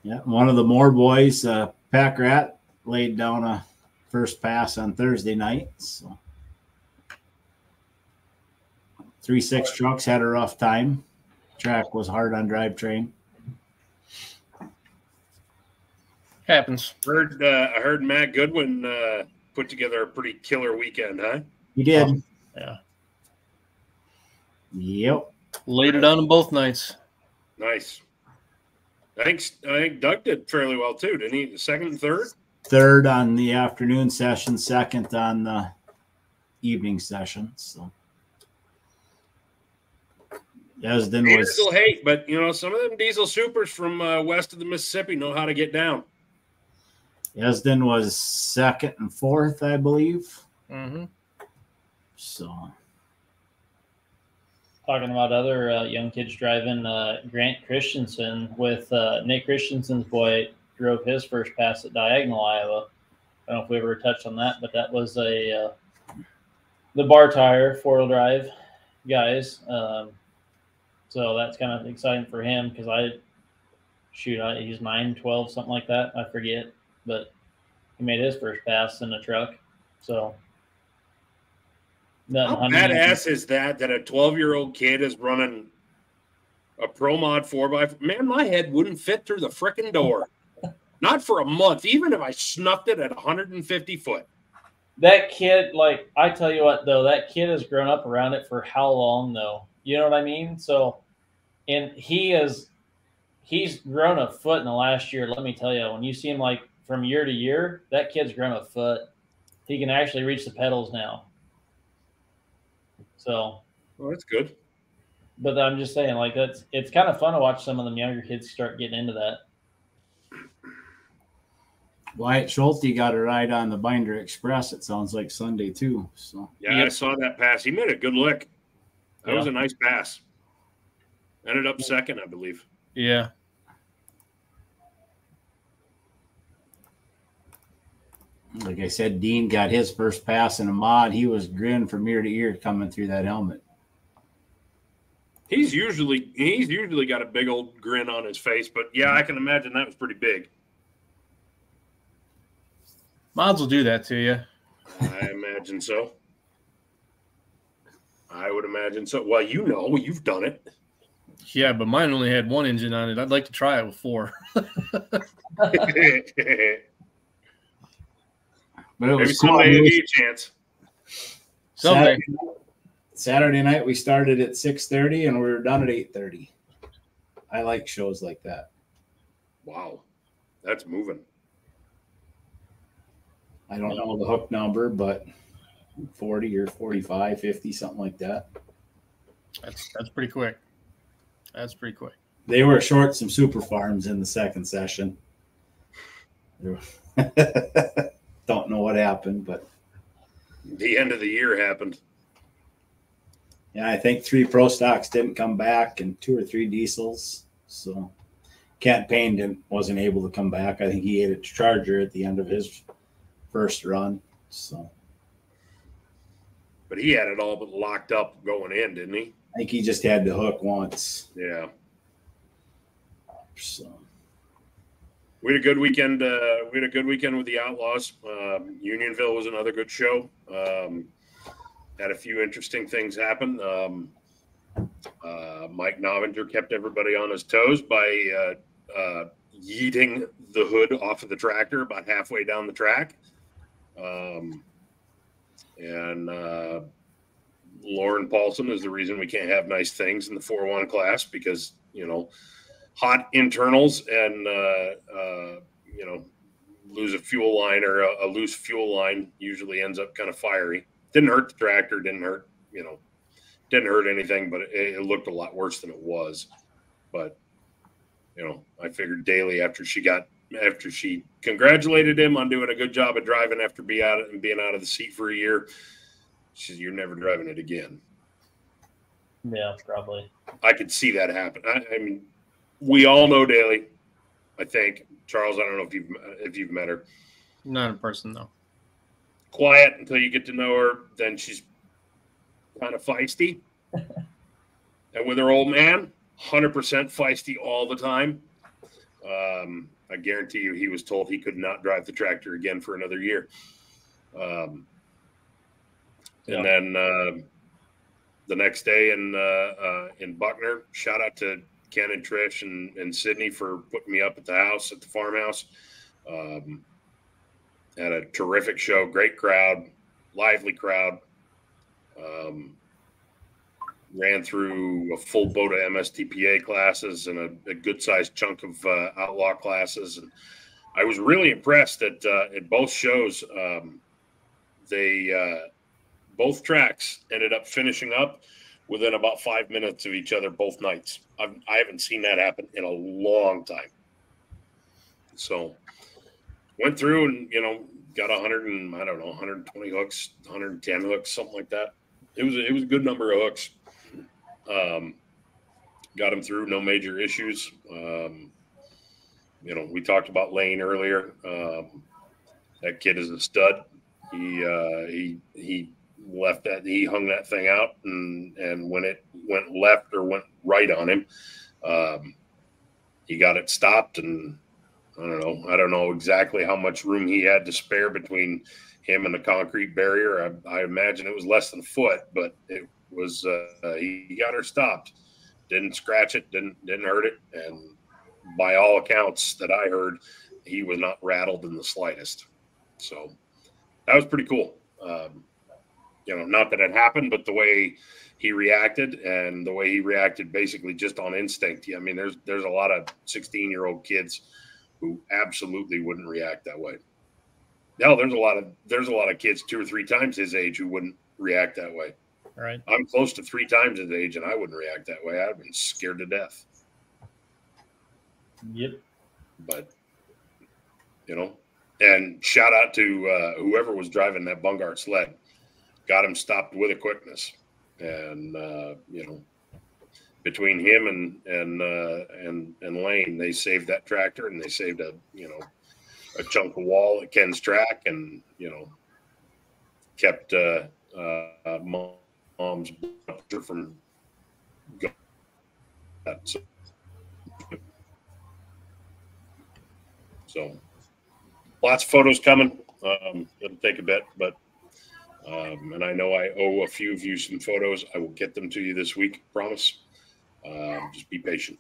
Yeah. One of the Moore boys, Pack Rat, laid down a first pass on Thursday night. So 3-6 trucks had a rough time. Track was hard on drivetrain. Happens. I heard Matt Goodwin put together a pretty killer weekend, huh? He did. Yeah. Yep. Laid it on them both nights. Nice. I think Doug did fairly well too, didn't he? Second and third? Third on the afternoon session, second on the evening session. So Esden was Diesel hate, but some of them diesel supers from west of the Mississippi know how to get down. Esden was second and fourth, I believe. Mm-hmm. So Talking about other young kids driving, Grant Christensen with Nate Christensen's boy drove his first pass at Diagonal, Iowa. I don't know if we ever touched on that, but that was the bar tire 4-wheel drive guys. So that's kind of exciting for him because he's 9, 12, something like that. I forget, but he made his first pass in the truck. So. How badass is that a 12-year-old kid is running a Pro Mod 4x4? Man, my head wouldn't fit through the frickin' door. Not for a month, even if I snuffed it at 150 foot. That kid, like, I tell you what, though, that kid has grown up around it for how long, though? You know what I mean? So, and he's grown a foot in the last year. Let me tell you, when you see him, like, from year to year, that kid's grown a foot. He can actually reach the pedals now. So, well, that's good. But I'm just saying, like, it's kind of fun to watch some of them younger kids start getting into that. Wyatt Schulte got a ride on the Binder Express. It sounds like Sunday too. So yeah, I saw that pass. He made a good lick. That was a nice pass. Ended up second, I believe. Yeah. Like I said, Dean got his first pass in a mod. He was grinning from ear to ear coming through that helmet. He's usually got a big old grin on his face, but yeah, I can imagine that was pretty big. Mods will do that to you. I imagine so. I would imagine so. Well, you've done it. Yeah, but mine only had one engine on it. I'd like to try it with 4. But it was maybe someday it'll be a chance. Someday. Saturday night we started at 6:30 and we were done at 8:30. I like shows like that. Wow, that's moving. I don't know the hook number, but 40 or 45, 50, something like that. That's pretty quick. That's pretty quick. They were short some super farms in the second session. Don't know what happened, but the end of the year happened. Yeah, I think 3 pro stocks didn't come back and 2 or 3 diesels. So Kent Payne wasn't able to come back. I think he ate a charger at the end of his first run. So, but he had it all but locked up going in, didn't he? I think he just had the hook once. Yeah. So we had a good weekend. We had a good weekend with the Outlaws. Unionville was another good show. Had a few interesting things happen. Mike Novinger kept everybody on his toes by yeeting the hood off of the tractor about halfway down the track. And Lauren Paulson is the reason we can't have nice things in the 4-1 class because, hot internals and, lose a fuel line or a loose fuel line usually ends up kind of fiery. Didn't hurt the tractor, didn't hurt anything, but it looked a lot worse than it was. But, I figured Daly after she congratulated him on doing a good job of driving after being out of the seat for a year, she said, "You're never driving it again." Yeah, probably. I could see that happen. I mean, we all know Daly. I think Charles. I don't know if you've met her. Not in person though. Quiet until you get to know her. Then she's kind of feisty. And with her old man, 100% feisty all the time. I guarantee you, he was told he could not drive the tractor again for another year. And then the next day in Buckner, shout out to Ken and Trish and Sydney for putting me up at the farmhouse. Had a terrific show, great crowd, lively crowd. Ran through a full boat of MSTPA classes and a good-sized chunk of outlaw classes. And I was really impressed at both shows. Both tracks ended up finishing up within about 5 minutes of each other both nights. I haven't seen that happen in a long time. So went through and, got 120 hooks, 110 hooks, something like that. It was a good number of hooks. Got him through, no major issues. We talked about Lane earlier. That kid is a stud. He hung that thing out, and when it went left or went right on him, he got it stopped. And I don't know exactly how much room he had to spare between him and the concrete barrier. I imagine it was less than a foot, but it was he got her stopped. Didn't scratch it, didn't hurt it, and by all accounts that I heard, he was not rattled in the slightest. So that was pretty cool. Not that it happened, but the way he reacted, and the way he reacted basically just on instinct. I mean, there's a lot of 16-year-old kids who absolutely wouldn't react that way. No, there's a lot of kids 2 or 3 times his age who wouldn't react that way. Right. I'm close to 3 times his age, and I wouldn't react that way. I'd have been scared to death. Yep. But, and shout out to whoever was driving that Bungart sled. Got him stopped with a quickness. And, between him and Lane, they saved that tractor, and they saved a chunk of wall at Ken's track, and, kept mom's from going. So lots of photos coming. It'll take a bit, but and I know I owe a few of you some photos. I will get them to you this week, promise. Just be patient,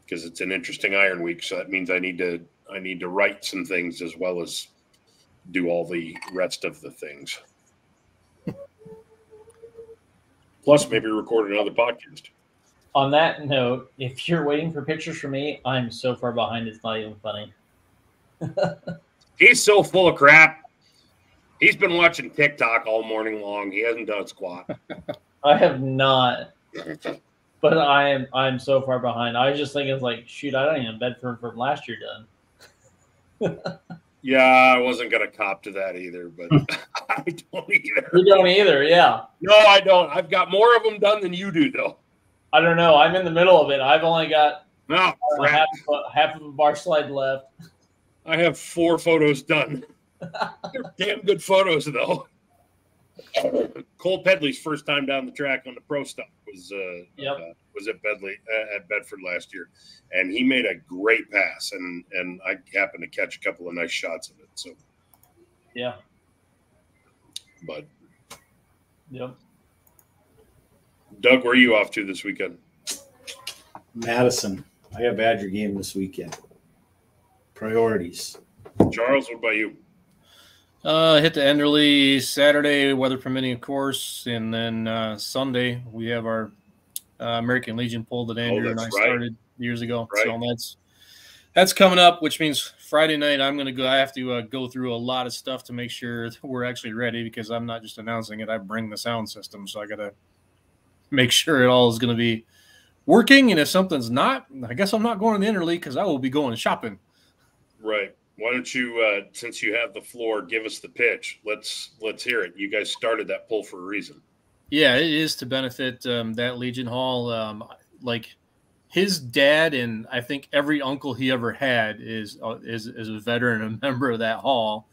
because it's an interesting Iron Week. So that means I need to write some things as well as do all the rest of the things. Plus, maybe record another podcast. On that note, if you're waiting for pictures from me, I'm so far behind, it's not even funny. He's so full of crap. He's been watching TikTok all morning long. He hasn't done squat. I have not. But I'm so far behind. I was just thinking, shoot, I don't even have Bedford from last year done. Yeah, I wasn't going to cop to that either, but I don't either. You don't either, yeah. No, I don't. I've got more of them done than you do, though. I don't know. I'm in the middle of it. I've only got half of a bar slide left. I have 4 photos done. They're damn good photos, though. Cole Pedley's first time down the track on the pro stuff was at Bedford last year, and he made a great pass, and I happened to catch a couple of nice shots of it. So yeah, but yep. Doug, where are you off to this weekend? Madison. I got a Badger game this weekend. Priorities. Charles, what about you? Hit the Enderley Saturday, weather permitting, of course, and then Sunday we have our American Legion pull that Andrew and I started years ago. Right. So that's coming up, which means Friday night I'm going to go. I have to go through a lot of stuff to make sure we're actually ready, because I'm not just announcing it. I bring the sound system, so I got to make sure it all is going to be working. And if something's not, I guess I'm not going to the Enderley, because I will be going shopping. Right. Why don't you, since you have the floor, give us the pitch? Let's hear it. You guys started that pull for a reason. Yeah, it is to benefit that Legion Hall. Like his dad and I think every uncle he ever had is a veteran, a member of that hall.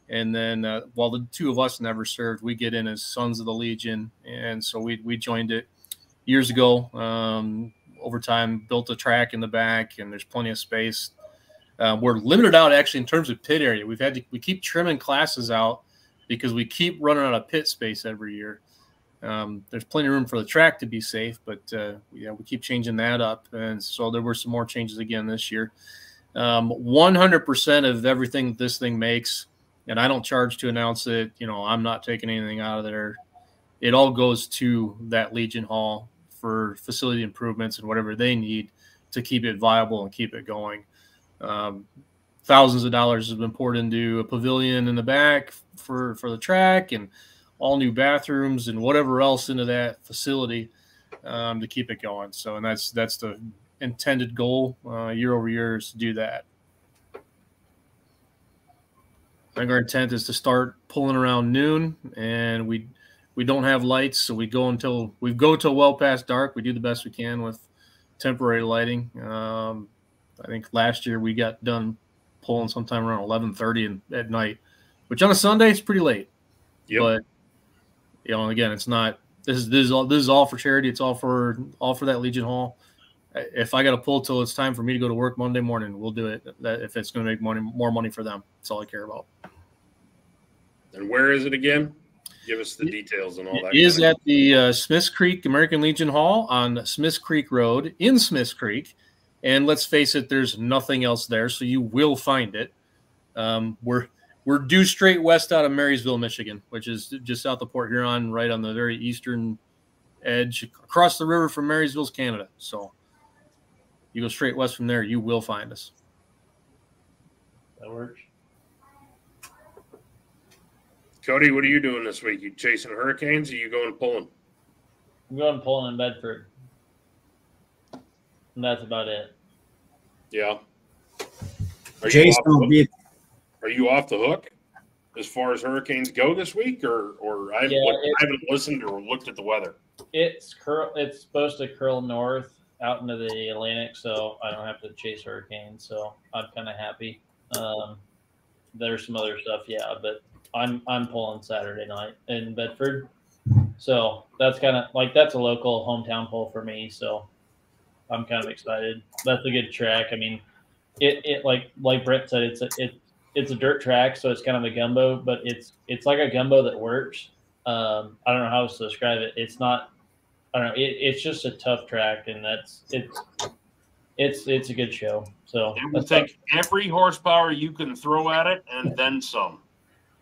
And then while the two of us never served, we get in as Sons of the Legion, and so we joined it years ago. Over time, built a track in the back, and there's plenty of space. We're limited out actually in terms of pit area. We keep trimming classes out because we keep running out of pit space every year. There's plenty of room for the track to be safe, but yeah, we keep changing that up. And so there were some more changes again this year. 100% of everything this thing makes, and I don't charge to announce it. You know, I'm not taking anything out of there. It all goes to that Legion Hall for facility improvements and whatever they need to keep it viable and keep it going. Thousands of dollars has been poured into a pavilion in the back for the track and all new bathrooms and whatever else into that facility to keep it going. So, and that's the intended goal year over year is to do that. I think our intent is to start pulling around noon, and we don't have lights, so we go till well past dark. We do the best we can with temporary lighting. I think last year we got done pulling sometime around 11:30 at night, which on a Sunday is pretty late. Yep. But you know, again, it's not. This is all for charity. It's all for that Legion Hall. If I got to pull till it's time for me to go to work Monday morning, we'll do it. If it's going to make more money for them, that's all I care about. And where is it again? Give us the details and all that. It is at the Smiths Creek American Legion Hall on Smiths Creek Road in Smiths Creek. And let's face it, there's nothing else there, so you will find it. We're due straight west out of Marysville, Michigan, which is just south of Port Huron, right on the very eastern edge. Across the river from Marysville's Canada. So you go straight west from there, you will find us. That works. Cody, what are you doing this week? You chasing hurricanes or you going pulling? I'm going pulling in Bedford. And that's about it. Yeah. Are you off the hook as far as hurricanes go this week, or I haven't listened or looked at the weather? It's supposed to curl north out into the Atlantic, so I don't have to chase hurricanes. So I'm kind of happy. There's some other stuff, yeah, but I'm pulling Saturday night in Bedford, so that's kind of like that's a local hometown pull for me. So I'm kind of excited. That's a good track. I mean, it like Brent said, it's a dirt track, so it's kind of a gumbo, but it's like a gumbo that works. I don't know how else to describe it. It's not. I don't know. It's just a tough track, and it's a good show. So it will take every horsepower you can throw at it, and then some.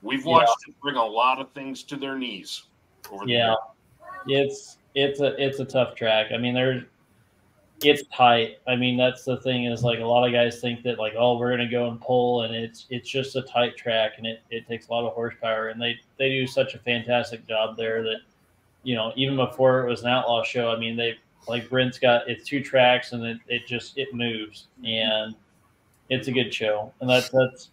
We've watched it bring a lot of things to their knees over the years. It's a tough track. I mean, it's tight. I mean, that's the thing is like a lot of guys think that like, oh, we're gonna go and pull, and it's just a tight track, and it takes a lot of horsepower, and they do such a fantastic job there that, you know, even before it was an outlaw show, I mean, they like Brent's got it's 2 tracks, and it moves, and it's a good show, and that's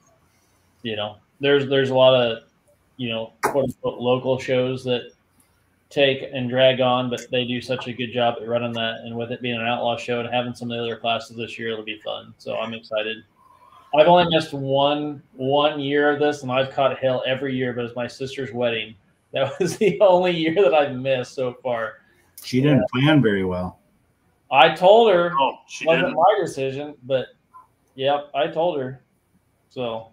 you know. There's a lot of, you know, quote unquote local shows that take and drag on, but they do such a good job at running that. And with it being an outlaw show and having some of the other classes this year, it'll be fun. So I'm excited. I've only missed one year of this, and I've caught hell every year, but it's my sister's wedding. That was the only year that I've missed so far. She didn't plan very well. I told her it wasn't my decision, but yep, I told her. So.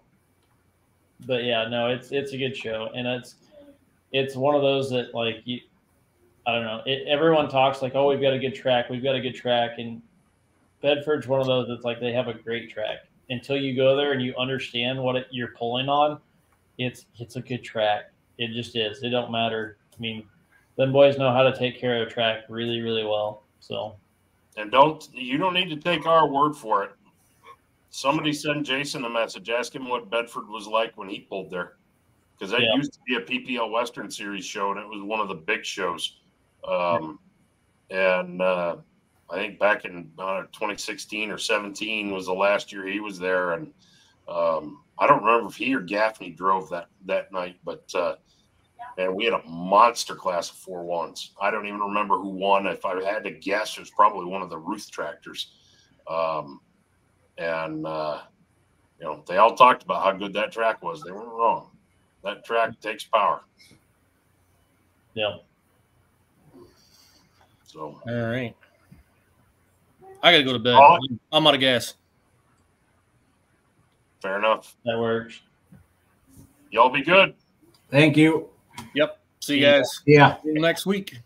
But yeah, no, it's a good show, and it's one of those that like I don't know. Everyone talks like, oh, we've got a good track, and Bedford's one of those that's like they have a great track. Until you go there and you understand what you're pulling on, it's a good track. It just is. It don't matter. I mean, them boys know how to take care of a track really, really well. So, and you don't need to take our word for it. Somebody send Jason a message. Ask him what Bedford was like when he pulled there. Because that used to be a PPL Western Series show, and it was one of the big shows. And I think back in 2016 or 17 was the last year he was there. And I don't remember if he or Gaffney drove that night. But and we had a monster class of 4-1s. I don't even remember who won. If I had to guess, it was probably one of the Ruth tractors. You know, they all talked about how good that track was. They weren't wrong. That track takes power. Yeah. So. All right. I got to go to bed. I'm out of gas. Fair enough. That works. Y'all be good. Thank you. Yep. See you guys. Yeah. See you next week.